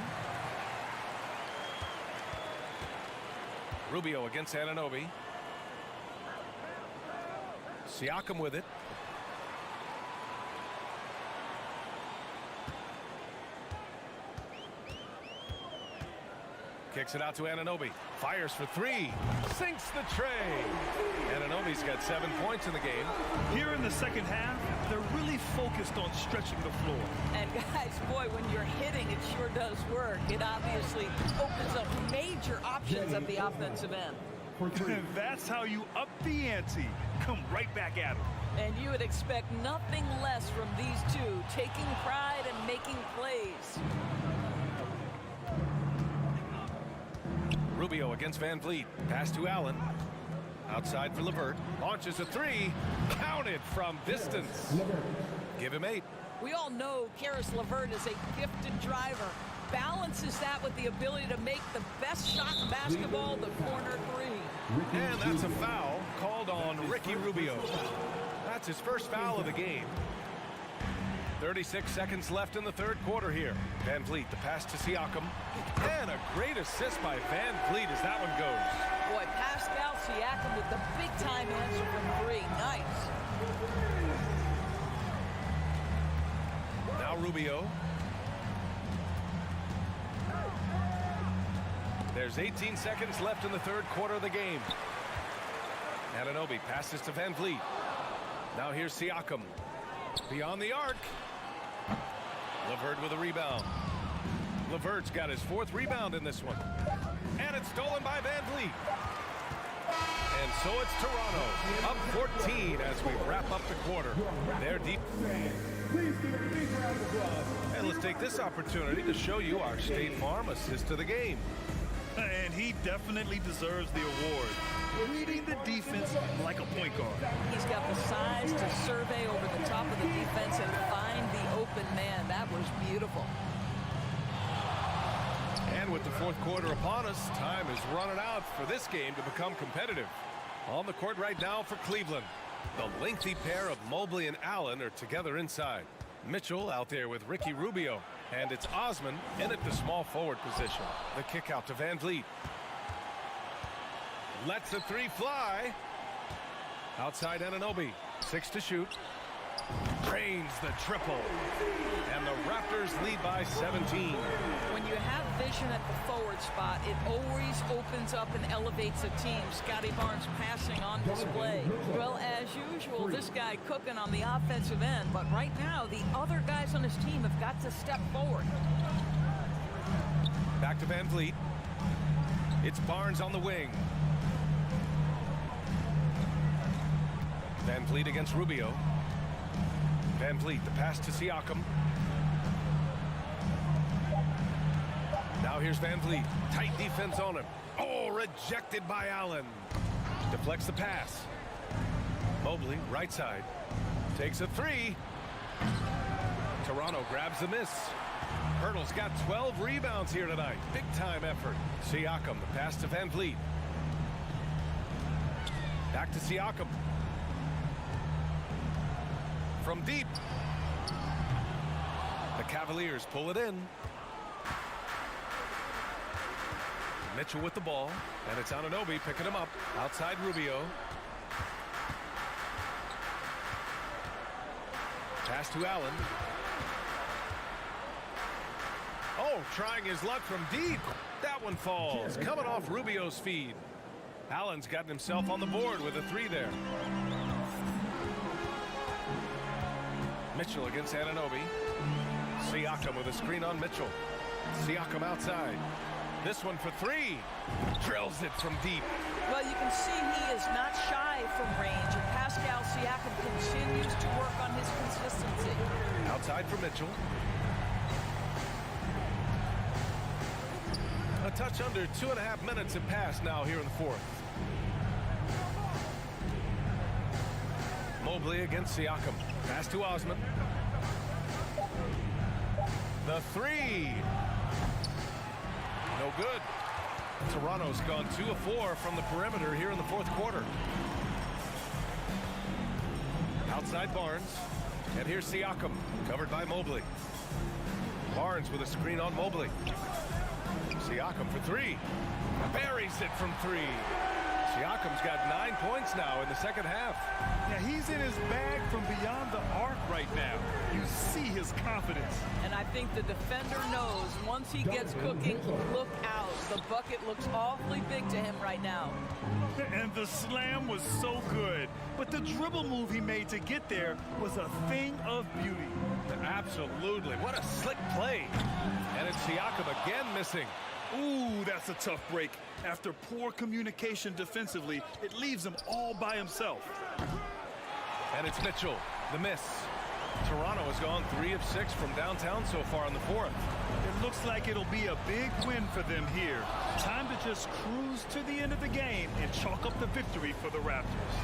Rubio against Anunoby. Siakam with it. Kicks it out to Anunoby. Fires for 3. Sinks the tray. Anunoby's got 7 points in the game. Here in the second half, they're really focused on stretching the floor. And guys, boy, when you're hitting, it sure does work. It obviously opens up major options at the offensive end. That's how you up the ante. Come right back at them. And you would expect nothing less from these two, taking pride and making plays. Rubio against Van Vliet. Pass to Allen. Outside for LeVert. Launches a 3. Counted from distance. Give him 8. We all know Karis LeVert is a gifted driver. Balances that with the ability to make the best shot in basketball, the corner 3. And that's a foul called on Ricky Rubio. That's his first foul of the game. 36 seconds left in the third quarter here. Van Vliet, the pass to Siakam. And a great assist by Van Vliet as that one goes. Boy, Pascal Siakam with the big-time answer from 3. Nice. Now Rubio. There's 18 seconds left in the third quarter of the game. Anunoby passes to Van Vliet. Now here's Siakam. Beyond the arc. LeVert with a rebound. LeVert's got his 4th rebound in this one. And it's stolen by Van Vliet. And So it's Toronto up 14 as we wrap up the quarter. They're deep. And let's take this opportunity to show you our State Farm assist of the game. And he definitely deserves the award. Reading the defense like a point guard. He's got the size to survey over the top of the defense and find the open man. That was beautiful. And with the fourth quarter upon us, time is running out for this game to become competitive. On the court right now for Cleveland, the lengthy pair of Mobley and Allen are together inside. Mitchell out there with Ricky Rubio, and it's Osman in at the small forward position. The kick out to Van Vliet. Lets a three fly. Outside Anunoby, 6 to shoot. Drains the triple. And the Raptors lead by 17. When you have vision at the forward spot, it always opens up and elevates a team. Scotty Barnes passing on display. Well, as usual, this guy cooking on the offensive end, but right now the other guys on his team have got to step forward. Back to Van Vliet. It's Barnes on the wing. Van Vliet against Rubio. Van Vliet, the pass to Siakam. Now here's Van Vliet. Tight defense on him. Oh, rejected by Allen. Deflects the pass. Mobley, right side. Takes a three. Toronto grabs the miss. Hurdle's got 12 rebounds here tonight. Big time effort. Siakam, the pass to Van Vliet. Back to Siakam. From deep. The Cavaliers pull it in. Mitchell with the ball, and it's Anunoby picking him up. Outside Rubio. Pass to Allen. Oh, trying his luck from deep. That one falls. Coming off Rubio's feed. Allen's gotten himself on the board with a three there. Mitchell against Anunoby. Siakam with a screen on Mitchell. Siakam outside. This one for three. Drills it from deep. Well, you can see he is not shy from range, and Pascal Siakam continues to work on his consistency. Outside for Mitchell. A touch under 2.5 minutes have passed now here in the fourth. Mobley against Siakam. Pass to Osman. The three. No good. Toronto's gone 2 of 4 from the perimeter here in the fourth quarter. Outside Barnes. And here's Siakam, covered by Mobley. Barnes with a screen on Mobley. Siakam for three. Buries it from three. Siakam's got 9 points now in the second half. Yeah, he's in his bag from beyond the arc right now. You see his confidence. And I think the defender knows once he gets cooking, look out. The bucket looks awfully big to him right now. And the slam was so good. But the dribble move he made to get there was a thing of beauty. Absolutely. What a slick play. And it's Siakam again missing. Ooh, that's a tough break. After poor communication defensively, it leaves him all by himself. And it's Mitchell, the miss. Toronto has gone 3 of 6 from downtown so far in the fourth. It looks like it'll be a big win for them here. Time to just cruise to the end of the game and chalk up the victory for the Raptors.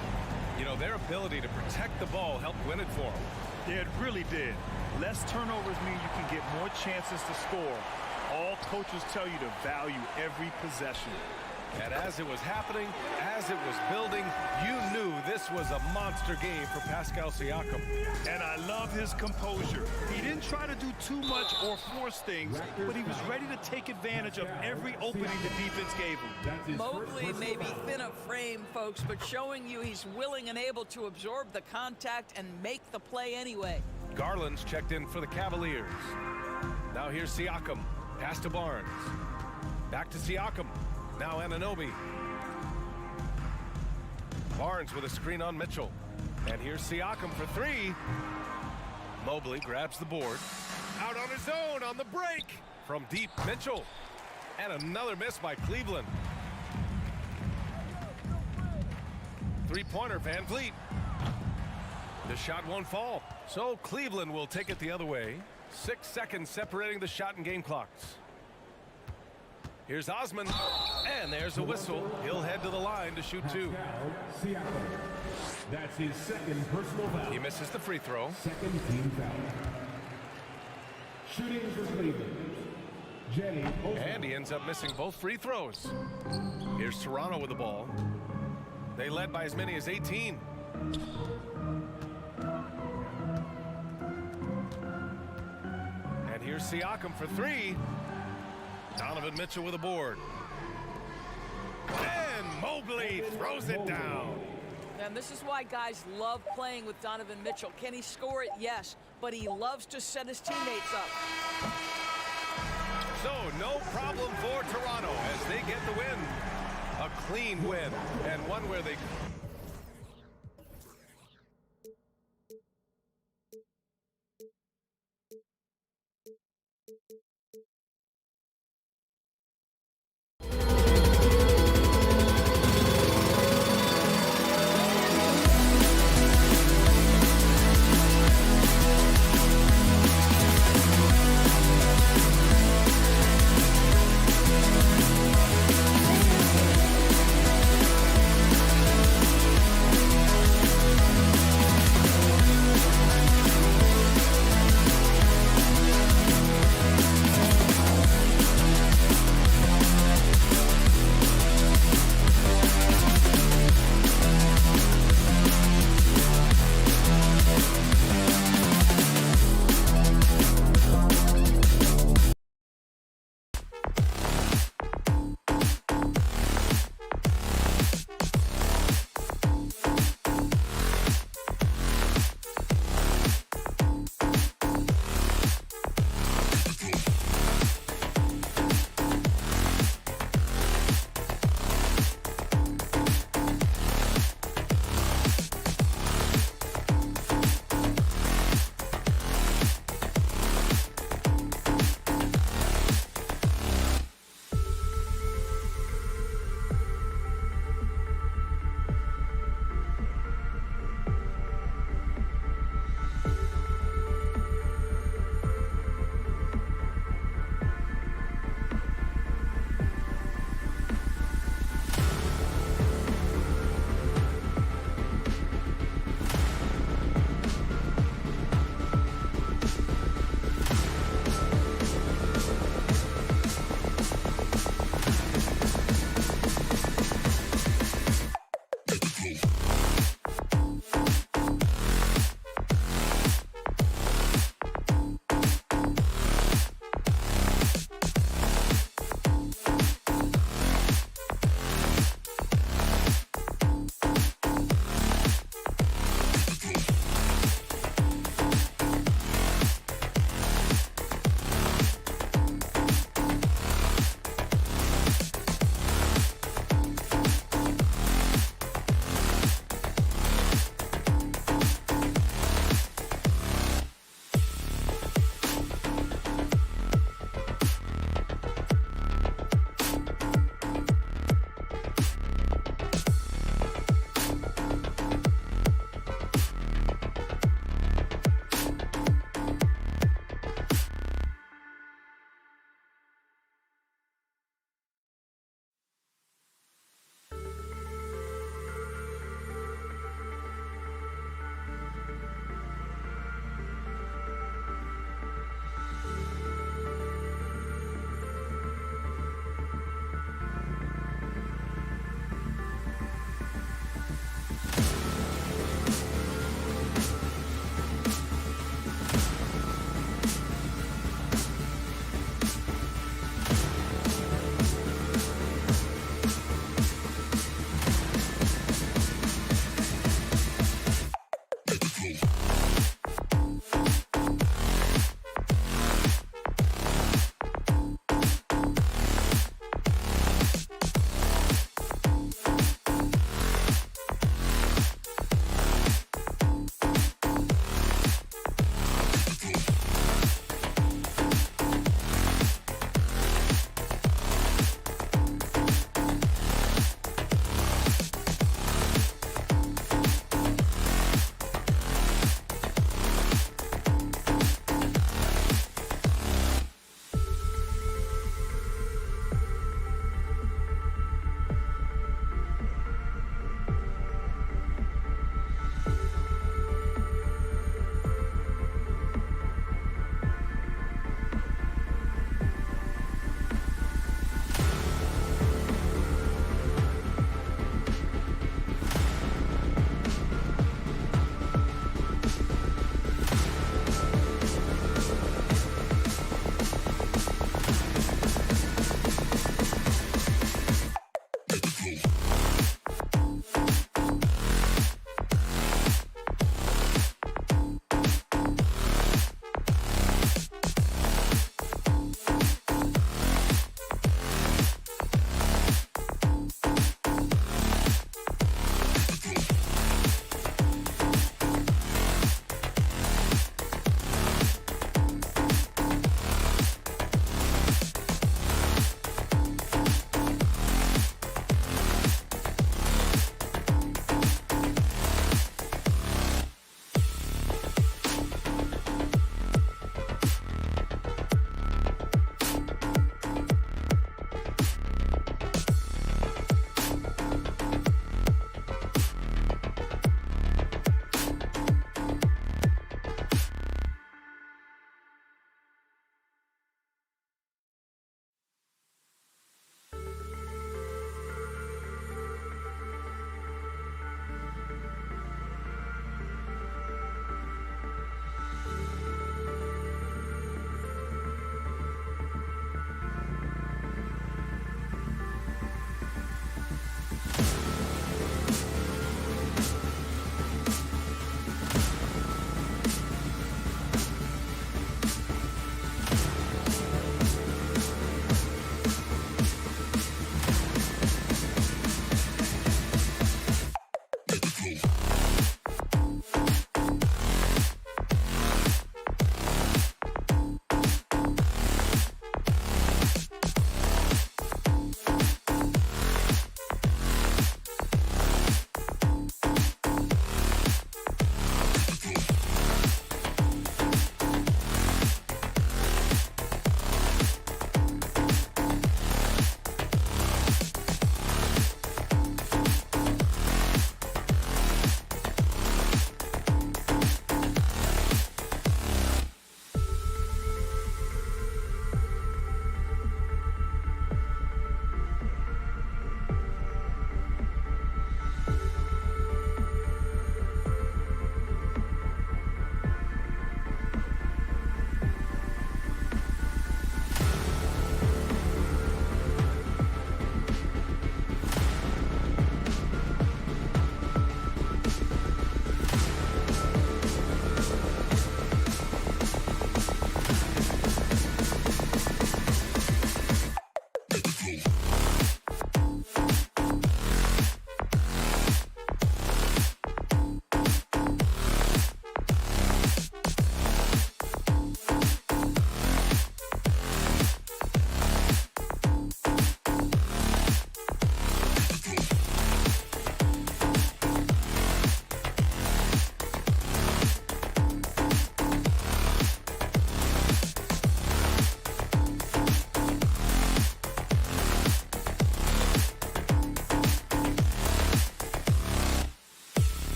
You know, their ability to protect the ball helped win it for them. Yeah, it really did. Less turnovers mean you can get more chances to score. All coaches tell you to value every possession. And as it was happening, as it was building, you knew this was a monster game for Pascal Siakam. And I love his composure. He didn't try to do too much or force things, but he was ready to take advantage of every opening the defense gave him. Mobley may be thin of frame, folks, but showing you he's willing and able to absorb the contact and make the play anyway. Garland's checked in for the Cavaliers. Now here's Siakam. Pass to Barnes. Back to Siakam. Now Anunoby. Barnes with a screen on Mitchell. And here's Siakam for three. Mobley grabs the board. Out on his own on the break. From deep, Mitchell. And another miss by Cleveland. Three-pointer, Van Vliet. The shot won't fall. So Cleveland will take it the other way. 6 seconds separating the shot and game clocks. Here's Osman, and there's a whistle. He'll head to the line to shoot 2. That's his second personal foul. He misses the free throw. Second team foul. Shooting for Cleveland. And he ends up missing both free throws. Here's Toronto with the ball. They led by as many as 18. And here's Siakam for 3. Donovan Mitchell with a board. And Mobley throws it down. And this is why guys love playing with Donovan Mitchell. Can he score it? Yes. But he loves to set his teammates up. So no problem for Toronto as they get the win. A clean win, and one where they...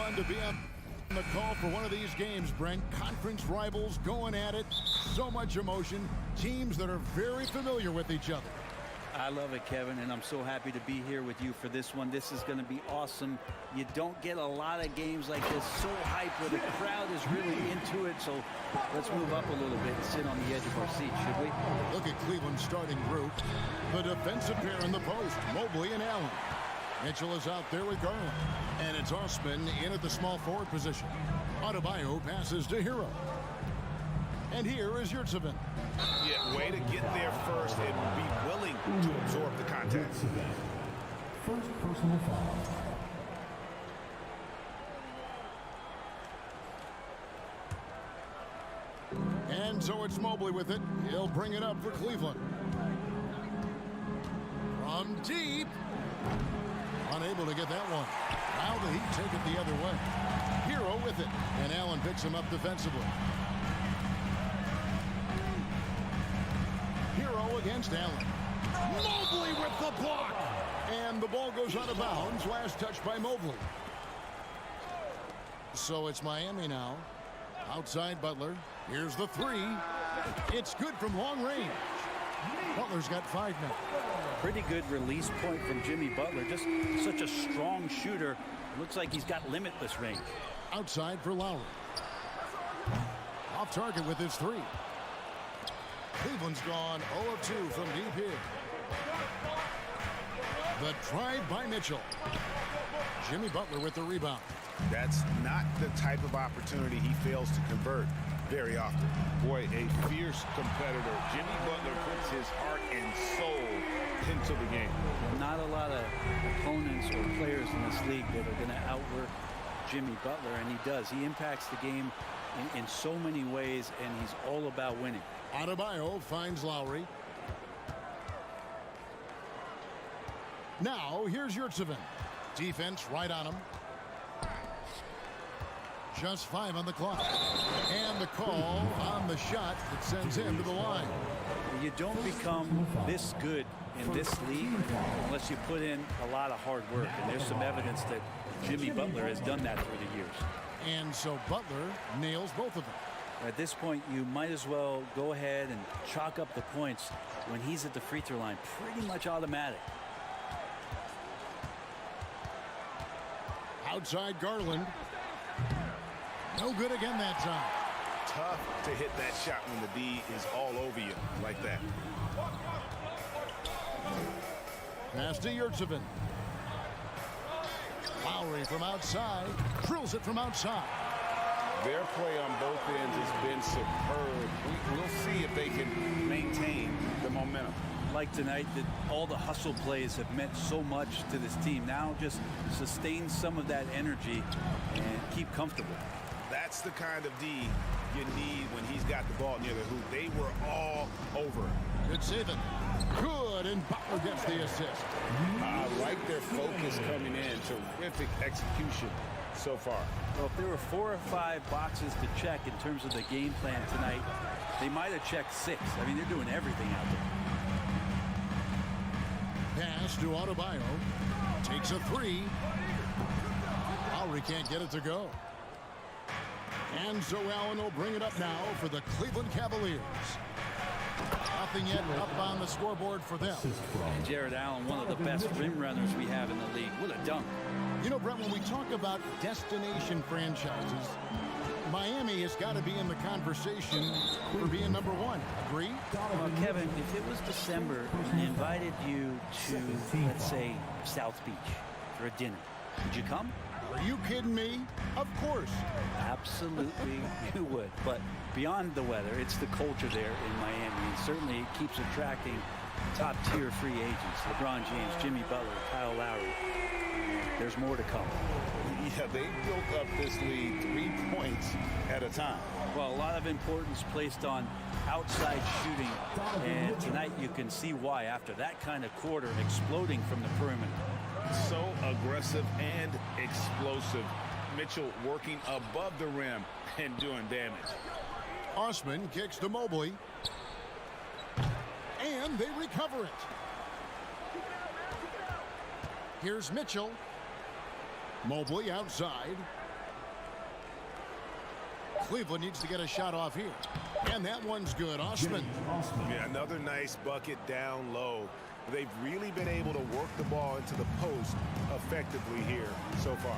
fun to be on the call for one of these games, Brent. Conference rivals going at it. So much emotion. Teams that are very familiar with each other. I love it, Kevin, and I'm so happy to be here with you for this one. This is going to be awesome. You don't get a lot of games like this so hyped where the crowd is really into it. So let's move up a little bit and sit on the edge of our seat, should we? Look at Cleveland's starting group. The defensive pair in the post, Mobley and Allen. Mitchell is out there with Garland. And it's Osman in at the small forward position. Adebayo passes to Hero. And here is Yurtseven. Yeah, way to get there first and be willing to absorb the contact. First personal foul. And so it's Mobley with it. He'll bring it up for Cleveland. From deep. Unable to get that one. Now the Heat take it the other way. Hero with it. And Allen picks him up defensively. Hero against Allen. Mobley with the block. And the ball goes out of bounds. Last touch by Mobley. So it's Miami now. Outside Butler. Here's the three. It's good from long range. Butler's got 5 now. Pretty good release point from Jimmy Butler. Just such a strong shooter. Looks like he's got limitless range. Outside for Lowry. Off target with his three. Cleveland's gone 0 of 2 from deep here. The drive by Mitchell. Jimmy Butler with the rebound. That's not the type of opportunity he fails to convert very often. Boy, a fierce competitor. Jimmy Butler puts his heart and soul into the game. Not a lot of opponents or players in this league that are going to outwork Jimmy Butler, and he does. He impacts the game in so many ways, and he's all about winning. Adebayo finds Lowry. Now here's Yurtseven. Defense right on him. Just 5 on the clock. And the call on the shot that sends him to the line. You don't become this good in this league unless you put in a lot of hard work. And there's some evidence that Jimmy Butler has done that through the years. And so Butler nails both of them. At this point, you might as well go ahead and chalk up the points when he's at the free throw line. Pretty much automatic. Outside Garland. No good again that time. Tough to hit that shot when the D is all over you like that. Pass to Yurtseven. Lowry from outside. Drills it from outside. Their play on both ends has been superb. We'll see if they can maintain the momentum. Like tonight, that all the hustle plays have meant so much to this team. Now just sustain some of that energy and keep comfortable. That's the kind of D you need when he's got the ball near the hoop. They were all over. Good saving. Good, and Butler gets the assist. I like their focus coming in. Terrific execution so far. Well, if there were 4 or 5 boxes to check in terms of the game plan tonight, they might have checked 6. I mean, they're doing everything out there. Pass to Adebayo. Takes a 3. Lowry can't get it to go. And so Allen will bring it up now for the Cleveland Cavaliers. Nothing yet up on the scoreboard for them. And Jared Allen, one of the best rim runners we have in the league. What a dunk. You know, Brent, when we talk about destination franchises, Miami has got to be in the conversation for being number 1. Agree? Well, Kevin, if it was December and I invited you to, let's say, South Beach for a dinner, would you come? Are you kidding me? Of course. Absolutely, you would. But beyond the weather, it's the culture there in Miami. And certainly it keeps attracting top-tier free agents. LeBron James, Jimmy Butler, Kyle Lowry. There's more to come. Yeah, they built up this lead 3 points at a time. Well, a lot of importance placed on outside shooting. And tonight you can see why after that kind of quarter exploding from the perimeter. So aggressive and explosive. Mitchell working above the rim and doing damage. Osman kicks to Mobley. And they recover it. Here's Mitchell. Mobley outside. Cleveland needs to get a shot off here. And that one's good. Osman. Yeah, another nice bucket down low. They've really been able to work the ball into the post effectively here so far.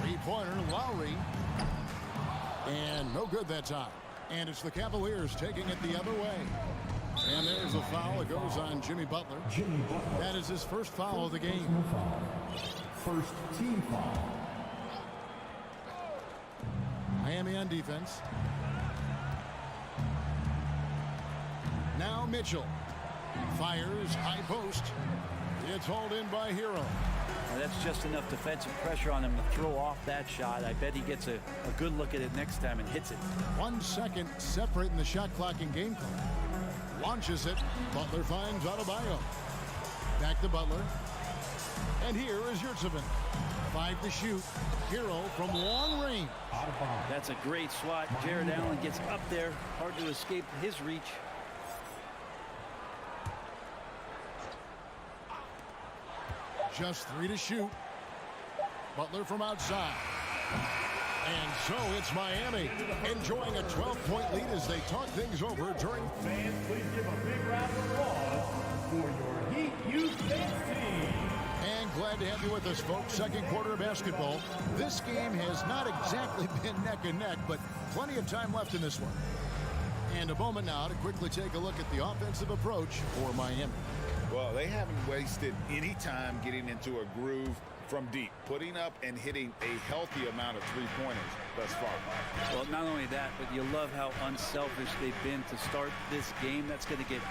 Three-pointer, Lowry. And no good that time. And it's the Cavaliers taking it the other way. And there's a foul. It goes on Jimmy Butler. That is his first foul of the game. First team foul. Miami on defense. Now Mitchell fires high post. It's hauled in by Hero. Now that's just enough defensive pressure on him to throw off that shot. I bet he gets a good look at it next time and hits it. 1 second separating the shot clock and game clock. Launches it. Butler finds Adebayo. Back to Butler. And here is Yurtseven. 5 to shoot. Hero from long range. That's a great swat. Jared Allen gets up there. Hard to escape his reach. Just 3 to shoot. Butler from outside. And so it's Miami enjoying a 12-point lead as they talk things over during. Fans, please give a big round of applause for your Heat Youth team. And glad to have you with us, folks. Second quarter of basketball. This game has not exactly been neck and neck, but plenty of time left in this one. And a moment now to quickly take a look at the offensive approach for Miami. Well, they haven't wasted any time getting into a groove from deep, putting up and hitting a healthy amount of three-pointers thus far. Well, not only that, but you love how unselfish they've been to start this game. That's going to get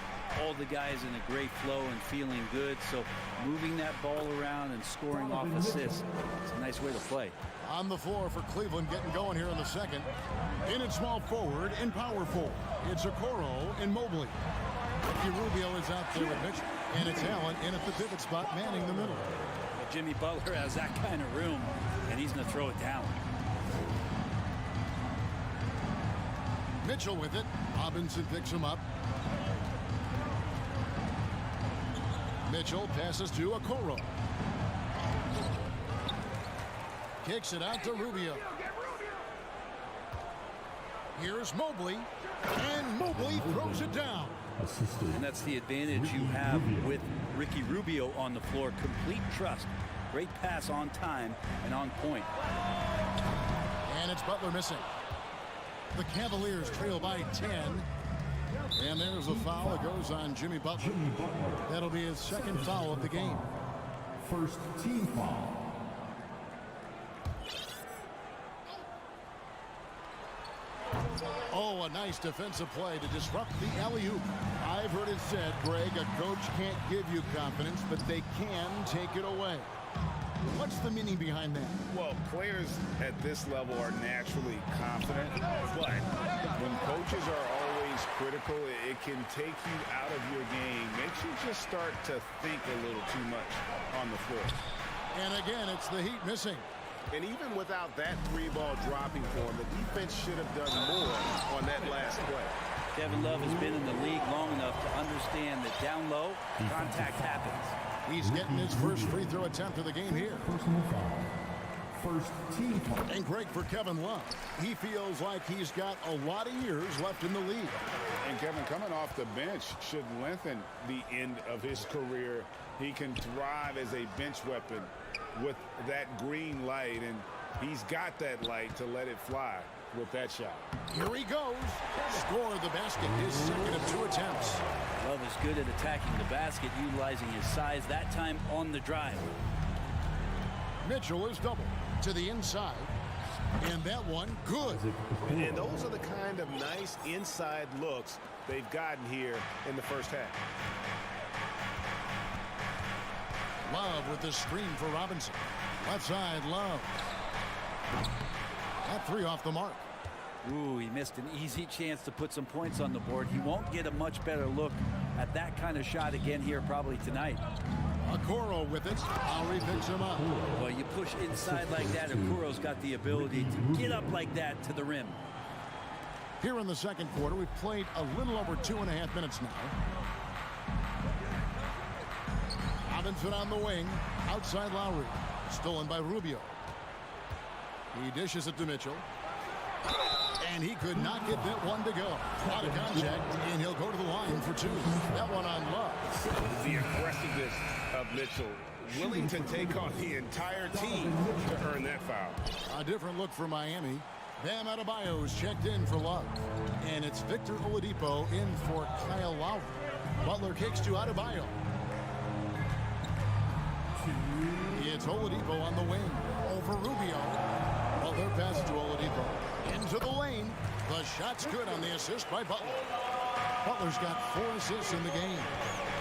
all the guys in a great flow and feeling good. So moving that ball around and scoring off assists, it's a nice way to play. On the floor for Cleveland, getting going here in the second. In at small forward, in power forward. It's Okoro and Mobley. Ricky Rubio is out there with Mitchell. And it's Allen in at the pivot spot, manning the middle. Jimmy Butler has that kind of room, and he's going to throw it down. Mitchell with it. Robinson picks him up. Mitchell passes to Okoro. Kicks it out to Rubio. Here's Mobley. And Mobley throws it down. And that's the advantage you have with Ricky Rubio on the floor. Complete trust. Great pass on time and on point. And it's Butler missing. The Cavaliers trail by 10. And there's a foul. It goes on Jimmy Butler. That'll be his second foul of the game. First team foul. Oh, a nice defensive play to disrupt the alley-oop. I've heard it said, Greg, a coach can't give you confidence, but they can take it away. What's the meaning behind that? Well, players at this level are naturally confident, but when coaches are always critical, it can take you out of your game. Makes you just start to think a little too much on the floor. And again, it's the Heat missing. And even without that three-ball dropping for him, the defense should have done more on that last play. Kevin Love has been in the league long enough to understand that down low, contact happens. He's getting his first free throw attempt of the game here. Personal foul. First team foul. And great for Kevin Love. He feels like he's got a lot of years left in the league. And Kevin, coming off the bench should lengthen the end of his career. He can thrive as a bench weapon with that green light, and he's got that light to let it fly with that shot. Here he goes. Score the basket, his second of 2 attempts. Love is good at attacking the basket, utilizing his size, that time on the drive. Mitchell is double to the inside. And that one, good. And those are the kind of nice inside looks they've gotten here in the first half. Love with the screen for Robinson. Left side, Love. That 3 off the mark. Ooh, he missed an easy chance to put some points on the board. He won't get a much better look at that kind of shot again here probably tonight. Okoro with it. Lowry picks him up. Well, you push inside like that, Okoro's got the ability to get up like that to the rim. Here in the second quarter, we've played a little over 2.5 minutes now. Robinson on the wing. Outside Lowry. Stolen by Rubio. He dishes it to Mitchell. And he could not get that one to go. Out of contact, and he'll go to the line for two. That one on Love. The aggressiveness of Mitchell, willing to take on the entire team to earn that foul. A different look for Miami. Bam Adebayo is checked in for Love. And it's Victor Oladipo in for Kyle Lowry. Butler kicks to Adebayo. It's Oladipo on the wing. Over Rubio. Butler passes to Oladipo. Into the lane. The shot's good on the assist by Butler. Butler's got 4 assists in the game.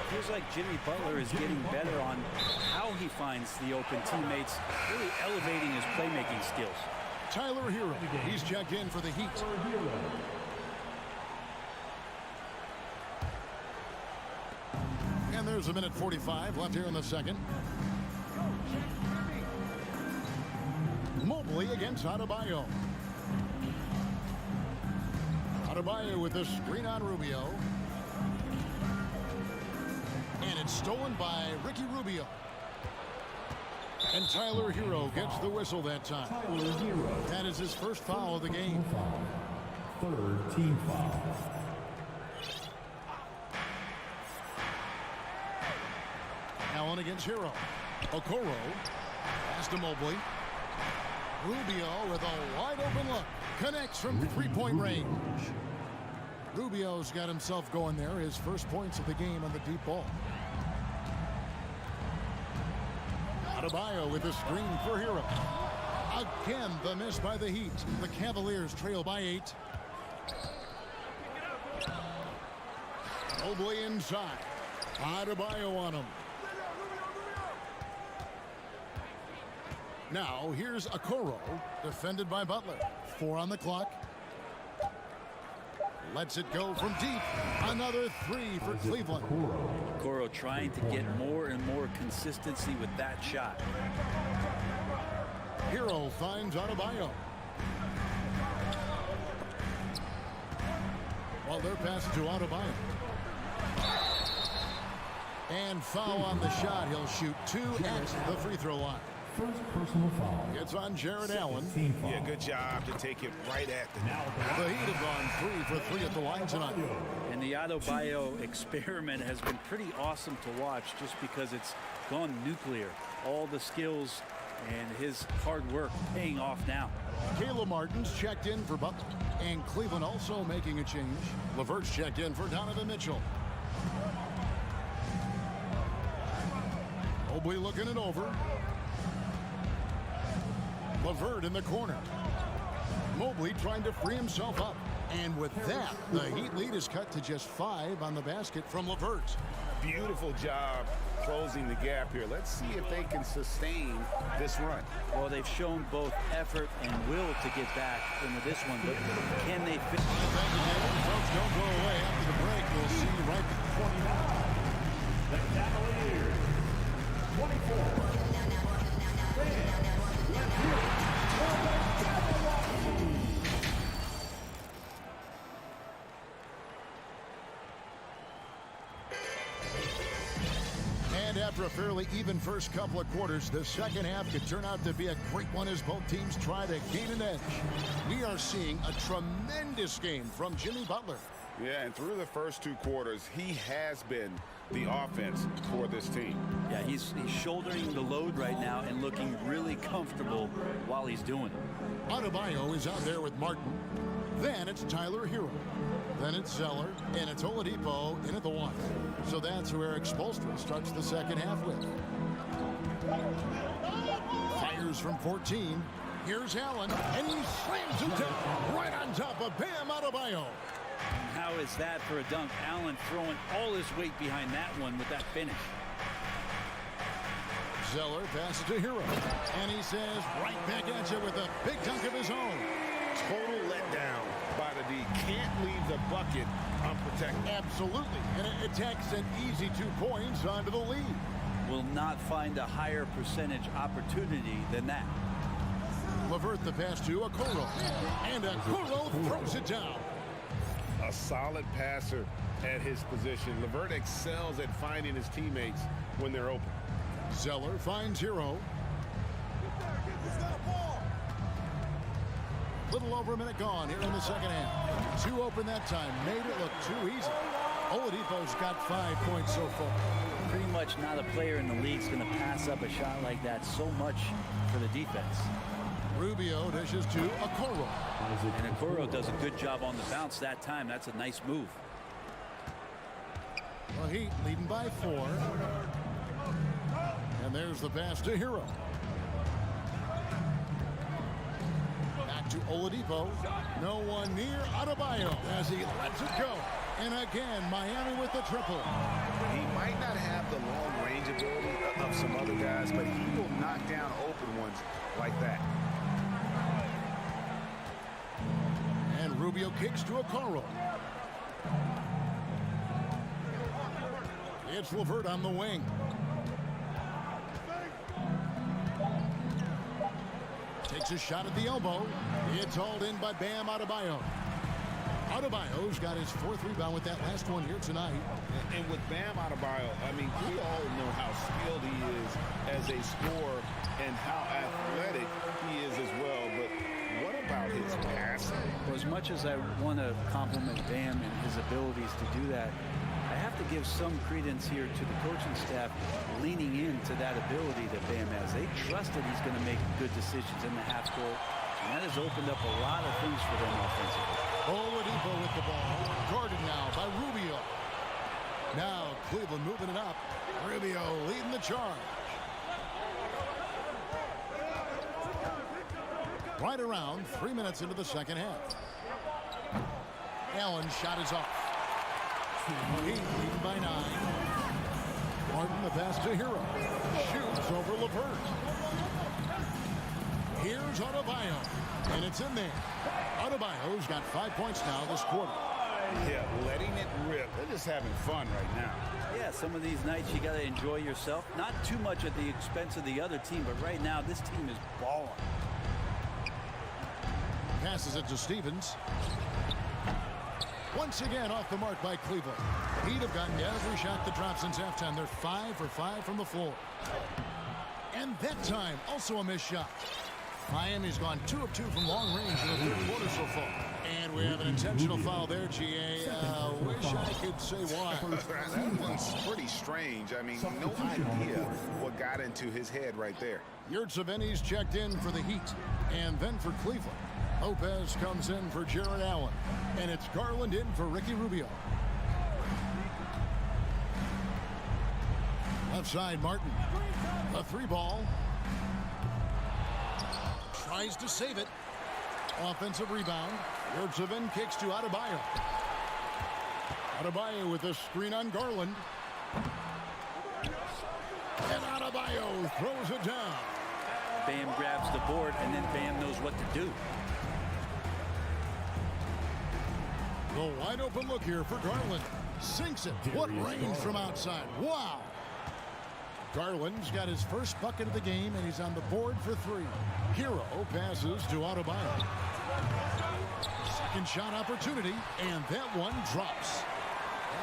Feels like Jimmy Butler is getting better on how he finds the open teammates, really elevating his playmaking skills. Tyler Hero. He's checked in for the Heat. And there's a minute 45 left here in the second. Mobley against Adebayo. Adebayo with the screen on Rubio. And it's stolen by Ricky Rubio. And Tyler Hero gets the whistle that time. That is his first foul of the game. Third team foul. Allen against Hero. Okoro. Pass to Mobley. Rubio with a wide open look. Connects from three-point range. Rubio's got himself going there. His first points of the game on the deep ball. Adebayo with a screen for Hero. Again, the miss by the Heat. The Cavaliers trail by 8. Mobley inside. Adebayo on him. Now, here's Okoro, defended by Butler. 4 on the clock. Lets it go from deep. Another 3 for Cleveland. Okoro trying to get more and more consistency with that shot. Hero finds Adebayo. Butler passes to Adebayo. And foul on the shot. He'll shoot 2 at the free throw line. First personal foul. It's on Jared Allen. Yeah, good job to take it right at the Heat have gone 3 for 3 at the line tonight. And the Adebayo experiment has been pretty awesome to watch just because it's gone nuclear. All the skills and his hard work paying off now. Caleb Martin's checked in for Butler. And Cleveland also making a change. LeVert's checked in for Donovan Mitchell. Mobley looking it over. LeVert in the corner. Mobley trying to free himself up. And with that, the Heat lead is cut to just 5 on the basket from LeVert. Beautiful job closing the gap here. Let's see if they can sustain this run. Well, they've shown both effort and will to get back into this one, but can they fit? Thank you, David. Folks, don't go away. After the break, we'll see you right The Cavaliers, 24. And after a fairly even first couple of quarters, the second half could turn out to be a great one as both teams try to gain an edge. We are seeing a tremendous game from Jimmy Butler. Yeah, and through the first 2 quarters, he has been the offense for this team. Yeah, he's shouldering the load right now and looking really comfortable while he's doing it. Adebayo is out there with Martin. Then it's Tyler Hero. Then it's Zeller, and it's Oladipo in at the 1. So that's who Eric Spoelstra starts the second half with. Fires from 14. Here's Allen, and he slams it down right on top of Bam Adebayo. How is that for a dunk? Allen throwing all his weight behind that one with that finish. Zeller passes to Hero, and he says right back at you with a big dunk of his own. Total letdown by the D. Can't leave the bucket unprotected. Absolutely, and it takes an easy 2 points onto the lead. Will not find a higher percentage opportunity than that. LeVert the pass to Okoro, and Okoro throws it down. A solid passer at his position. LeVert excels at finding his teammates when they're open. Zeller finds Hero. Little over a minute gone here in the second half. 2 open that time. Made it look too easy. Oladipo's got 5 points so far. Pretty much not a player in the league's going to pass up a shot like that so much for the defense. Rubio dishes to Okoro. And Okoro does a good job on the bounce that time. That's a nice move. The Heat leading by 4. And there's the pass to Hero. Back to Oladipo. No one near Adebayo as he lets it go. And again, Miami with the triple. He might not have the long range ability of some other guys, but he will knock down open ones like that. And Rubio kicks to Okoro. It's LeVert on the wing. Takes a shot at the elbow. It's hauled in by Bam Adebayo. Adebayo's got his 4th rebound with that last one here tonight. And with Bam Adebayo, I mean, we all know how skilled he is as a scorer and how athletic he is as well. But what about his passing? Well, as much as I want to compliment Bam and his abilities to do that, I have to give some credence here to the coaching staff leaning into that ability that Bam has. They trust that he's going to make good decisions in the half court, and that has opened up a lot of things for them offensively. Oladipo with the ball. Guarded now by Rubio. Now Cleveland moving it up. Rubio leading the charge. Right around 3 minutes into the second half. Allen's shot is off. Heat leading by 9. Martin the pass to Hero. Shoots over LeVert. Here's Adebayo. And it's in there. Adebayo's got 5 points now this quarter. Yeah, letting it rip. They're just having fun right now. Yeah, some of these nights you got to enjoy yourself. Not too much at the expense of the other team, but right now this team is balling. Passes it to Stevens. Once again off the mark by Cleveland. Heat have gotten every shot that drops since halftime. They're 5 for 5 from the floor. And that time, also a missed shot. Miami's gone 2 of 2 from long range in the third quarter so far. And we have an intentional foul there, GA. Wish I could say why. That one's pretty strange. I mean, no idea what got into his head right there. Yurtseveni's checked in for the Heat. And then for Cleveland, Lopez comes in for Jared Allen. And it's Garland in for Ricky Rubio. Left side, Martin. A 3 ball. Tries to save it. Offensive rebound. Yurtseven kicks to Adebayo. Adebayo with a screen on Garland. And Adebayo throws it down. Bam grabs the board, and then Bam knows what to do. The wide open look here for Garland. Sinks it. What range from outside. Wow. Garland's got his first bucket of the game, and he's on the board for 3. Hero passes to Adebayo. Second shot opportunity, and that one drops.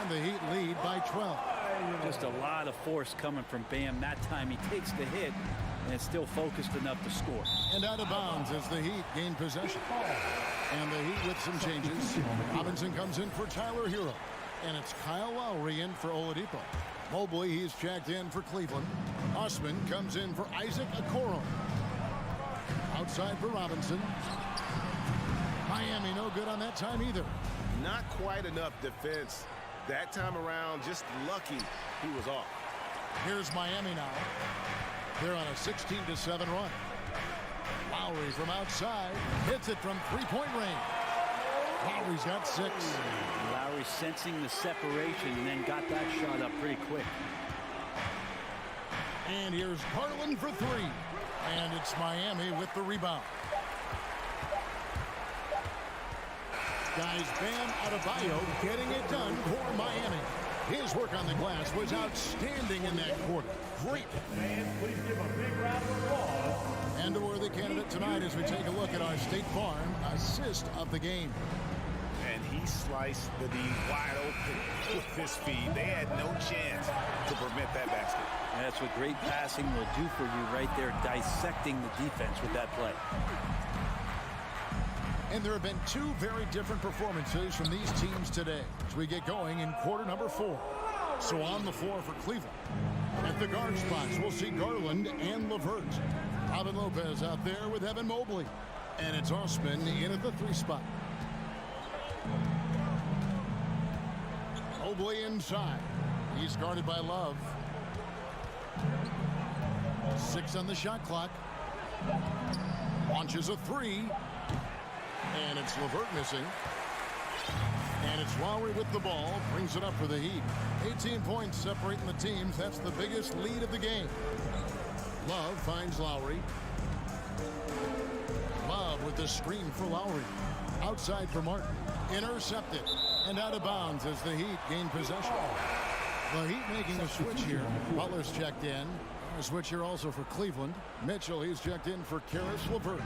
And the Heat lead by 12. Just a lot of force coming from Bam. That time he takes the hit, and it's still focused enough to score. And out of bounds as the Heat gain possession. And the Heat with some changes. Robinson comes in for Tyler Hero. And it's Kyle Lowry in for Oladipo. Mobley, he's checked in for Cleveland. Osman comes in for Isaac Okoro. Outside for Robinson. Miami no good on that time either. Not quite enough defense. That time around, just lucky he was off. Here's Miami now. They're on a 16-7 run. Lowry from outside. Hits it from three-point range. Lowry's got 6. Lowry sensing the separation and then got that shot up pretty quick. And here's Garland for 3. And it's Miami with the rebound. Guys, Bam Adebayo getting it done for Miami. His work on the glass was outstanding in that quarter. Great. Please give a big round of applause. And a worthy candidate tonight as we take a look at our State Farm assist of the game. And he sliced the D wide open with his feed. They had no chance to prevent that basket. And that's what great passing will do for you right there, dissecting the defense with that play. And there have been two very different performances from these teams today as we get going in quarter number 4. So on the floor for Cleveland. At the guard spots, we'll see Garland and LeVert. Robin Lopez out there with Evan Mobley. And it's Osman in at the 3 spot. Mobley inside. He's guarded by Love. 6 on the shot clock. Launches a 3. And it's LeVert missing. And it's Lowry with the ball. Brings it up for the Heat. 18 points separating the teams. That's the biggest lead of the game. Love finds Lowry. Love with the screen for Lowry. Outside for Martin. Intercepted. And out of bounds as the Heat gain possession. The Heat making a switch here. Butler's checked in. A switch here also for Cleveland. Mitchell, he's checked in for Karis LeVert.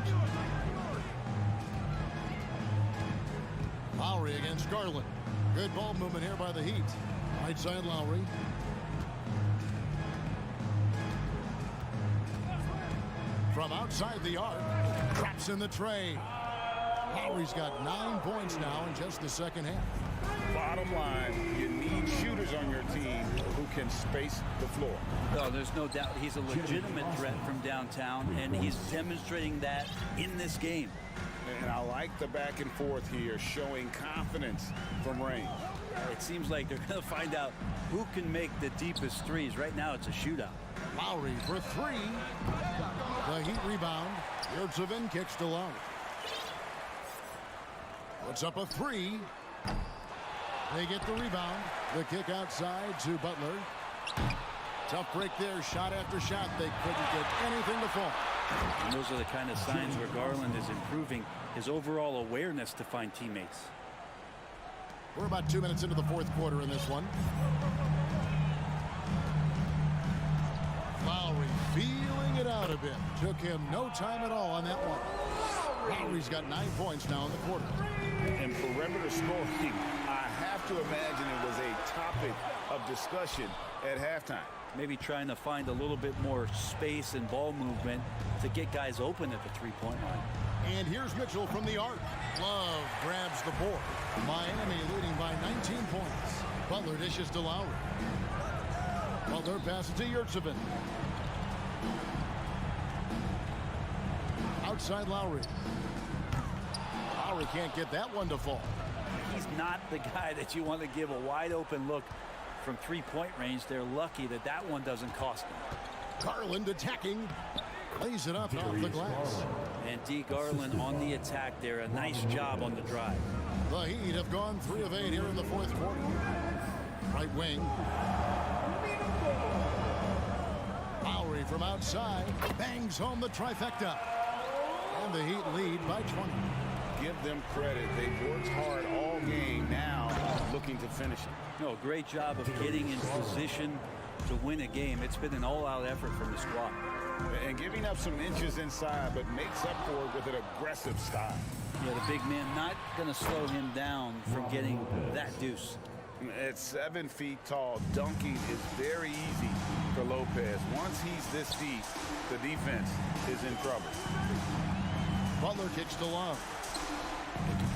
Lowry against Garland. Good ball movement here by the Heat. Right side Lowry. From outside the arc. Drops in the tray. Lowry's got 9 points now in just the second half. Bottom line, you need shooters on your team who can space the floor. No, there's no doubt he's a legitimate threat from downtown, and he's demonstrating that in this game. And I like the back and forth here, showing confidence from range. It seems like they're going to find out who can make the deepest threes. Right now, it's a shootout. Lowry for 3. The Heat rebound. Yurtseven kicks to Lowry. Puts up a 3. They get the rebound. The kick outside to Butler. Tough break there. Shot after shot. They couldn't get anything to fall. And those are the kind of signs where Garland is improving his overall awareness to find teammates. We're about 2 minutes into the fourth quarter in this one. Lowry feeling it out a bit. Took him no time at all on that one. Lowry's got 9 points now in the quarter. And perimeter scoring, I have to imagine it was a topic of discussion at halftime. Maybe trying to find a little bit more space and ball movement to get guys open at the three-point line. And here's Mitchell from the arc. Love grabs the board. Miami leading by 19 points. Butler dishes to Lowry. Butler passes to Yurtseven. Outside Lowry. Lowry can't get that one to fall. He's not the guy that you want to give a wide-open look from three-point range. They're lucky that that one doesn't cost them. Garland attacking. Lays it up off the glass. And D. Garland on the attack there. A nice job on the drive. The Heat have gone 3 of 8 here in the fourth quarter. Right wing. Lowry from outside. Bangs home the trifecta. And the Heat lead by 20. Give them credit. They've worked hard all game, now looking to finish it. No, great job of getting in position to win a game. It's been an all-out effort from the squad. And giving up some inches inside, but makes up for it with an aggressive style. Yeah, the big man not going to slow him down from getting that deuce. At 7 feet tall, dunking is very easy for Lopez. Once he's this deep, the defense is in trouble. Butler kicks to Love.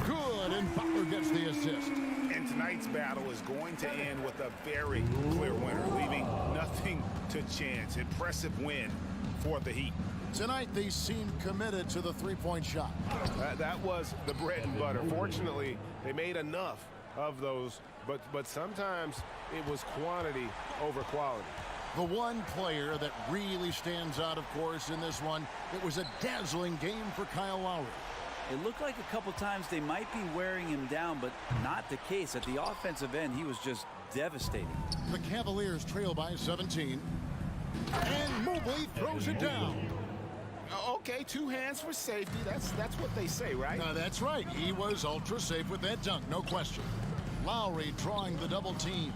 Good, and Butler gets the assist. And tonight's battle is going to end with a very clear winner, leaving nothing to chance. Impressive win for the Heat. Tonight, they seem committed to the three-point shot. That was the bread and butter. Fortunately, they made enough of those, but sometimes it was quantity over quality. The one player that really stands out, of course, in this one, it was a dazzling game for Kyle Lowry. It looked like a couple times they might be wearing him down, but not the case. At the offensive end, he was just devastating. The Cavaliers trail by 17. And Mobley throws it down. Okay, 2 hands for safety. That's what they say, right? That's right. He was ultra safe with that dunk, no question. Lowry drawing the double team.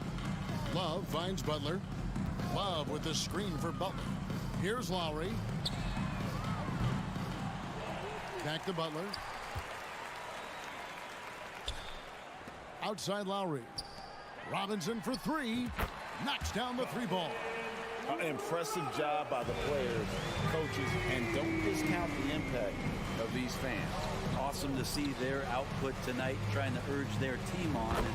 Love finds Butler. Love with the screen for Butler. Here's Lowry. Back to Butler. Outside Lowry. Robinson for 3. Knocks down the 3 ball. Impressive job by the players, coaches, and don't discount the impact of these fans. awesome to see their output tonight, trying to urge their team on. And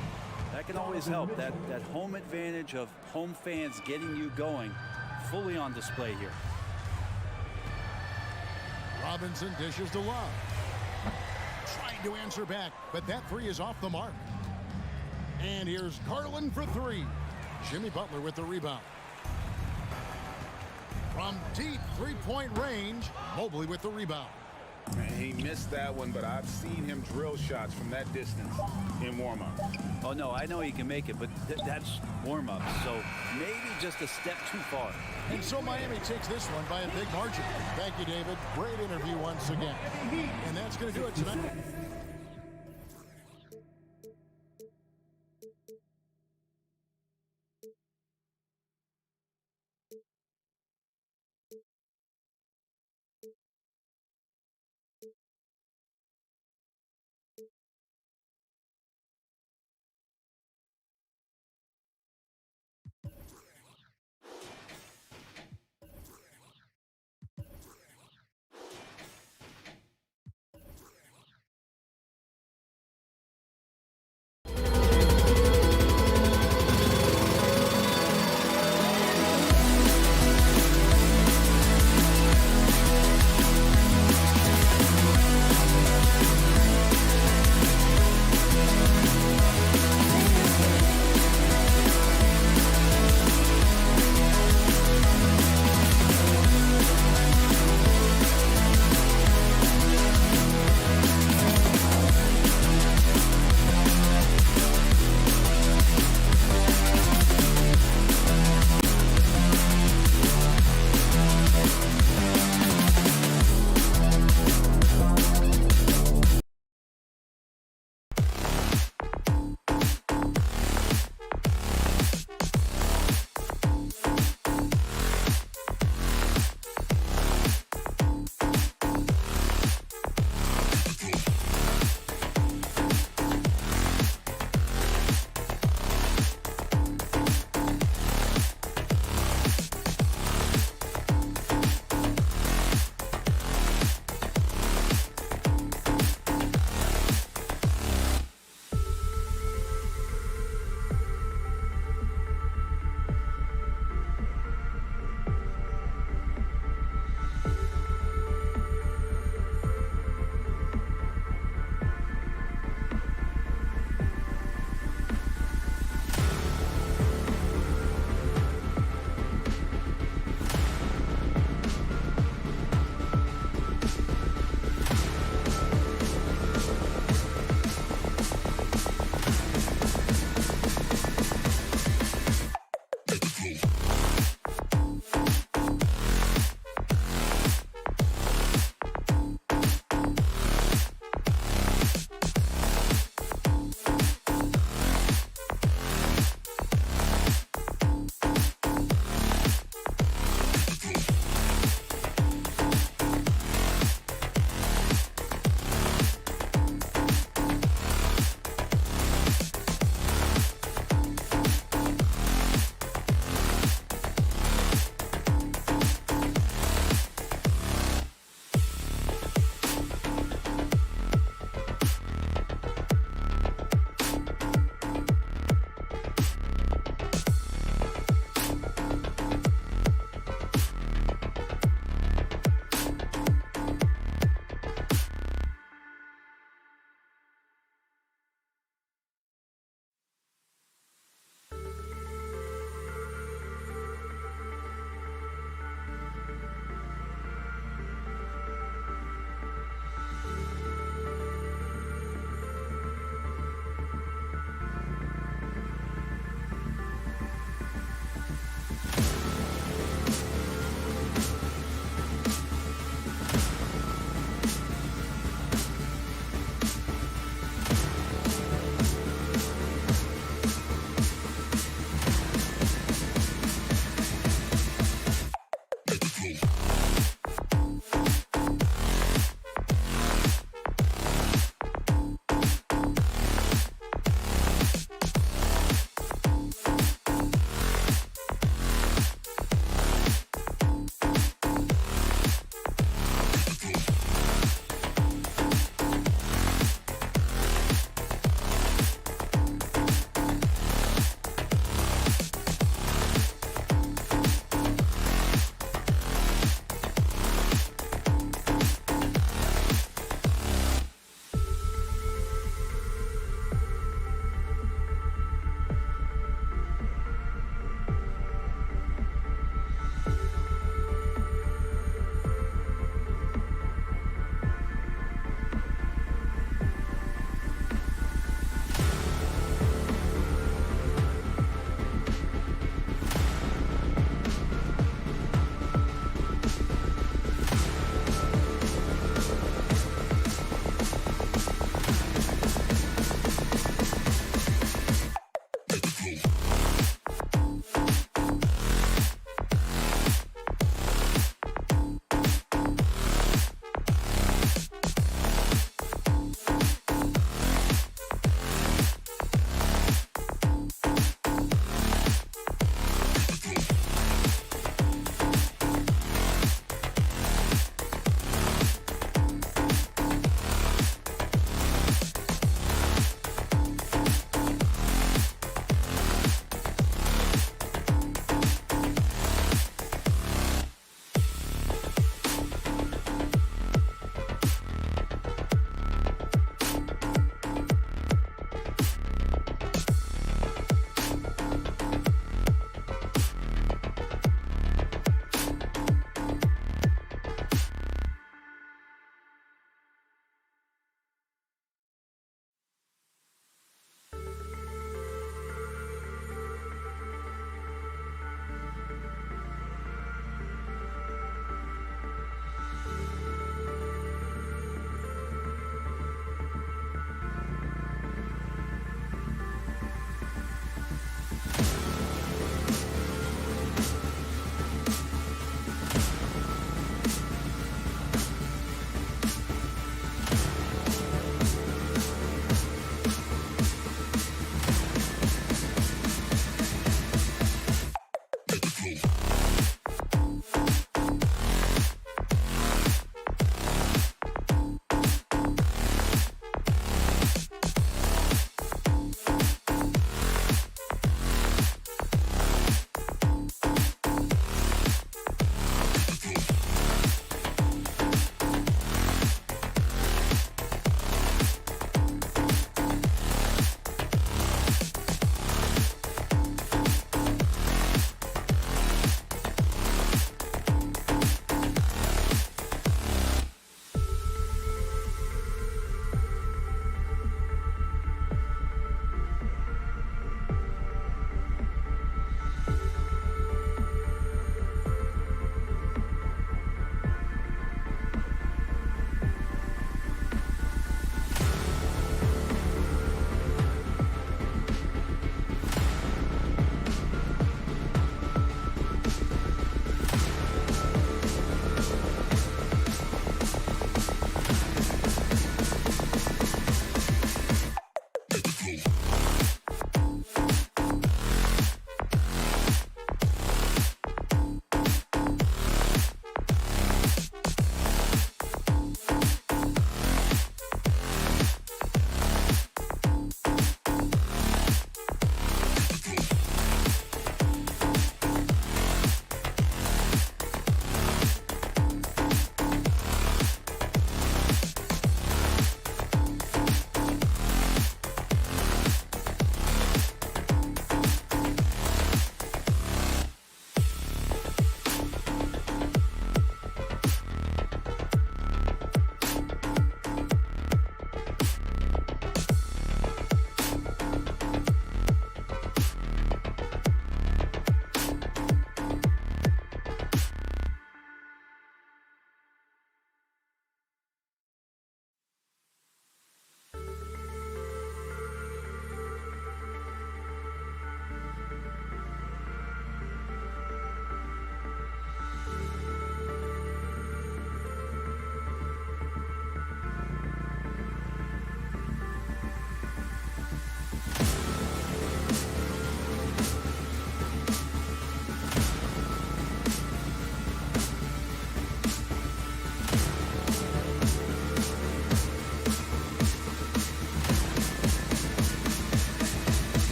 that can always help. That home advantage of home fans getting you going, fully on display here. Robinson dishes to Love. Trying to answer back, but that three is off the mark. And here's Garland for three. Jimmy Butler with the rebound. From deep three-point range, Mobley with the rebound. He missed that one, but I've seen him drill shots from that distance in warm-up. Oh, no, I know he can make it, but that's warm-up. So maybe just a step too far. And so Miami takes this one by a big margin. Thank you, David. Great interview once again. And that's going to do it tonight.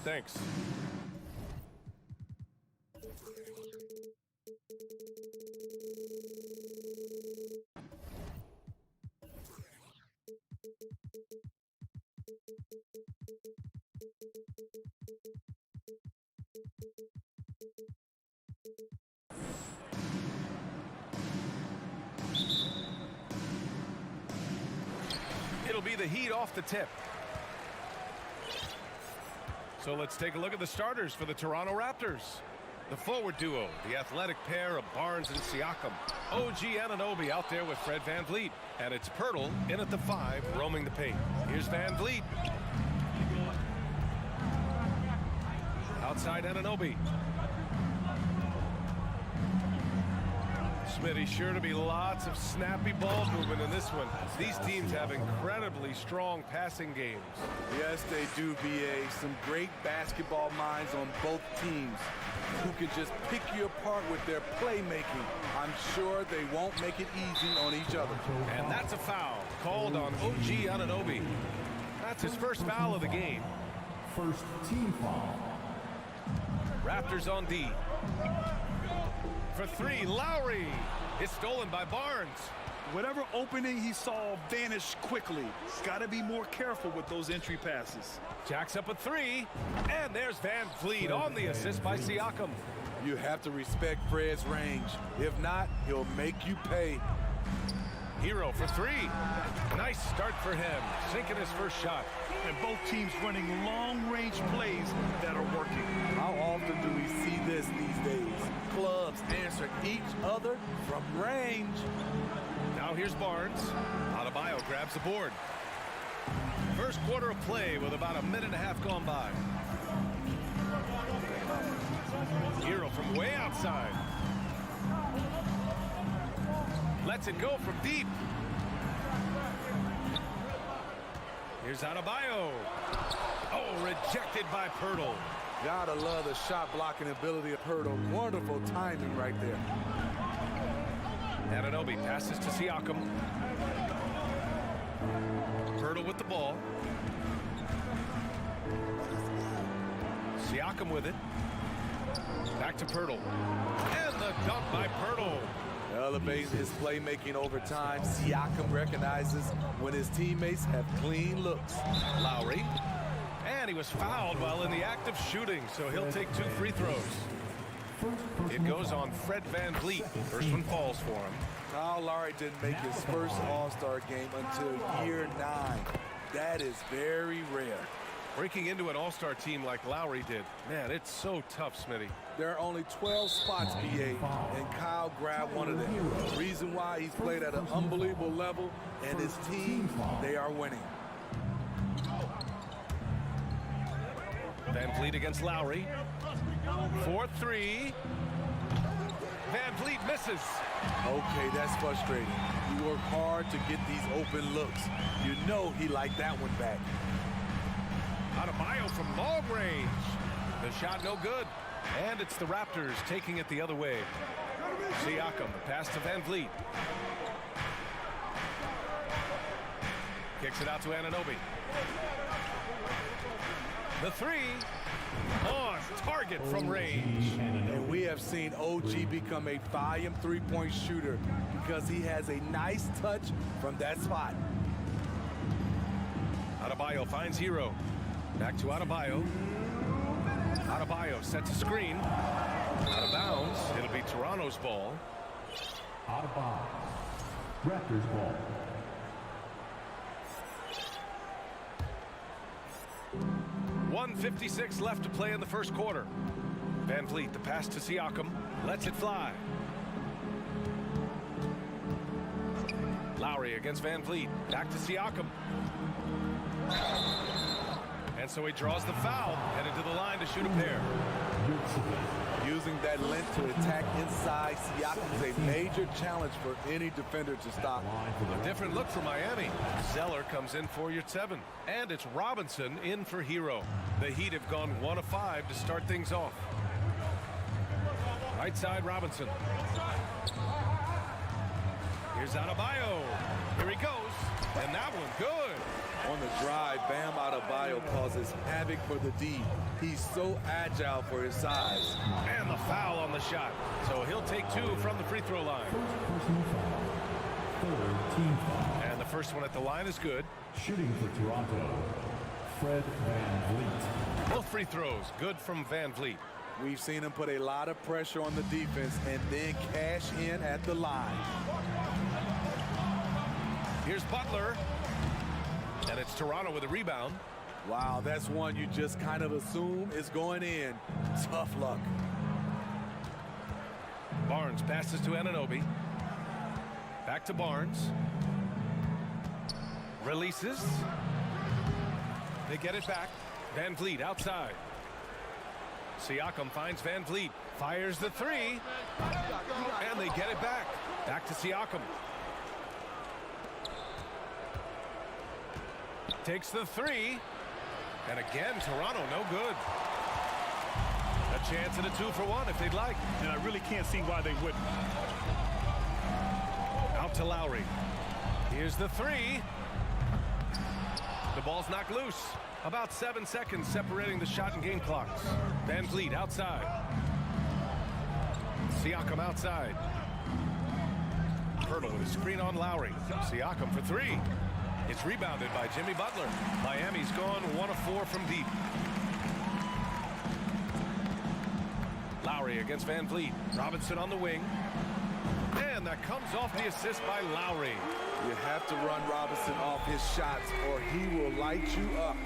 Thanks. It'll be the Heat off the tip. So let's take a look at the starters for the Toronto Raptors. The forward duo, the athletic pair of Barnes and Siakam. OG Anunoby out there with Fred VanVleet. And it's Pirtle in at the 5, roaming the paint. Here's VanVleet. Outside Anunoby. Smitty, sure to be lots of snappy ball movement in this one. These teams have incredibly strong passing games. Yes, they do, BA. Some great basketball minds on both teams who can just pick you apart with their playmaking. I'm sure they won't make it easy on each other. And that's a foul called on OG Anunoby. That's his first foul of the game. First team foul. Raptors on D. For 3, Lowry. It's stolen by Barnes. Whatever opening he saw vanished quickly. Got to be more careful with those entry passes. Jacks up a 3. And there's VanVleet on the assist by Siakam. You have to respect Fred's range. If not, he'll make you pay. Hero for 3. Nice start for him. Sinking his first shot. And both teams running long-range plays that are working. How often do we see this these days? Clubs answer each other from range. Now here's Barnes. Adebayo grabs the board. First quarter of play with about a minute and a half gone by. Hero from way outside. Lets it go from deep. Here's Adebayo. Oh, rejected by Pirtle. Gotta love the shot blocking ability of Pirtle. Wonderful timing right there. Anunoby passes to Siakam. Pirtle with the ball. Siakam with it. Back to Pirtle. And the dunk by Pirtle. Elevates his playmaking over time. Siakam recognizes when his teammates have clean looks. Lowry. And he was fouled while in the act of shooting, so he'll take 2 free throws. It goes on Fred VanVleet. First one falls for him. Kyle Lowry didn't make his first All-Star game until year 9. That is very rare. Breaking into an All-Star team like Lowry did, man, it's so tough, Smitty. There are only 12 spots, BA, and Kyle grabbed one of them. The reason why he's played at an unbelievable level, and his team, they are winning. VanVleet against Lowry. 4-3. VanVleet misses. Okay, that's frustrating. You work hard to get these open looks. You know he liked that one back. Adebayo from long range. The shot no good. And it's the Raptors taking it the other way. Siakam, the pass to VanVleet. Kicks it out to Anunoby. The 3 on target from range. And we have seen OG become a volume three-point shooter because he has a nice touch from that spot. Adebayo finds Hero. Back to Adebayo. Adebayo sets a screen. Out of bounds. It'll be Toronto's ball. Out of bounds. Raptors ball. .156 left to play in the first quarter. VanVleet, the pass to Siakam, lets it fly. Lowry against VanVleet, back to Siakam. And so he draws the foul, headed to the line to shoot a pair. Using that length to attack inside, Siakam is a major challenge for any defender to stop. A different look for Miami. Zeller comes in for your 7. And it's Robinson in for Hero. The Heat have gone 1 of 5 to start things off. Right side, Robinson. Here's Adebayo. Here he goes. And that one good. On the drive, Bam Adebayo causes havoc for the D. He's so agile for his size. And the foul on the shot. So he'll take 2 from the free throw line. Personal foul. Third team foul. And the first one at the line is good. Shooting for Toronto, Fred VanVleet. Both free throws good from VanVleet. We've seen him put a lot of pressure on the defense and then cash in at the line. Here's Butler. And it's Toronto with a rebound. Wow, that's one you just kind of assume is going in. Tough luck. Barnes passes to Anunoby. Back to Barnes. Releases. They get it back. VanVleet outside. Siakam finds VanVleet. Fires the 3. And they get it back. Back to Siakam. Takes the 3. And again, Toronto no good. A chance at a 2-for-1 if they'd like. And I really can't see why they wouldn't. Out to Lowry. Here's the 3. The ball's knocked loose. About 7 seconds separating the shot and game clocks. VanVleet outside. Siakam outside. Hurdle with a screen on Lowry. Siakam for 3. It's rebounded by Jimmy Butler. Miami's gone 1 of 4 from deep. Lowry against VanVleet. Robinson on the wing. And that comes off the assist by Lowry. You have to run Robinson off his shots or he will light you up.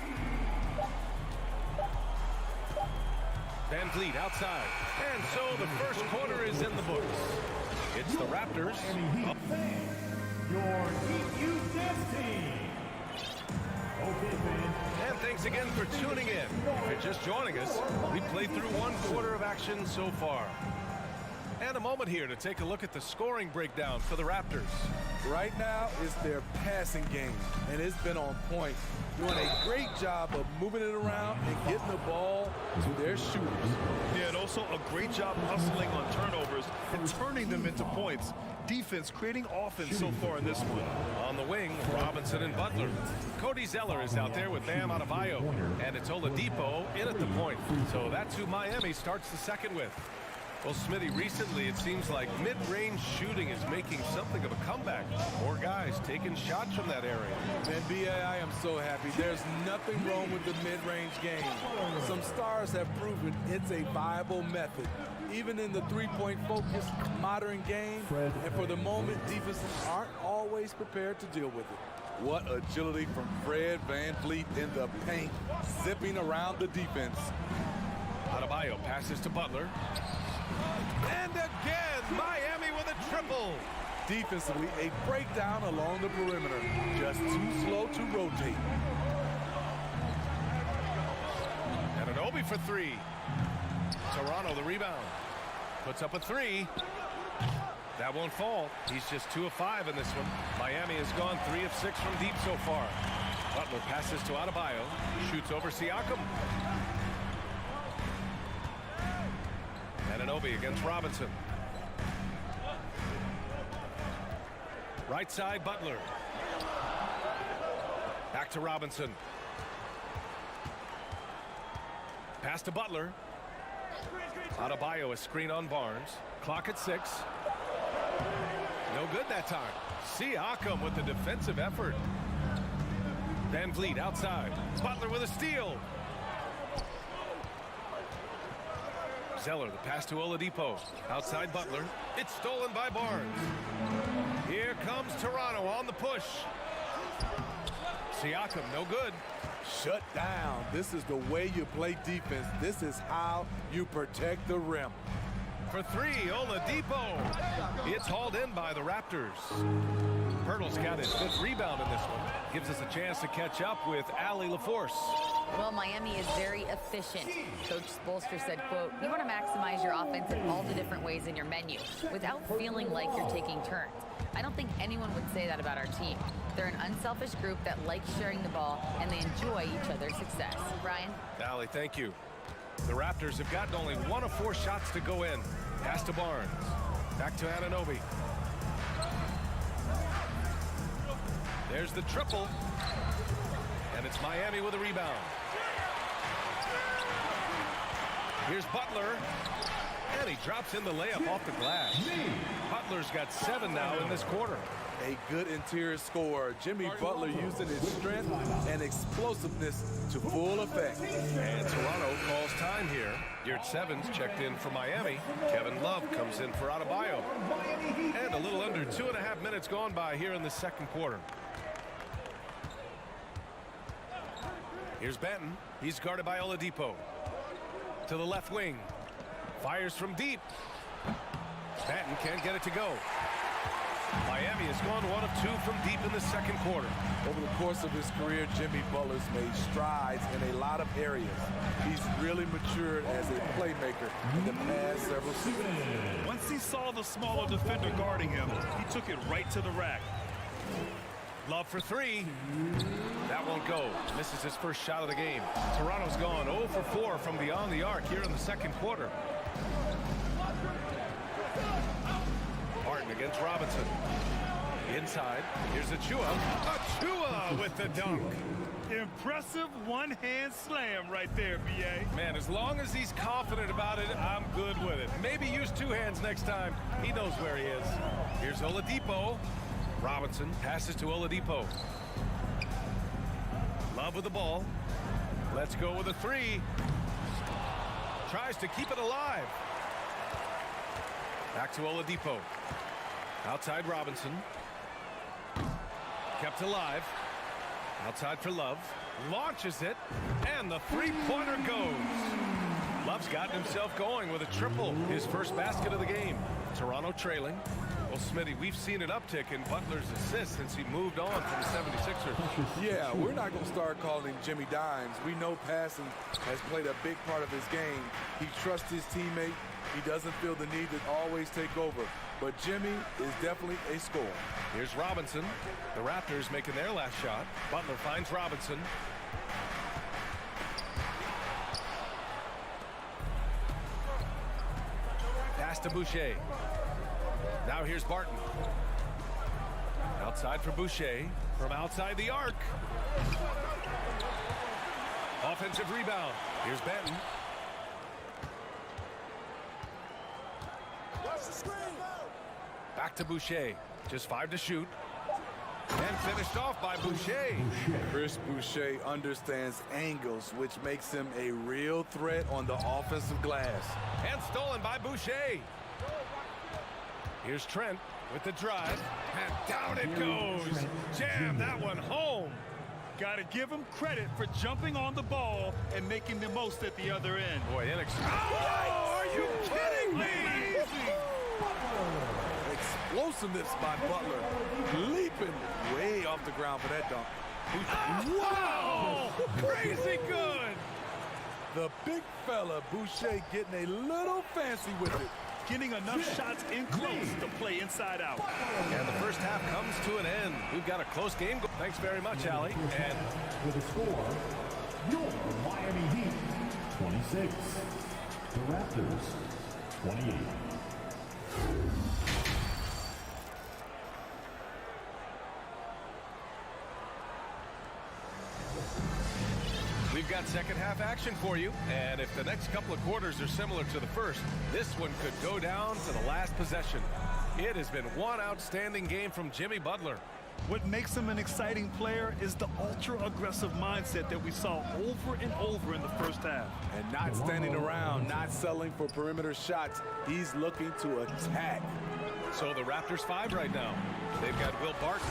VanVleet outside. And so the first quarter is in the books. It's the Raptors. Your Heat Dance team. Okay, fans. And thanks again for tuning in. If you're just joining us, we played through 1 quarter of action so far. And a moment here to take a look at the scoring breakdown for the Raptors. Right now, it's their passing game, and it's been on point. Doing a great job of moving it around and getting the ball to their shooters. Yeah, and also a great job hustling on turnovers and turning them into points. Defense creating offense so far in this one. On the wing, Robinson and Butler. Cody Zeller is out there with Bam Adebayo. And it's Oladipo in at the point. So that's who Miami starts the second with. Well, Smitty, recently it seems like mid-range shooting is making something of a comeback. More guys taking shots from that area. Man, B.A., I am so happy. There's nothing wrong with the mid-range game. Some stars have proven it's a viable method. Even in the three-point focused modern game, and for the moment, defenses aren't always prepared to deal with it. What agility from Fred VanVleet in the paint, zipping around the defense. Adebayo passes to Butler. And again, Miami with a triple. Defensively, a breakdown along the perimeter. Just too slow to rotate. And an Obi for 3. Toronto the rebound. Puts up a 3. That won't fall. He's just 2 of 5 in this one. Miami has gone 3 of 6 from deep so far. Butler passes to Adebayo. Shoots over Siakam. Anunoby against Robinson. Right side, Butler. Back to Robinson. Pass to Butler. Adebayo, a screen on Barnes. Clock at 6. No good that time. Siakam with the defensive effort. VanVleet outside. Butler with a steal. Zeller, the pass to Oladipo. Outside Butler. It's stolen by Barnes. Here comes Toronto on the push. Siakam, no good. Shut down. This is the way you play defense. This is how you protect the rim. For 3, Oladipo. It's hauled in by the Raptors. Pirtle's got his 5th rebound in this one. Gives us a chance to catch up with Allie LaForce. Well, Miami is very efficient. Coach Spoelstra said, quote, "You want to maximize your offense in all the different ways in your menu without feeling like you're taking turns." I don't think anyone would say that about our team. They're an unselfish group that likes sharing the ball, and they enjoy each other's success. Brian? Allie, thank you. The Raptors have gotten only 1 of 4 shots to go in. Pass to Barnes. Back to Anunoby. There's the triple. it's Miami with a rebound. Here's Butler. And he drops in the layup off the glass. Butler's got 7 now in this quarter. A good interior scorer. Jimmy Butler using his strength and explosiveness to full effect. And Toronto calls time here. Yurt Sevens checked in for Miami. Kevin Love comes in for Adebayo. And a little under 2.5 minutes gone by here in the second quarter. Here's Benton. He's guarded by Oladipo. To the left wing. Fires from deep. Benton can't get it to go. Miami has gone 1 of 2 from deep in the second quarter. Over the course of his career, Jimmy Butler's made strides in a lot of areas. He's really matured as a playmaker in the past several seasons. Once he saw the smaller defender guarding him, he took it right to the rack. Love for 3. That won't go. Misses his first shot of the game. Toronto's gone 0 for 4 from beyond the arc here in the second quarter. Barton against Robinson. Inside. Here's Achua. Achua with the dunk. Impressive one-hand slam right there, B.A. Man, as long as he's confident about it, I'm good with it. Maybe use 2 hands next time. He knows where he is. Here's Oladipo. Robinson passes to Oladipo. Love with the ball. Let's go with a 3. Tries to keep it alive. Back to Oladipo. Outside Robinson. Kept alive. Outside for Love. Launches it. And the 3-pointer goes. Love's gotten himself going with a triple. His first basket of the game. Toronto trailing. Well, Smitty, we've seen an uptick in Butler's assists since he moved on from the 76ers. Yeah, we're not going to start calling Jimmy dimes. We know passing has played a big part of his game. He trusts his teammate. He doesn't feel the need to always take over. But Jimmy is definitely a scorer. Here's Robinson. The Raptors making their last shot. Butler finds Robinson. Pass to Boucher. Now here's Barton. Outside for Boucher. From outside the arc. Offensive rebound. Here's Benton. Back to Boucher. Just 5 to shoot. And finished off by Boucher. Chris Boucher understands angles, which makes him a real threat on the offensive glass. And stolen by Boucher. Here's Trent with the drive. And down it goes. Jam that one home. Got to give him credit for jumping on the ball and making the most at the other end. Boy, inexcusable. Oh, are you kidding me? Explosiveness by Butler. Leaping way off the ground for that dunk. Wow! Crazy good. The big fella, Boucher, getting a little fancy with it. Getting enough shots in close to play inside out. And the first half comes to an end. We've got a close game. Thanks very much, Allie. And with a score, your Miami Heat 26, the Raptors 28. We've got second half action for you, and if the next couple of quarters are similar to the first, this one could go down to the last possession. It has been one outstanding game from Jimmy Butler. What makes him an exciting player is the ultra-aggressive mindset that we saw over and over in the first half. And not standing around, not settling for perimeter shots. He's looking to attack. So the Raptors 5 right now. They've got Will Barton,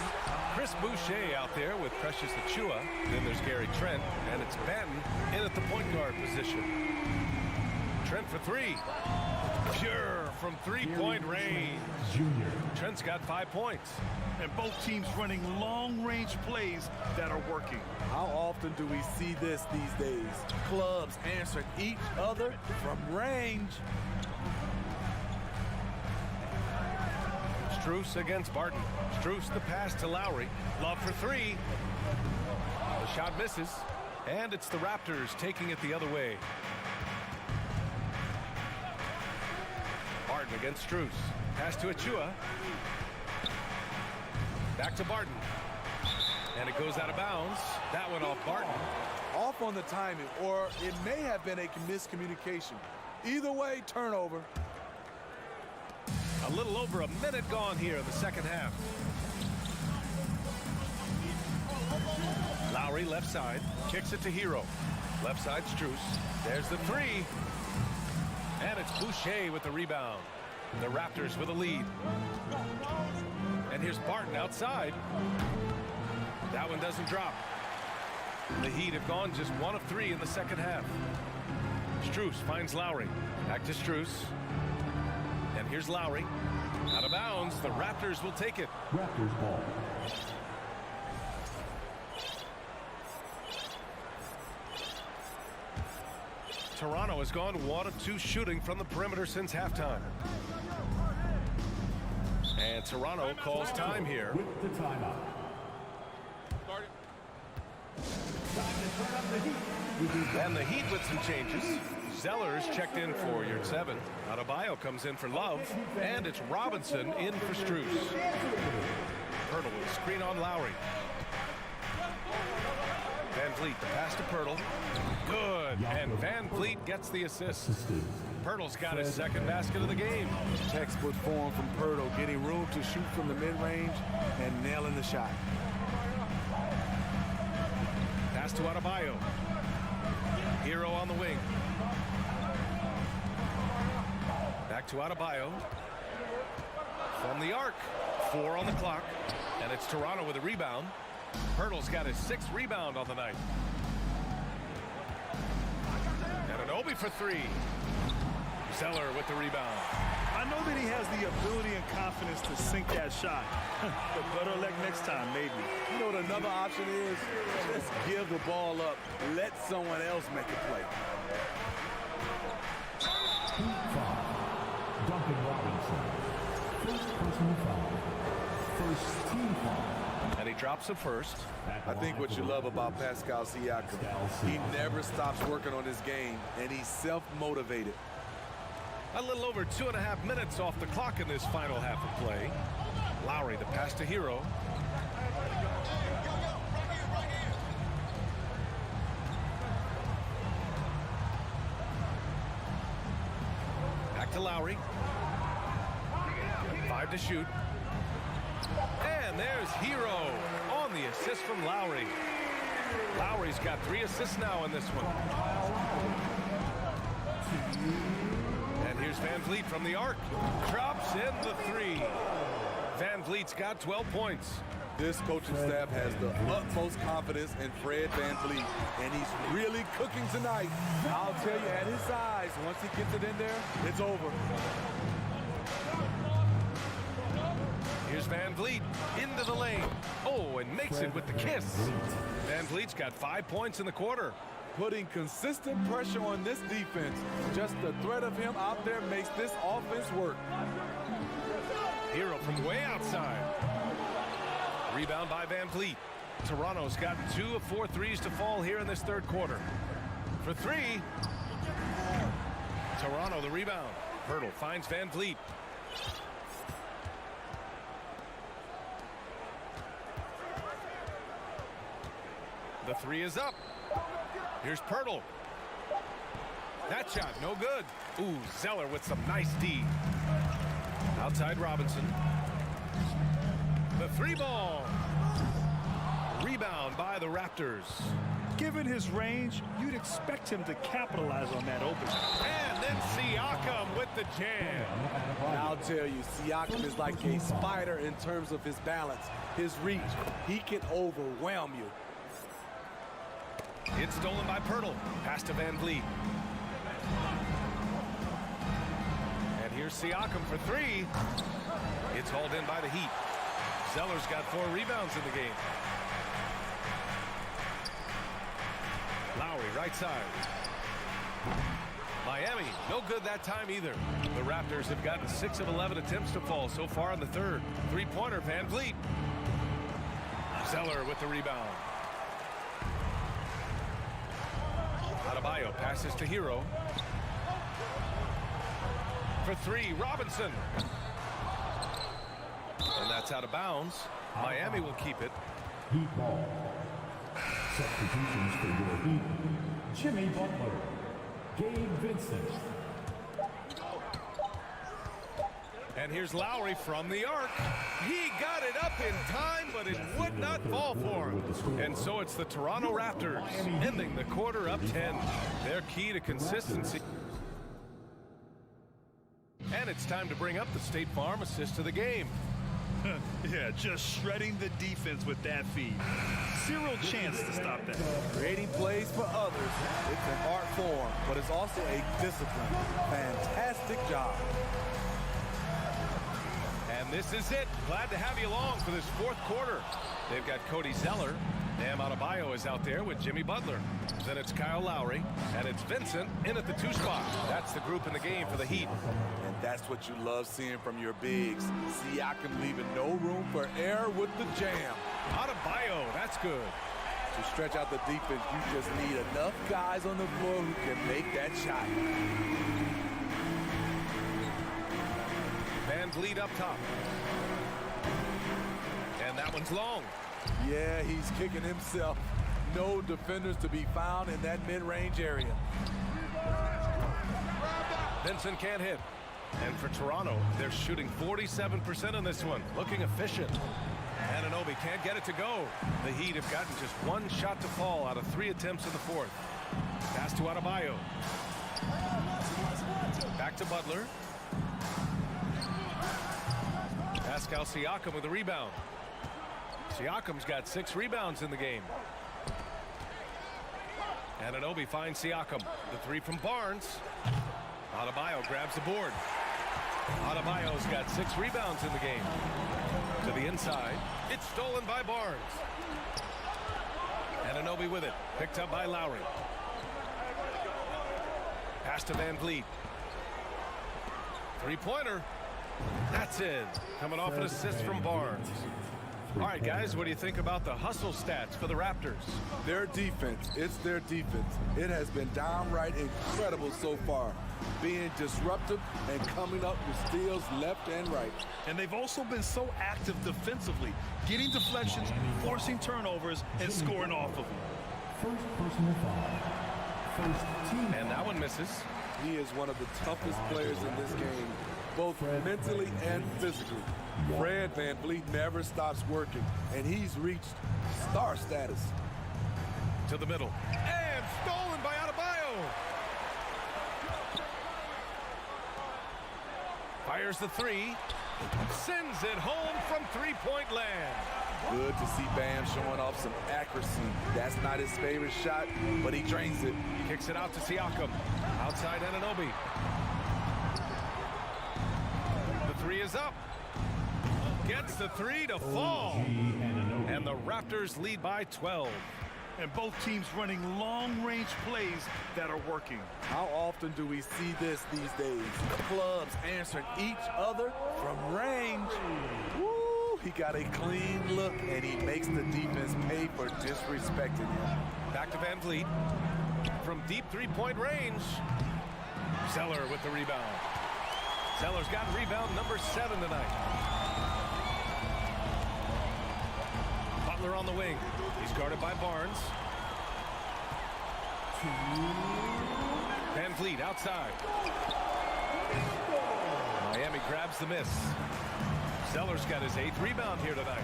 Chris Boucher out there with Precious Achua. Then there's Gary Trent, and it's Benton in at the point guard position. Trent for 3. Pure from 3-point range. Trent's got 5 points. And both teams running long-range plays that are working. How often do we see this these days? Clubs answering each other from range. Strus against Barton. Strus the pass to Lowry. Love for 3. The shot misses. And it's the Raptors taking it the other way. Barton against Strus. Pass to Achua. Back to Barton. And it goes out of bounds. That went off Barton. Off on the timing, or it may have been a miscommunication. Either way, turnover. A little over a minute gone here in the second half. Lowry left side, kicks it to Hero. Left side Strus. There's the three. And it's Boucher with the rebound. The Raptors with a lead. And here's Barton outside. That one doesn't drop. The Heat have gone just 1 of 3 in the second half. Strus finds Lowry. Back to Strus. And here's Lowry. Out of bounds. The Raptors will take it. Raptors ball. Toronto has gone 1 of 2 shooting from the perimeter since halftime. And Toronto calls time here. With the timeout. And the Heat with some changes. Zeller's checked in for yard 7. Adebayo comes in for Love. And it's Robinson in for Strus. Pirtle with a screen on Lowry. Van Vliet, the pass to Pirtle. Good. And Van Vliet gets the assist. Pirtle's got his second basket of the game. Textbook form from Pirtle, getting room to shoot from the mid-range and nailing the shot. Pass to Adebayo. Hero on the wing. Back to Adebayo. From the arc. 4 on the clock. And it's Toronto with a rebound. Pirtle's got his 6th rebound on the night. And an Obi for 3. Zeller with the rebound. I know that he has the ability and confidence to sink that shot. But better luck next time, maybe. You know what another option is? Just give the ball up. Let someone else make a play. Foul. Duncan Robinson. First personal foul. First team foul. And he drops it first. I think what you love about Pascal Siakam, he never stops working on his game, and he's self-motivated. A little over 2.5 minutes off the clock in this final half of play. Lowry, the pass to Hero. Back to Lowry. 5 to shoot. And there's Hero on the assist from Lowry. Lowry's got 3 assists now in this one. And here's Van Vliet from the arc. Drops in the 3. Van Vliet's got 12 points. This coaching staff has the utmost confidence in Fred Van Vliet, and he's really cooking tonight. I'll tell you, at his size, once he gets it in there, it's over. Here's Van Vliet into the lane. Oh, and makes it with the kiss. Van Vliet's got 5 points in the quarter. Putting consistent pressure on this defense. Just the threat of him out there makes this offense work. Hero from way outside. Rebound by Van Vliet. Toronto's got 2 of 4 threes to fall here in this third quarter. For 3. Toronto the rebound. Pirtle finds Van Vliet. The 3 is up. Here's Pirtle. That shot, no good. Ooh, Zeller with some nice D. Outside Robinson. The 3 ball. Rebound by the Raptors. Given his range, you'd expect him to capitalize on that opening. And then Siakam with the jam. And I'll tell you, Siakam is like a spider in terms of his balance, his reach. He can overwhelm you. It's stolen by Pirtle. Pass to Van Vliet. And here's Siakam for 3. It's hauled in by the Heat. Zeller's got 4 rebounds in the game. Lowry, right side. Miami, no good that time either. The Raptors have gotten 6 of 11 attempts to fall so far in the third. 3-pointer, Van Vliet. Zeller with the rebound. Adebayo passes to Hero. For 3, Robinson. And that's out of bounds. Miami will keep it. Heat ball. Substitutions for your Heat. Jimmy Butler. Gabe Vincent. And here's Lowry from the arc. He got it up in time, but it would not fall for him. And so it's the Toronto Raptors ending the quarter up 10. Their key to consistency. And it's time to bring up the State Farm assist of the game. Yeah, just shredding the defense with that feed. Zero chance to stop that. Creating plays for others. It's an art form, but it's also a discipline. Fantastic job. And this is it. Glad to have you along for this fourth quarter. They've got Cody Zeller. Bam Adebayo is out there with Jimmy Butler. Then it's Kyle Lowry, and it's Vincent in at the 2 spot. That's the group in the game for the Heat. And that's what you love seeing from your bigs. Siakam leaving no room for error with the jam. Adebayo, that's good. To stretch out the defense, you just need enough guys on the floor who can make that shot. Van Vliet up top. And that one's long. Yeah, he's kicking himself. No defenders to be found in that mid-range area. Vincent can't hit. And for Toronto, they're shooting 47% on this one. Looking efficient. Anunoby can't get it to go. The Heat have gotten just 1 shot to fall out of 3 attempts in the fourth. Pass to Adebayo. Back to Butler. Pascal Siakam with a rebound. Siakam's got 6 rebounds in the game. Anunoby finds Siakam. The 3 from Barnes. Adebayo grabs the board. Adebayo's got 6 rebounds in the game. To the inside. It's stolen by Barnes. Anunoby with it. Picked up by Lowry. Pass to Van Vliet. 3-pointer. That's in. Coming off an assist from Barnes. All right, guys, what do you think about the hustle stats for the Raptors? Their defense, it's their defense. It has been downright incredible so far. Being disruptive and coming up with steals left and right. And they've also been so active defensively, getting deflections, forcing turnovers, and scoring off of them. First personal foul. First team. And that one misses. He is one of the toughest players in this game, both mentally and physically. Fred VanVleet never stops working, and he's reached star status. To the middle. And stolen by Adebayo. Fires the 3. Sends it home from 3-point land. Good to see Bam showing off some accuracy. That's not his favorite shot, but he drains it. Kicks it out to Siakam. Outside Anunoby. The 3 is up. Gets the 3 to fall. And the Raptors lead by 12. And both teams running long-range plays that are working. How often do we see this these days? Clubs answering each other from range. Woo! He got a clean look, and he makes the defense pay for disrespecting him. Back to Van Vliet. From deep 3-point range. Zeller with the rebound. Zeller's got rebound number 7 tonight. Butler on the wing. He's guarded by Barnes. Van Vliet outside. Miami grabs the miss. Zeller's got his 8th rebound here tonight.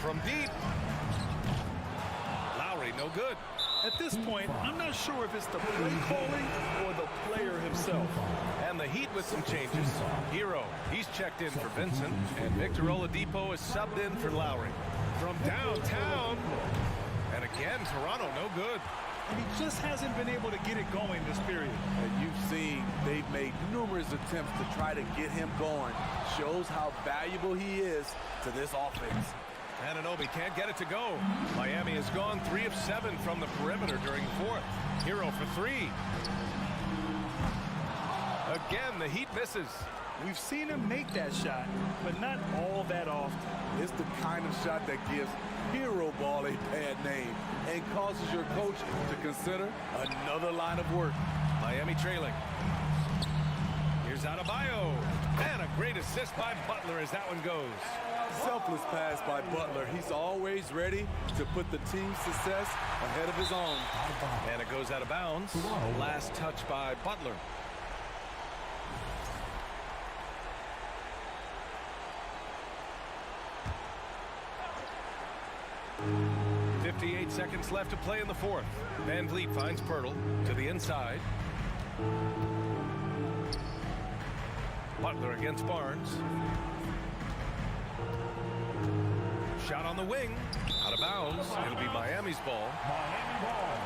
From deep. Lowry, no good. At this point, I'm not sure if it's the play calling or the player himself. And the Heat with some changes. Hero, he's checked in for Vincent, and Victor Oladipo is subbed in for Lowry. From downtown, and again, Toronto, no good. And he just hasn't been able to get it going this period. And you've seen they've made numerous attempts to try to get him going. Shows how valuable he is to this offense. Anunoby can't get it to go. Miami has gone 3 of 7 from the perimeter during the fourth. Hero for 3. Again, the Heat misses. We've seen him make that shot, but not all that often. It's the kind of shot that gives hero ball a bad name and causes your coach to consider another line of work. Miami trailing. Here's Here's Adebayo. And a great assist by Butler as that one goes. Selfless pass by Butler. He's always ready to put the team's success ahead of his own. And it goes out of bounds. Last touch by Butler. .58 seconds left to play in the fourth. Van Vliet finds Pirtle to the inside. Butler against Barnes. Shot on the wing. Out of bounds. It'll be Miami's ball. Miami ball.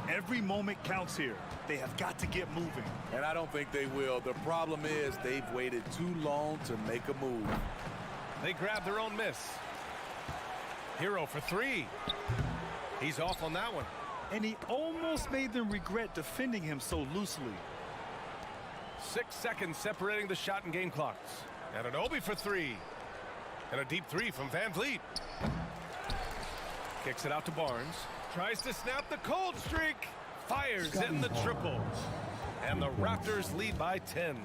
Every moment counts here. They have got to get moving. And I don't think they will. The problem is they've waited too long to make a move. They grab their own miss. Hero for three. He's off on that one. And he almost made them regret defending him so loosely. 6 seconds separating the shot and game clocks. And an Obi for three. And a deep three from Van Vliet. Kicks it out to Barnes. Tries to snap the cold streak. Fires in the triple. And the Raptors lead by 10.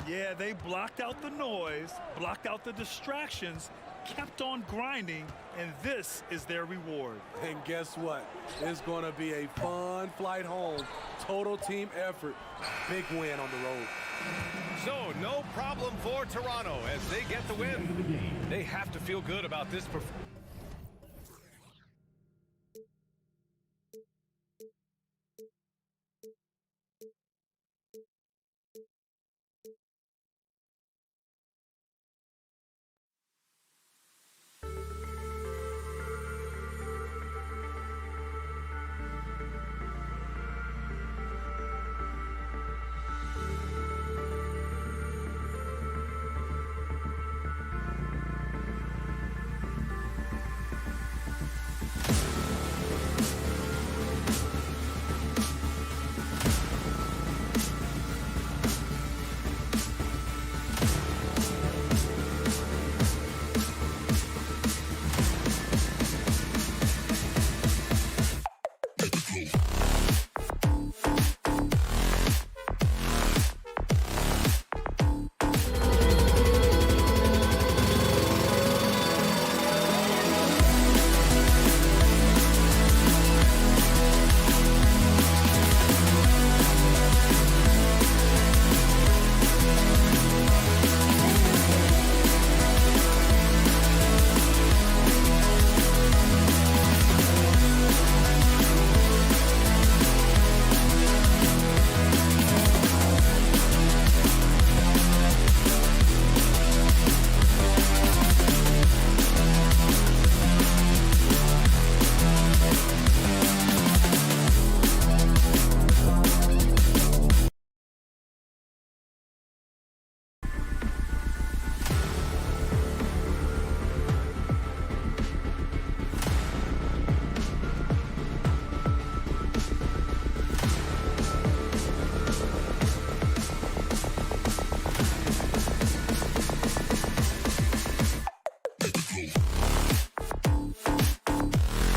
Yeah, they blocked out the noise, blocked out the distractions, kept on grinding, and this is their reward. And guess what? It's going to be a fun flight home. Total team effort. Big win on the road. So no problem for Toronto as they get the win. They have to feel good about this performance.